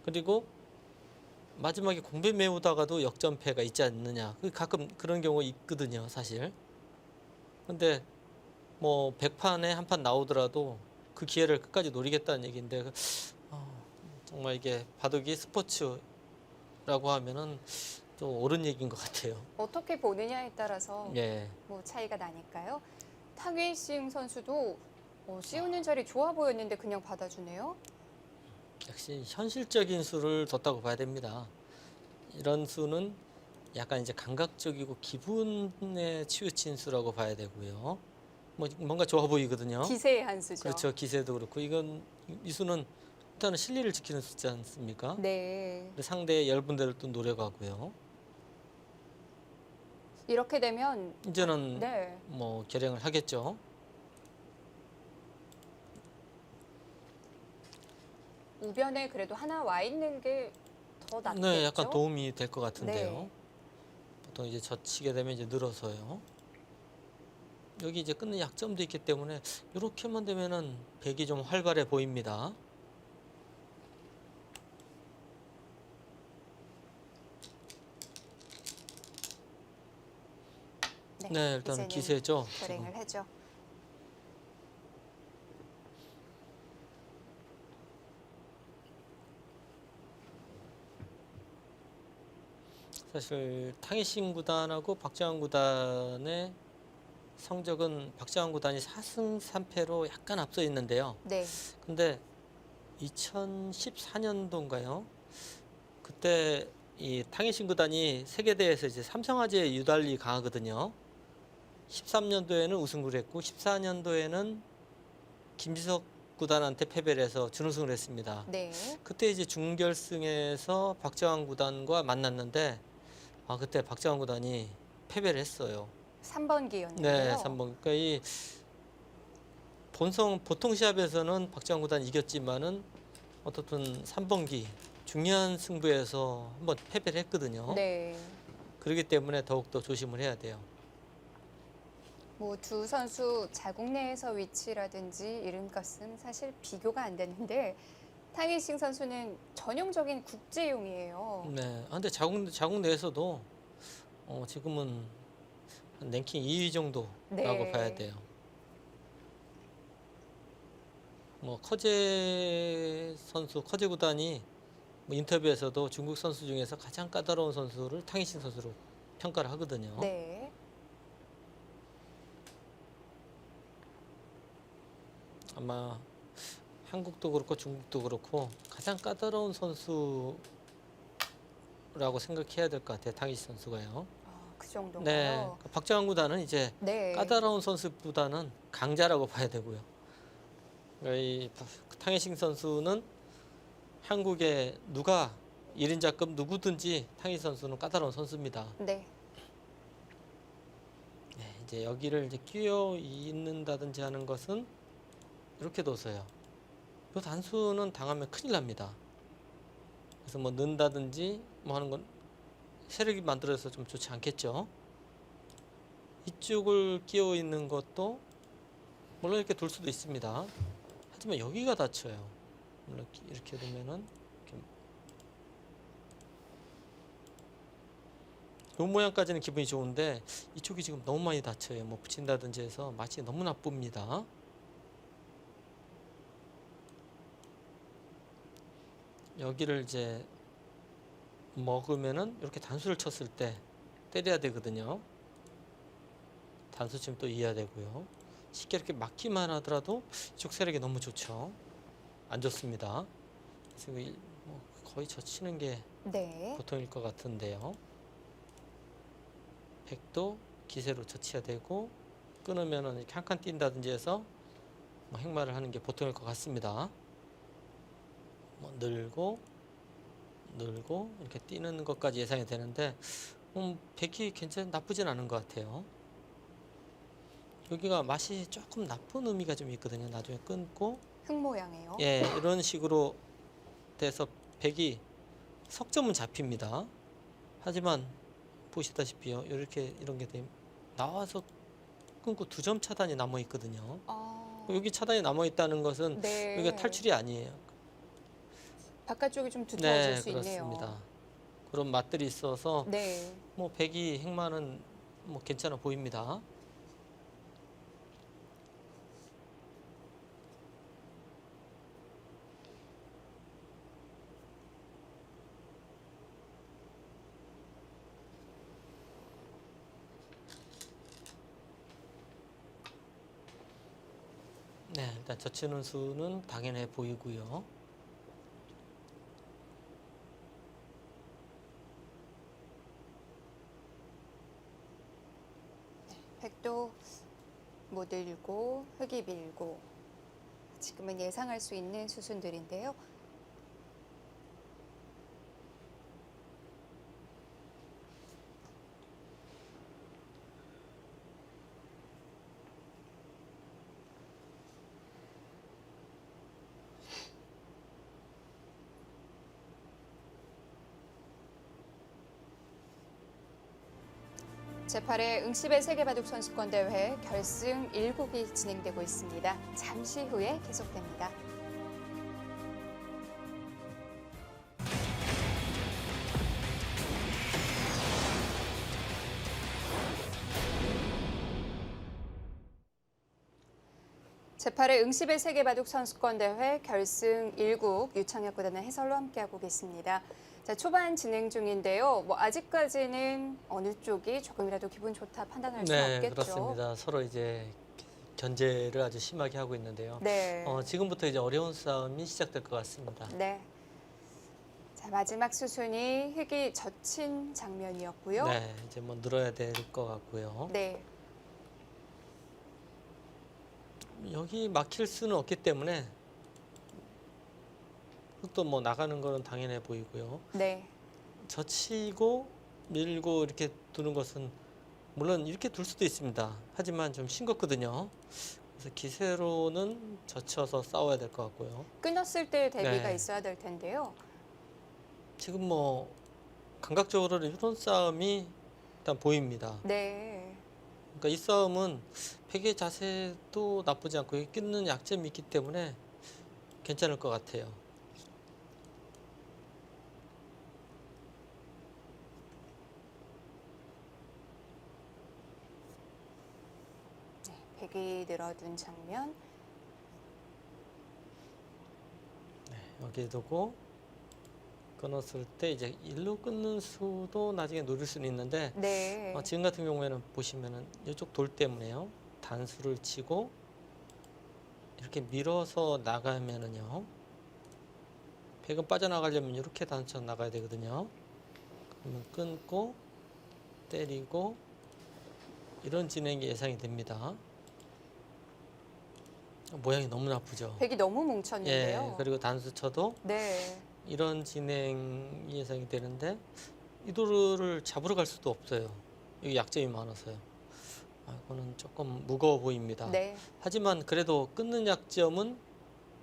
[SPEAKER 2] 그리고 마지막에 공배 메우다가도 역전패가 있지 않느냐. 가끔 그런 경우 있거든요, 사실. 근데 뭐 100판에 한 판 나오더라도 그 기회를 끝까지 노리겠다는 얘기인데 정말 이게 바둑이 스포츠라고 하면은 또 옳은 얘기인 것 같아요.
[SPEAKER 1] 어떻게 보느냐에 따라서
[SPEAKER 2] 예.
[SPEAKER 1] 뭐 차이가 나니까요. 탕웨이싱 선수도 씌우는 자리 좋아 보였는데 그냥 받아주네요.
[SPEAKER 2] 역시 현실적인 수를 뒀다고 봐야 됩니다. 이런 수는 약간 이제 감각적이고 기분에 치우친 수라고 봐야 되고요. 뭐 뭔가 좋아 보이거든요.
[SPEAKER 1] 기세의 한 수죠.
[SPEAKER 2] 그렇죠. 기세도 그렇고 이 수는 일단은 실리를 지키는 수지 않습니까?
[SPEAKER 1] 네.
[SPEAKER 2] 근데 상대의 열분대를 또 노려가고요.
[SPEAKER 1] 이렇게 되면
[SPEAKER 2] 이제는
[SPEAKER 1] 네.
[SPEAKER 2] 뭐 결행을 하겠죠.
[SPEAKER 1] 우변에 그래도 하나 와 있는 게 더 낫겠죠?
[SPEAKER 2] 네, 약간 도움이 될 것 같은데요.
[SPEAKER 1] 네.
[SPEAKER 2] 보통 이제 젖히게 되면 이제 늘어서요. 여기 이제 끊는 약점도 있기 때문에 이렇게만 되면은 백이 좀 활발해 보입니다. 네, 일단
[SPEAKER 1] 이제는
[SPEAKER 2] 기세죠.
[SPEAKER 1] 결행을 하죠.
[SPEAKER 2] 사실 탕이신 구단하고 박정환 구단의 성적은 박정환 구단이 4승 3패로 약간 앞서 있는데요.
[SPEAKER 1] 네.
[SPEAKER 2] 근데 2014년도인가요? 그때 이 탕이신 구단이 세계대회에서 이제 삼성화재에 유달리 강하거든요. 13년도에는 우승을 했고 14년도에는 김지석 구단한테 패배를 해서 준우승을 했습니다.
[SPEAKER 1] 네.
[SPEAKER 2] 그때 이제 준결승에서 박정환 구단과 만났는데 그때 박정환 구단이 패배를 했어요.
[SPEAKER 1] 3번기였는데요.
[SPEAKER 2] 네, 3번. 그러니까 이 보통 시합에서는 박정환 구단이 이겼지만은 어떻든 3번기 중요한 승부에서 한번 패배를 했거든요.
[SPEAKER 1] 네.
[SPEAKER 2] 그렇기 때문에 더욱더 조심을 해야 돼요.
[SPEAKER 1] 뭐 두 선수 자국 내에서 위치라든지 이런 것은 사실 비교가 안 되는데 탕희싱 선수는 전형적인 국제용이에요.
[SPEAKER 2] 네. 아, 근데 자국 내에서도 지금은 한 랭킹 2위 정도라고
[SPEAKER 1] 네.
[SPEAKER 2] 봐야 돼요. 뭐 커제 선수, 커제 구단이 뭐 인터뷰에서도 중국 선수 중에서 가장 까다로운 선수를 탕희신 선수로 평가를 하거든요.
[SPEAKER 1] 네.
[SPEAKER 2] 아마 한국도 그렇고 중국도 그렇고 가장 까다로운 선수라고 생각해야 될 것 같아요. 탕희신 선수가요.
[SPEAKER 1] 그 정도인가요?
[SPEAKER 2] 네. 박정환 구단은 이제
[SPEAKER 1] 네.
[SPEAKER 2] 까다로운 선수보다는 강자라고 봐야 되고요. 그러니까 이 탕희싱 선수는 한국에 누가 1인자급 누구든지 탕희 선수는 까다로운 선수입니다.
[SPEAKER 1] 네.
[SPEAKER 2] 네, 이제 여기를 이제 끼어 있는다든지 하는 것은 이렇게 둬서요. 이 단수는 당하면 큰일 납니다. 그래서 뭐 넣는다든지 뭐 하는 건 세력이 만들어서 좀 좋지 않겠죠. 이쪽을 끼어 있는 것도 물론 이렇게 둘 수도 있습니다. 하지만 여기가 다쳐요. 물론 이렇게 두면은 이 모양까지는 기분이 좋은데 이쪽이 지금 너무 많이 다쳐요. 뭐 붙인다든지 해서 맛이 너무 나쁩니다. 여기를 이제 먹으면은 이렇게 단수를 쳤을 때 때려야 되거든요. 단수 치면 또 이해야 되고요. 쉽게 이렇게 막기만 하더라도 이쪽 세력이 너무 좋죠. 안 좋습니다. 그래서 뭐 거의 젖히는 게
[SPEAKER 1] 네.
[SPEAKER 2] 보통일 것 같은데요. 백도 기세로 젖혀야 되고 끊으면은 이렇게 한 칸 뛴다든지 해서 뭐 행마를 하는 게 보통일 것 같습니다. 뭐 늘고 이렇게 뛰는 것까지 예상이 되는데 백이 괜찮 나쁘진 않은 것 같아요. 여기가 맛이 조금 나쁜 의미가 좀 있거든요. 나중에 끊고
[SPEAKER 1] 흙 모양이에요.
[SPEAKER 2] 예, 이런 식으로 돼서 백이 석점은 잡힙니다. 하지만 보시다시피요. 이렇게 이런 게 나와서 끊고 2점 차단이 남아 있거든요. 여기 차단이 남아 있다는 것은
[SPEAKER 1] 네.
[SPEAKER 2] 여기가 탈출이 아니에요.
[SPEAKER 1] 바깥쪽이 좀 두터워질
[SPEAKER 2] 네,
[SPEAKER 1] 수
[SPEAKER 2] 그렇습니다.
[SPEAKER 1] 있네요.
[SPEAKER 2] 그런 맛들이 있어서
[SPEAKER 1] 네.
[SPEAKER 2] 뭐 백이 행마는 뭐 괜찮아 보입니다. 네, 일단 젖히는 수는 당연해 보이고요.
[SPEAKER 1] 백도 못 일고 흙이 밀고 지금은 예상할 수 있는 수순들인데요. 제8회 응시배 세계바둑 선수권대회 결승 1국이 진행되고 있습니다. 잠시 후에 계속됩니다. 제8회 응시배 세계바둑 선수권대회 결승 1국 유창혁 구단의 해설로 함께하고 계십니다. 자, 초반 진행 중인데요. 뭐 아직까지는 어느 쪽이 조금이라도 기분 좋다 판단할 수는
[SPEAKER 2] 네,
[SPEAKER 1] 없겠죠.
[SPEAKER 2] 그렇습니다. 서로 이제 견제를 아주 심하게 하고 있는데요.
[SPEAKER 1] 네.
[SPEAKER 2] 지금부터 이제 어려운 싸움이 시작될 것 같습니다.
[SPEAKER 1] 네. 자, 마지막 수순이 흙이 젖힌 장면이었고요.
[SPEAKER 2] 네, 이제 뭐 늘어야 될 것 같고요.
[SPEAKER 1] 네.
[SPEAKER 2] 여기 막힐 수는 없기 때문에 흙도 뭐 나가는 거는 당연해 보이고요.
[SPEAKER 1] 네.
[SPEAKER 2] 젖히고 밀고 이렇게 두는 것은 물론 이렇게 둘 수도 있습니다. 하지만 좀 싱겁거든요. 그래서 기세로는 젖혀서 싸워야 될 것 같고요.
[SPEAKER 1] 끊었을 때 대비가
[SPEAKER 2] 네.
[SPEAKER 1] 있어야 될 텐데요.
[SPEAKER 2] 지금 뭐 감각적으로는 이런 싸움이 일단 보입니다.
[SPEAKER 1] 네.
[SPEAKER 2] 그러니까 이 싸움은 백의 자세도 나쁘지 않고 여기 끊는 약점이 있기 때문에 괜찮을 것 같아요.
[SPEAKER 1] 네, 백이 늘어둔 장면.
[SPEAKER 2] 여기에 두고 끊었을 때 이제 일로 끊는 수도 나중에 노릴 수는 있는데
[SPEAKER 1] 네.
[SPEAKER 2] 지금 같은 경우에는 보시면은 이쪽 돌 때문에요. 단수를 치고 이렇게 밀어서 나가면은요. 백은 빠져나가려면 이렇게 단수쳐 나가야 되거든요. 그러면 끊고 때리고 이런 진행이 예상이 됩니다. 모양이 너무 나쁘죠.
[SPEAKER 1] 백이 너무 뭉쳤는데요.
[SPEAKER 2] 예, 그리고 단수 쳐도
[SPEAKER 1] 네.
[SPEAKER 2] 이런 진행이 예상이 되는데 이 돌을 잡으러 갈 수도 없어요. 여기 약점이 많아서요. 이거는 조금 무거워 보입니다.
[SPEAKER 1] 네.
[SPEAKER 2] 하지만 그래도 끊는 약점은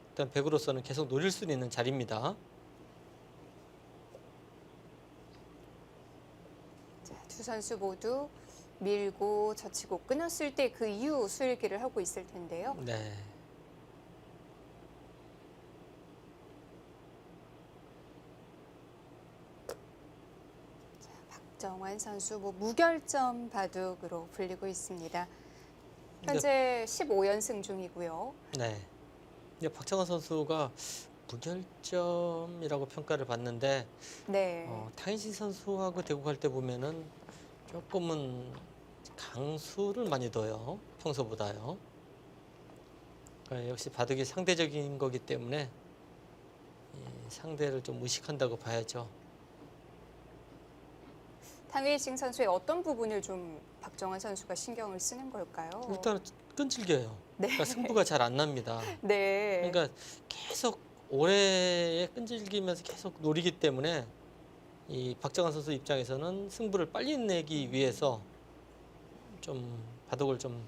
[SPEAKER 2] 일단 백으로서는 계속 노릴 수 있는 자리입니다.
[SPEAKER 1] 자, 두 선수 모두 밀고 젖히고 끊었을 때 그 이후 수일기를 하고 있을 텐데요.
[SPEAKER 2] 네.
[SPEAKER 1] 박정환 선수 무결점 바둑으로 불리고 있습니다. 현재 15연승 중이고요.
[SPEAKER 2] 네. 이제 박정환 선수가 무결점이라고 평가를 받는데
[SPEAKER 1] 네.
[SPEAKER 2] 탕희신 선수하고 대구 갈 때 보면은 조금은 강수를 많이 둬요. 평소보다요. 그러니까 역시 바둑이 상대적인 거기 때문에 이 상대를 좀 의식한다고 봐야죠.
[SPEAKER 1] 탕웨이싱 선수의 어떤 부분을 좀 박정환 선수가 신경을 쓰는 걸까요?
[SPEAKER 2] 일단 끈질겨요.
[SPEAKER 1] 네.
[SPEAKER 2] 그러니까 승부가 잘 안 납니다.
[SPEAKER 1] 네.
[SPEAKER 2] 그러니까 계속 오래 끈질기면서 계속 노리기 때문에 이 박정환 선수 입장에서는 승부를 빨리 내기 위해서 좀 바둑을 좀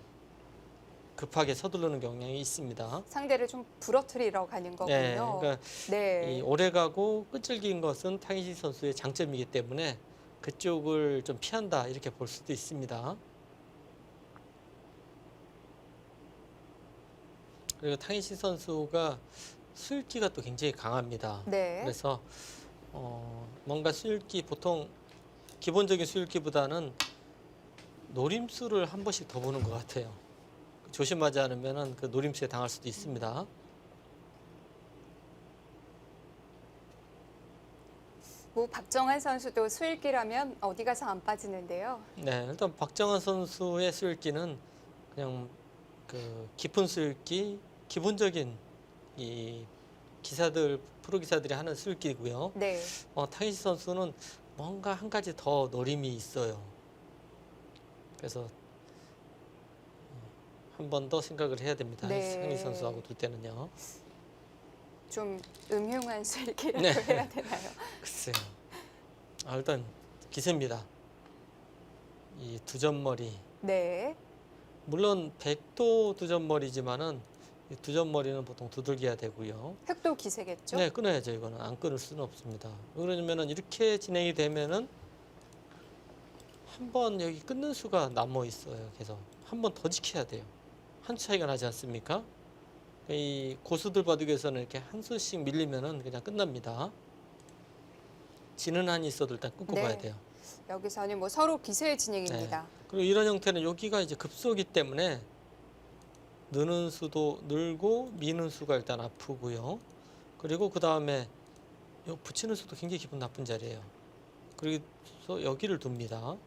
[SPEAKER 2] 급하게 서두르는 경향이 있습니다.
[SPEAKER 1] 상대를 좀 부러뜨리러 가는 거군요.
[SPEAKER 2] 네, 그러니까
[SPEAKER 1] 네.
[SPEAKER 2] 이 오래 가고 끈질긴 것은 탕희신 선수의 장점이기 때문에 그쪽을 좀 피한다 이렇게 볼 수도 있습니다. 그리고 탕희신 선수가 수읽기가 또 굉장히 강합니다.
[SPEAKER 1] 네.
[SPEAKER 2] 그래서 뭔가 수읽기 보통 기본적인 수읽기보다는 노림수를 한 번씩 더 보는 것 같아요. 조심하지 않으면 그 노림수에 당할 수도 있습니다.
[SPEAKER 1] 박정환 선수도 수일기라면 어디 가서 안 빠지는데요.
[SPEAKER 2] 네, 일단 박정환 선수의 수읽기는 그냥 그 깊은 수읽기, 기본적인 이 기사들 프로 기사들이 하는 수읽기고요.
[SPEAKER 1] 네.
[SPEAKER 2] 탕희신 선수는 뭔가 한 가지 더 노림이 있어요. 그래서 한 번 더 생각을 해야 됩니다.
[SPEAKER 1] 네.
[SPEAKER 2] 탕희신 선수하고 둘 때는요.
[SPEAKER 1] 좀 음흉한 수일기라고
[SPEAKER 2] 네.
[SPEAKER 1] 해야 되나요?
[SPEAKER 2] 글쎄요. 일단 기세입니다. 이 두점머리.
[SPEAKER 1] 네.
[SPEAKER 2] 물론 백도 두점머리지만은 이 두점머리는 보통 두들겨야 되고요.
[SPEAKER 1] 획도 기세겠죠?
[SPEAKER 2] 네, 끊어야죠. 이거는 안 끊을 수는 없습니다. 왜 그러냐면은 이렇게 진행이 되면은 한 번 여기 끊는 수가 남아 있어요. 그래서 한 번 더 지켜야 돼요. 한 수 차이가 나지 않습니까? 이 고수들 바둑에서는 이렇게 한 수씩 밀리면은 그냥 끝납니다. 지는 한이 있어도 일단 끊고
[SPEAKER 1] 네.
[SPEAKER 2] 가야 돼요.
[SPEAKER 1] 여기서는 서로 기세의 진행입니다.
[SPEAKER 2] 그리고 이런 형태는 여기가 이제 급소기 때문에 느는 수도 늘고 미는 수가 일단 아프고요. 그리고 그 다음에 붙이는 수도 굉장히 기분 나쁜 자리예요. 그래서 여기를 둡니다.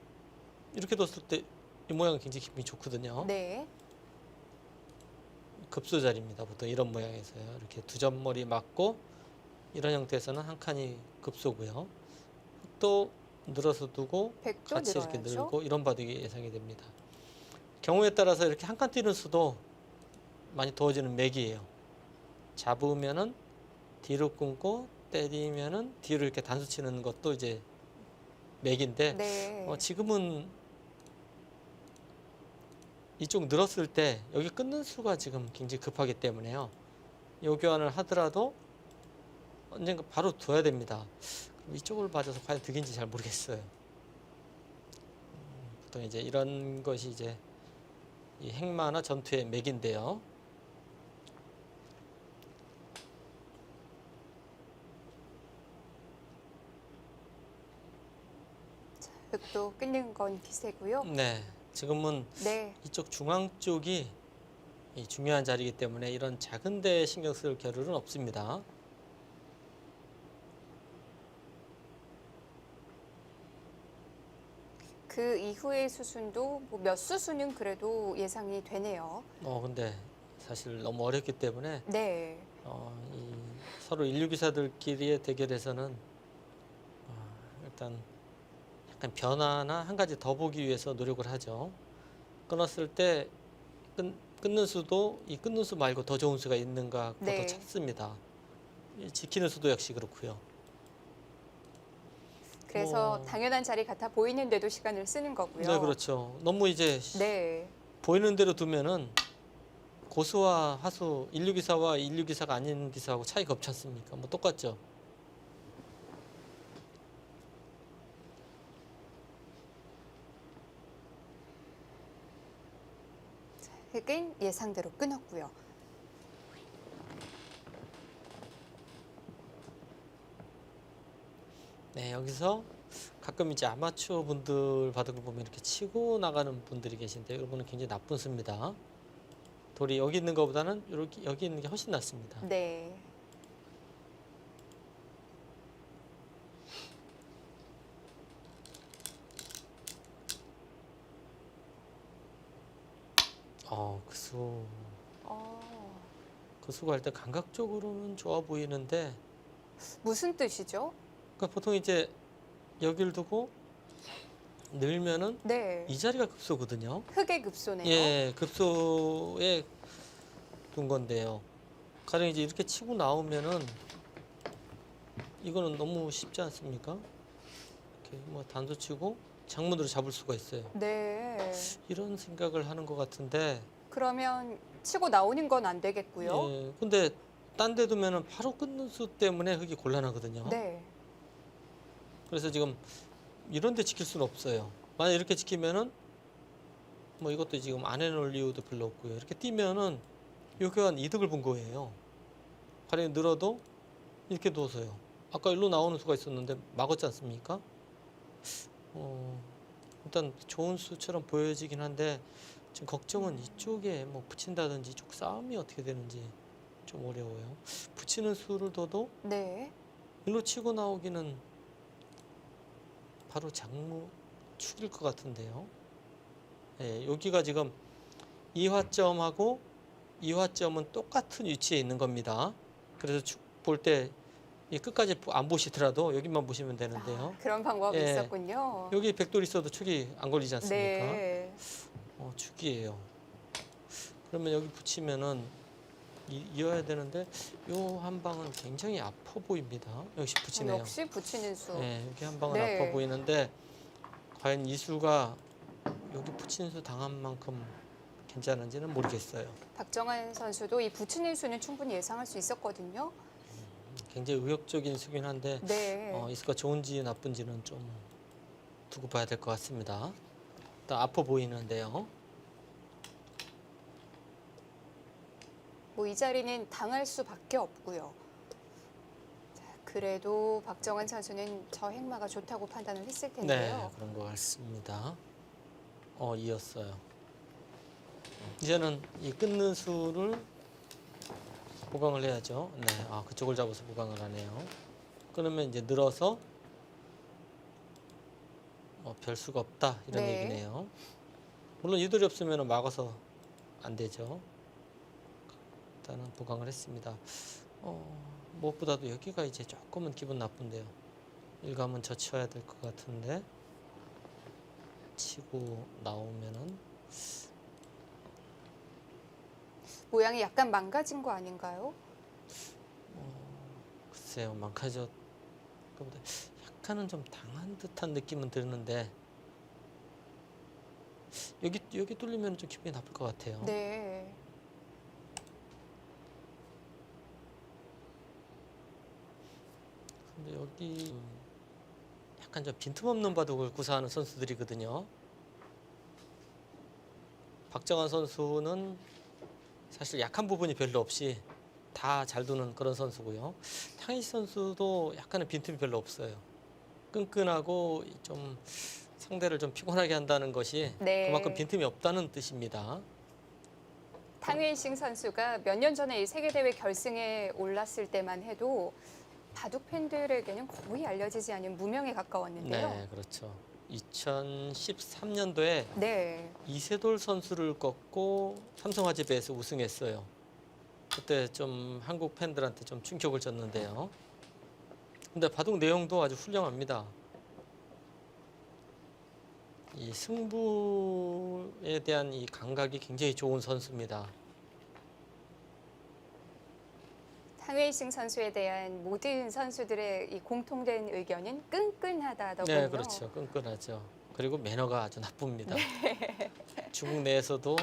[SPEAKER 2] 이렇게 뒀을 때 이 모양은 굉장히 기분이 좋거든요.
[SPEAKER 1] 네.
[SPEAKER 2] 급소 자리입니다. 보통 이런 모양에서요. 이렇게 두 점머리 맞고 이런 형태에서는 한 칸이 급소고요. 또 늘어서 두고
[SPEAKER 1] 백도
[SPEAKER 2] 같이 이렇게
[SPEAKER 1] 늘어야죠.
[SPEAKER 2] 늘고 이런 바둑이 예상이 됩니다. 경우에 따라서 이렇게 한 칸 뛰는 수도 많이 도와지는 맥이에요. 잡으면은 뒤로 끊고 때리면은 뒤로 이렇게 단수 치는 것도 이제 맥인데
[SPEAKER 1] 네.
[SPEAKER 2] 지금은 이쪽 늘었을 때 여기 끊는 수가 지금 굉장히 급하기 때문에요. 요 교환을 하더라도 언젠가 바로 둬야 됩니다. 이쪽을 맞아서 과연 득인지 잘 모르겠어요. 보통 이제 이런 것이 이제 이 행마나 전투의 맥인데요.
[SPEAKER 1] 흑도 끊는 건 기세고요.
[SPEAKER 2] 네, 지금은
[SPEAKER 1] 네.
[SPEAKER 2] 이쪽 중앙 쪽이 이 중요한 자리이기 때문에 이런 작은 데에 신경 쓸 겨를은 없습니다.
[SPEAKER 1] 그 이후의 수순도 뭐 몇 수순은 그래도 예상이 되네요.
[SPEAKER 2] 근데 사실 너무 어렵기 때문에
[SPEAKER 1] 네.
[SPEAKER 2] 이 서로 인류기사들끼리의 대결에서는 일단 약간 변화나 한 가지 더 보기 위해서 노력을 하죠. 끊었을 때 끊는 수도 이 끊는 수 말고 더 좋은 수가 있는가 그것도
[SPEAKER 1] 네.
[SPEAKER 2] 찾습니다. 이 지키는 수도 역시 그렇고요.
[SPEAKER 1] 그래서
[SPEAKER 2] 뭐,
[SPEAKER 1] 당연한 자리 같아 보이는데도 시간을 쓰는 거고요.
[SPEAKER 2] 네, 그렇죠. 너무 이제
[SPEAKER 1] 네.
[SPEAKER 2] 보이는 대로 두면은 고수와 하수, 인류기사와 인류기사가 아닌 기사하고 차이가 없지 않습니까? 뭐 똑같죠.
[SPEAKER 1] 흑은 예상대로 끊었고요.
[SPEAKER 2] 네, 여기서 가끔 이제 아마추어 분들 바둑을 보면 이렇게 치고 나가는 분들이 계신데 이거는 굉장히 나쁜 수입니다. 돌이 여기 있는 것보다는 이렇게 여기 있는 게 훨씬 낫습니다.
[SPEAKER 1] 네.
[SPEAKER 2] 그 수,
[SPEAKER 1] 어,
[SPEAKER 2] 그 수가 할 때 감각적으로는 좋아 보이는데,
[SPEAKER 1] 무슨 뜻이죠?
[SPEAKER 2] 그러니까 보통 이제 여기를 두고 늘면은
[SPEAKER 1] 네.
[SPEAKER 2] 이 자리가 급소거든요.
[SPEAKER 1] 흑의 급소네요.
[SPEAKER 2] 예, 급소에 둔 건데요. 가령 이제 이렇게 치고 나오면은 이거는 너무 쉽지 않습니까? 이렇게 뭐 단수 치고 장문으로 잡을 수가 있어요.
[SPEAKER 1] 네.
[SPEAKER 2] 이런 생각을 하는 것 같은데,
[SPEAKER 1] 그러면 치고 나오는 건 안 되겠고요.
[SPEAKER 2] 예, 근데 딴 데 두면은 바로 끊는 수 때문에 흙이 곤란하거든요.
[SPEAKER 1] 네.
[SPEAKER 2] 그래서 지금 이런 데 지킬 수는 없어요. 만약 이렇게 지키면은 뭐 이것도 지금 안 해놓을 이유도 별로 없고요. 이렇게 뛰면은 이 교환 이득을 본 거예요. 가령 늘어도 이렇게 둬서요. 아까 일로 나오는 수가 있었는데 막았지 않습니까? 일단 좋은 수처럼 보여지긴 한데 지금 걱정은 이쪽에 뭐 붙인다든지 이쪽 싸움이 어떻게 되는지 좀 어려워요. 붙이는 수를 둬도
[SPEAKER 1] 네.
[SPEAKER 2] 일로 치고 나오기는 바로 장무 축일 것 같은데요. 예, 여기가 지금 이화점하고 이화점은 똑같은 위치에 있는 겁니다. 그래서 축 볼 때 끝까지 안 보시더라도 여기만 보시면 되는데요.
[SPEAKER 1] 그런 방법이
[SPEAKER 2] 예.
[SPEAKER 1] 있었군요.
[SPEAKER 2] 여기 백돌 있어도 축이 안 걸리지 않습니까?
[SPEAKER 1] 네.
[SPEAKER 2] 축이에요. 그러면 여기 붙이면은 이어야 되는데 요 한 방은 굉장히 아파 보입니다. 역시 붙이네요.
[SPEAKER 1] 역시 붙이는 수.
[SPEAKER 2] 네, 여기 한 방은
[SPEAKER 1] 네.
[SPEAKER 2] 아파 보이는데 과연 이 수가 여기 붙이는 수 당한 만큼 괜찮은지는 모르겠어요.
[SPEAKER 1] 박정환 선수도 이 붙이는 수는 충분히 예상할 수 있었거든요.
[SPEAKER 2] 굉장히 의욕적인 수긴 한데
[SPEAKER 1] 네.
[SPEAKER 2] 이 수가 좋은지 나쁜지는 좀 두고 봐야 될 것 같습니다. 일단 아파 보이는데요.
[SPEAKER 1] 뭐 이 자리는 당할 수밖에 없고요. 자, 그래도 박정환 선수는 저 행마가 좋다고 판단을 했을
[SPEAKER 2] 네,
[SPEAKER 1] 텐데요.
[SPEAKER 2] 그런 것 같습니다. 이었어요. 이제는 이 끊는 수를 보강을 해야죠. 네, 그쪽을 잡아서 보강을 하네요. 끊으면 이제 늘어서 별 수가 없다 이런
[SPEAKER 1] 네.
[SPEAKER 2] 얘기네요. 물론 이들이 없으면 막아서 안 되죠. 일단은 보강을 했습니다. 무엇보다도 여기가 이제 조금은 기분 나쁜데요. 일감은 젖혀야 될 것 같은데 치고 나오면은
[SPEAKER 1] 모양이 약간 망가진 거 아닌가요?
[SPEAKER 2] 글쎄요, 망가져. 그보다 약간은 좀 당한 듯한 느낌은 드는데 여기 뚫리면 좀 기분이 나쁠 것 같아요.
[SPEAKER 1] 네.
[SPEAKER 2] 근데 여기 약간 좀 빈틈없는 바둑을 구사하는 선수들이거든요. 박정환 선수는 사실 약한 부분이 별로 없이 다 잘 두는 그런 선수고요. 탕희신 선수도 약간의 빈틈이 별로 없어요. 끈끈하고 좀 상대를 좀 피곤하게 한다는 것이
[SPEAKER 1] 네.
[SPEAKER 2] 그만큼 빈틈이 없다는 뜻입니다.
[SPEAKER 1] 탕웨이싱 선수가 몇 년 전에 이 세계대회 결승에 올랐을 때만 해도 바둑 팬들에게는 거의 알려지지 않은 무명에 가까웠는데요.
[SPEAKER 2] 네, 그렇죠. 2013년도에
[SPEAKER 1] 네.
[SPEAKER 2] 이세돌 선수를 꺾고 삼성화재배에서 우승했어요. 그때 좀 한국 팬들한테 좀 충격을 줬는데요. 근데 바둑 내용도 아주 훌륭합니다. 이 승부에 대한 이 감각이 굉장히 좋은 선수입니다.
[SPEAKER 1] 탕웨이싱 선수에 대한 모든 선수들의 이 공통된 의견은 끈끈하다더군요.
[SPEAKER 2] 네, 그렇죠. 끈끈하죠. 그리고 매너가 아주 나쁩니다. 중국 내에서도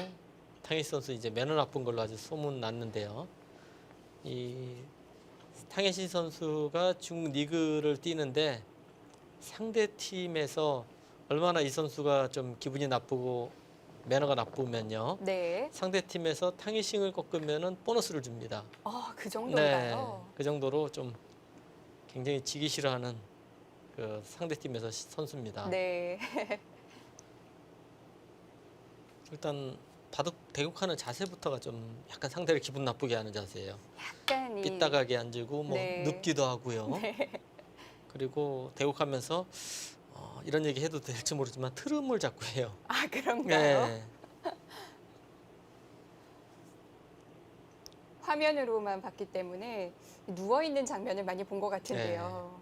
[SPEAKER 2] 탕희신 선수 이제 매너 나쁜 걸로 아주 소문 났는데요. 이 탕희신 선수가 중국 리그를 뛰는데 상대 팀에서 얼마나 이 선수가 좀 기분이 나쁘고 매너가 나쁘면요.
[SPEAKER 1] 네.
[SPEAKER 2] 상대 팀에서 탕희싱을 꺾으면은 보너스를 줍니다.
[SPEAKER 1] 그
[SPEAKER 2] 네,
[SPEAKER 1] 정도인가요?
[SPEAKER 2] 그 정도로 좀 굉장히 지기 싫어하는 그 상대 팀에서 선수입니다.
[SPEAKER 1] 네.
[SPEAKER 2] 일단 바둑 대국하는 자세부터가 좀 약간 상대를 기분 나쁘게 하는 자세예요.
[SPEAKER 1] 약간 이
[SPEAKER 2] 삐딱하게 앉고 뭐
[SPEAKER 1] 네.
[SPEAKER 2] 눕기도 하고요. 그리고 대국하면서 이런 얘기 해도 될지 모르지만 트름을 자꾸 해요.
[SPEAKER 1] 그런가요?
[SPEAKER 2] 네.
[SPEAKER 1] 화면으로만 봤기 때문에 누워 있는 장면을 많이 본 것 같은데요.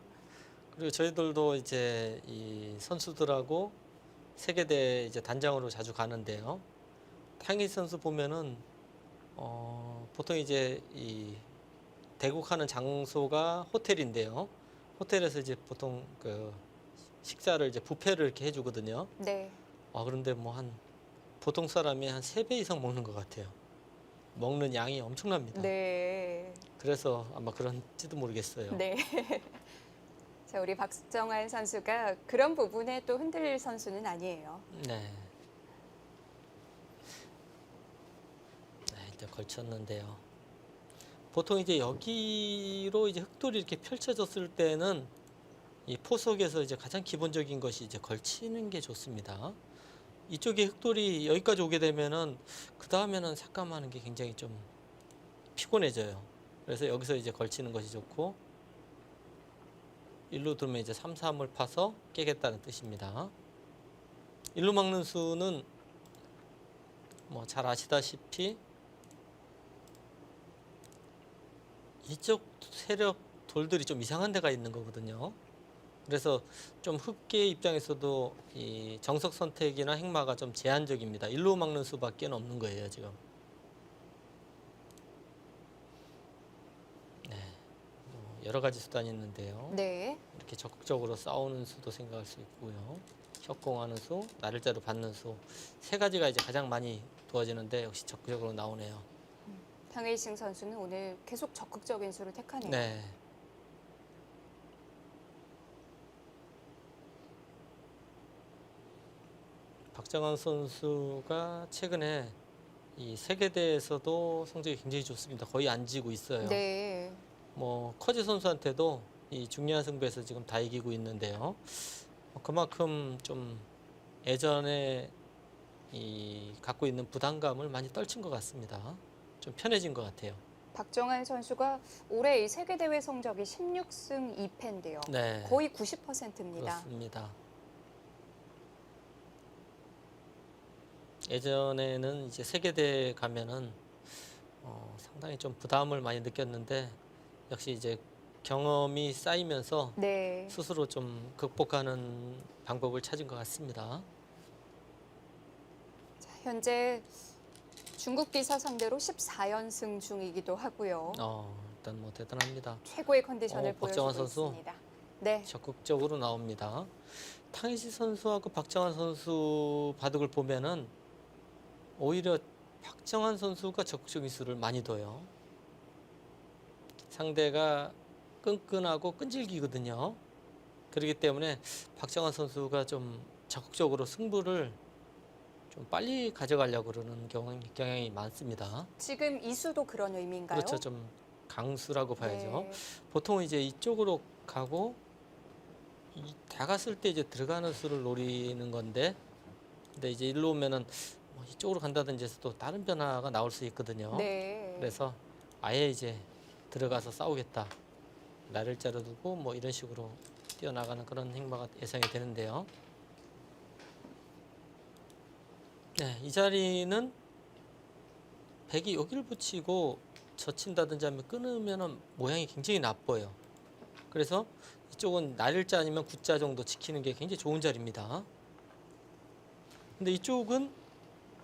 [SPEAKER 2] 그리고 저희들도 이제 이 선수들하고 세계대 이제 단장으로 자주 가는데요. 탕희 선수 보면은 보통 이제 이 대국하는 장소가 호텔인데요. 호텔에서 이제 보통 그 식사를 이제 뷔페를 이렇게 해주거든요.
[SPEAKER 1] 네.
[SPEAKER 2] 그런데 뭐 한 보통 사람이 한 3배 이상 먹는 것 같아요. 먹는 양이 엄청납니다.
[SPEAKER 1] 네.
[SPEAKER 2] 그래서 아마 그런지도 모르겠어요.
[SPEAKER 1] 네. 자, 우리 박정환 선수가 그런 부분에 또 흔들릴 선수는 아니에요.
[SPEAKER 2] 네. 네, 이제 걸쳤는데요. 보통 이제 여기로 이제 흑돌이 이렇게 펼쳐졌을 때는 이 포석에서 이제 가장 기본적인 것이 이제 걸치는 게 좋습니다. 이쪽에 흑돌이 여기까지 오게 되면은 그 다음에는 삭감하는 게 굉장히 좀 피곤해져요. 그래서 여기서 이제 걸치는 것이 좋고 일로 들면 이제 3, 3을 파서 깨겠다는 뜻입니다. 일로 막는 수는 뭐 잘 아시다시피 이쪽 세력 돌들이 좀 이상한 데가 있는 거거든요. 그래서 좀 흑계 입장에서도 이 정석 선택이나 행마가 좀 제한적입니다. 일로 막는 수밖에 없는 거예요, 지금. 네, 여러 가지 수단이 있는데요.
[SPEAKER 1] 네.
[SPEAKER 2] 이렇게 적극적으로 싸우는 수도 생각할 수 있고요. 협공하는 수, 나를자로 받는 수, 세 가지가 이제 가장 많이 두어지는데 역시 적극적으로 나오네요.
[SPEAKER 1] 탕웨이싱 선수는 오늘 계속 적극적인 수를 택하네요.
[SPEAKER 2] 네. 박정환 선수가 최근에 이 세계대에서도 성적이 굉장히 좋습니다. 거의 안 지고 있어요.
[SPEAKER 1] 네.
[SPEAKER 2] 뭐 커지 선수한테도 이 중요한 승부에서 지금 다 이기고 있는데요. 그만큼 좀 예전에 이 갖고 있는 부담감을 많이 떨친 것 같습니다. 좀 편해진 것 같아요.
[SPEAKER 1] 박정환 선수가 올해 이 세계대회 성적이 16승 2패인데요.
[SPEAKER 2] 네,
[SPEAKER 1] 거의 90%입니다.
[SPEAKER 2] 그렇습니다. 예전에는 이제 세계대회 가면은 상당히 좀 부담을 많이 느꼈는데 역시 이제 경험이 쌓이면서
[SPEAKER 1] 네.
[SPEAKER 2] 스스로 좀 극복하는 방법을 찾은 것 같습니다.
[SPEAKER 1] 자, 현재 중국 비사 상대로 14연승 중이기도 하고요.
[SPEAKER 2] 일단 뭐 대단합니다.
[SPEAKER 1] 최고의 컨디션을
[SPEAKER 2] 박정환
[SPEAKER 1] 보여주고
[SPEAKER 2] 선수?
[SPEAKER 1] 있습니다. 네.
[SPEAKER 2] 적극적으로 나옵니다. 탕희시 선수하고 박정환 선수 바둑을 보면은 오히려 박정환 선수가 적극적인 수를 많이 둬요. 상대가 끈끈하고 끈질기거든요. 그렇기 때문에 박정환 선수가 좀 적극적으로 승부를 좀 빨리 가져가려고 그러는 경향이 많습니다.
[SPEAKER 1] 지금 이 수도 그런 의미인가요?
[SPEAKER 2] 그렇죠. 좀 강수라고 봐야죠.
[SPEAKER 1] 네.
[SPEAKER 2] 보통 이제 이쪽으로 가고 다 갔을 때 이제 들어가는 수를 노리는 건데, 근데 이제 일로 오면은 뭐 이쪽으로 간다든지 해서 또 다른 변화가 나올 수 있거든요.
[SPEAKER 1] 네.
[SPEAKER 2] 그래서 아예 이제 들어가서 싸우겠다, 나를 자르두고 뭐 이런 식으로 뛰어나가는 그런 행보가 예상이 되는데요. 네, 이 자리는 백이 여기를 붙이고 젖힌다든지 하면 끊으면 모양이 굉장히 나빠요. 그래서 이쪽은 날일자 아니면 구자 정도 지키는 게 굉장히 좋은 자리입니다. 근데 이쪽은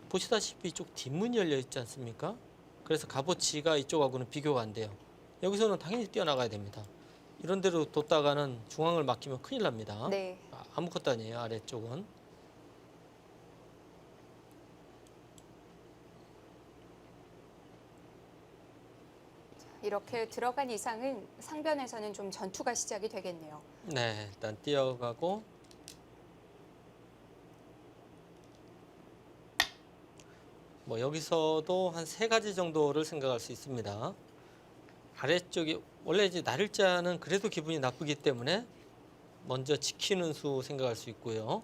[SPEAKER 2] 보시다시피 이쪽 뒷문이 열려 있지 않습니까? 그래서 값어치가 이쪽하고는 비교가 안 돼요. 여기서는 당연히 뛰어나가야 됩니다. 이런 데로 뒀다가는 중앙을 막히면 큰일 납니다.
[SPEAKER 1] 네.
[SPEAKER 2] 아무것도 아니에요, 아래쪽은.
[SPEAKER 1] 이렇게 들어간 이상은 상변에서는 좀 전투가 시작이 되겠네요.
[SPEAKER 2] 네, 일단 뛰어가고 뭐 여기서도 한 3가지 정도를 생각할 수 있습니다. 아래쪽이 원래 이제 날일자는 그래도 기분이 나쁘기 때문에 먼저 지키는 수 생각할 수 있고요.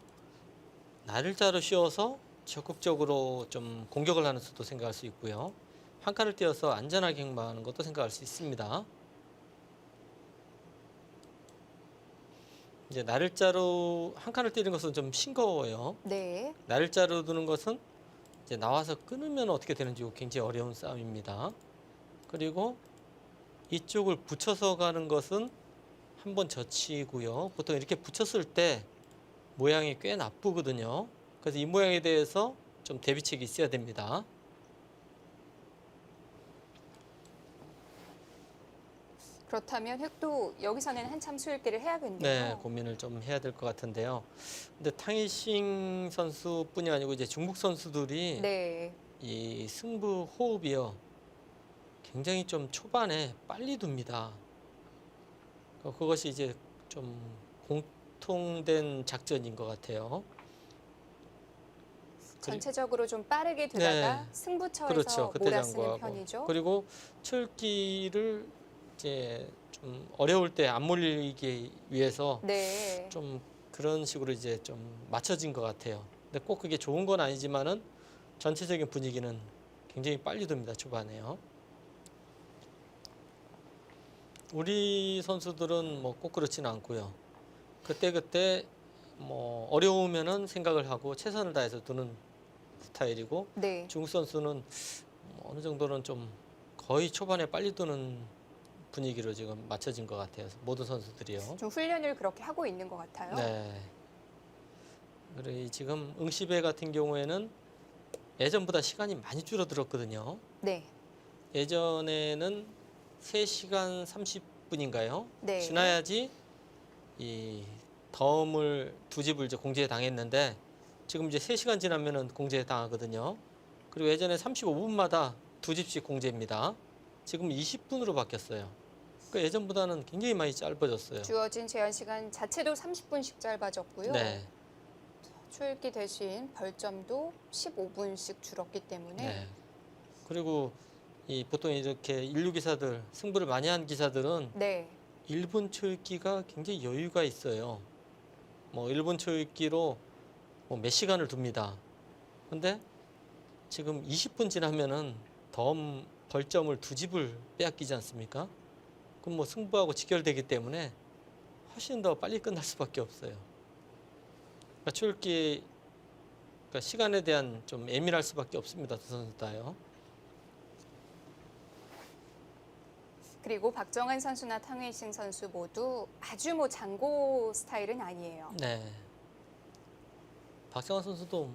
[SPEAKER 2] 날일자로 씌워서 적극적으로 좀 공격을 하는 수도 생각할 수 있고요. 한 칸을 띄어서 안전하게 행보하는 것도 생각할 수 있습니다. 이제 날일자로 한 칸을 띄는 것은 좀 싱거워요.
[SPEAKER 1] 네.
[SPEAKER 2] 날일자로 두는 것은 이제 나와서 끊으면 어떻게 되는지 굉장히 어려운 싸움입니다. 그리고 이쪽을 붙여서 가는 것은 한번 젖히고요. 보통 이렇게 붙였을 때 모양이 꽤 나쁘거든요. 그래서 이 모양에 대해서 좀 대비책이 있어야 됩니다.
[SPEAKER 1] 그렇다면 획도 여기서는 한참 수읽기를 해야겠네요.
[SPEAKER 2] 네, 고민을 좀 해야 될 것 같은데요. 근데 탕이싱 선수뿐이 아니고 이제 중국 선수들이
[SPEAKER 1] 네.
[SPEAKER 2] 이 승부 호흡이요, 굉장히 좀 초반에 빨리 둡니다. 그것이 이제 좀 공통된 작전인 것 같아요.
[SPEAKER 1] 전체적으로 좀 빠르게 두다가
[SPEAKER 2] 네.
[SPEAKER 1] 승부처에서
[SPEAKER 2] 그렇죠. 그때
[SPEAKER 1] 몰아쓰는
[SPEAKER 2] 장구하고.
[SPEAKER 1] 편이죠.
[SPEAKER 2] 그리고 철기를 이제 좀 어려울 때 안 몰리기 위해서
[SPEAKER 1] 네.
[SPEAKER 2] 좀 그런 식으로 이제 좀 맞춰진 것 같아요. 근데 꼭 그게 좋은 건 아니지만은 전체적인 분위기는 굉장히 빨리 돕니다, 초반에요. 우리 선수들은 뭐 꼭 그렇지는 않고요. 그때그때 뭐 어려우면은 생각을 하고 최선을 다해서 두는 스타일이고,
[SPEAKER 1] 네.
[SPEAKER 2] 중국 선수는 뭐 어느 정도는 좀 거의 초반에 빨리 두는 분위기로 지금 맞춰진 것 같아요. 모든 선수들이요.
[SPEAKER 1] 좀 훈련을 그렇게 하고 있는 것 같아요.
[SPEAKER 2] 네. 그리고 지금 응시배 같은 경우에는 예전보다 시간이 많이 줄어들었거든요.
[SPEAKER 1] 네.
[SPEAKER 2] 예전에는 3시간 30분인가요?
[SPEAKER 1] 네.
[SPEAKER 2] 지나야지 이 덤을 두 집을 이제 공제에 당했는데, 지금 이제 3시간 지나면은 공제에 당하거든요. 그리고 예전에 35분마다 두 집씩 공제입니다. 지금 20분으로 바뀌었어요. 그러니까 예전보다는 굉장히 많이 짧아졌어요.
[SPEAKER 1] 주어진 제한 시간 자체도 30분씩 짧아졌고요.
[SPEAKER 2] 네.
[SPEAKER 1] 초읽기 대신 벌점도 15분씩 줄었기 때문에
[SPEAKER 2] 네. 그리고 이 보통 이렇게 인류 기사들, 승부를 많이 한 기사들은
[SPEAKER 1] 네.
[SPEAKER 2] 1분 초읽기가 굉장히 여유가 있어요. 뭐 1분 초읽기로 뭐 몇 시간을 둡니다. 근데 지금 20분 지나면은 덤 벌점을 두 집을 빼앗기지 않습니까? 그럼 뭐 승부하고 직결되기 때문에 훨씬 더 빨리 끝날 수밖에 없어요. 그러니까 초읽기, 그러니까 시간에 대한 좀 예민할 수밖에 없습니다, 두 선수 다요.
[SPEAKER 1] 그리고 박정한 선수나 탕웨이싱 선수 모두 아주 뭐 장고 스타일은 아니에요.
[SPEAKER 2] 네. 박정환 선수도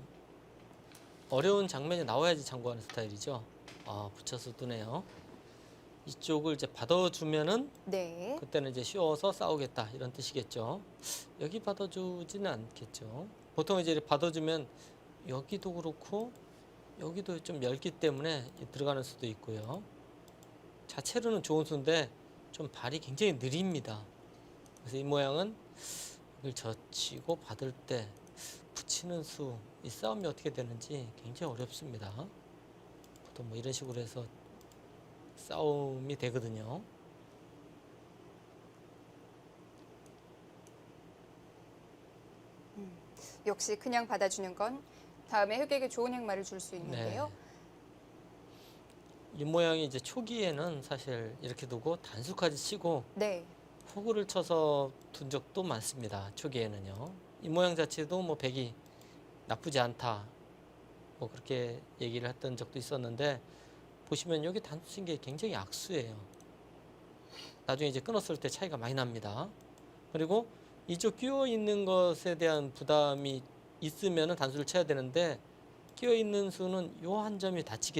[SPEAKER 2] 어려운 장면이 나와야지 장구하는 스타일이죠. 아, 붙여서 두네요. 이쪽을 이제 받아주면은
[SPEAKER 1] 네.
[SPEAKER 2] 그때는 이제 쉬워서 싸우겠다, 이런 뜻이겠죠. 여기 받아주지는 않겠죠. 보통 이제 받아주면 여기도 그렇고 여기도 좀 얇기 때문에 들어가는 수도 있고요. 자체로는 좋은 수인데 좀 발이 굉장히 느립니다. 그래서 이 모양은 이걸 젖히고 받을 때 붙이는 수, 이 싸움이 어떻게 되는지 굉장히 어렵습니다. 보통 뭐 이런 식으로 해서 싸움이 되거든요.
[SPEAKER 1] 역시 그냥 받아주는 건 다음에 흑에게 좋은 행마를 줄 수 있는데요.
[SPEAKER 2] 이 모양이 이제 초기에는 사실 이렇게 두고 단수까지 치고
[SPEAKER 1] 네.
[SPEAKER 2] 호구를 쳐서 둔 적도 많습니다. 초기에는요. 이 모양 자체도 뭐 백이 나쁘지 않다. 뭐 그렇게 얘기를 했던 적도 있었는데 보시면 여기 단수 친 게 굉장히 악수예요. 나중에 이제 끊었을 때 차이가 많이 납니다. 그리고 이쪽 끼워 있는 것에 대한 부담이 있으면 단수를 쳐야 되는데 끼워 있는 수는 요 한 점이 다치기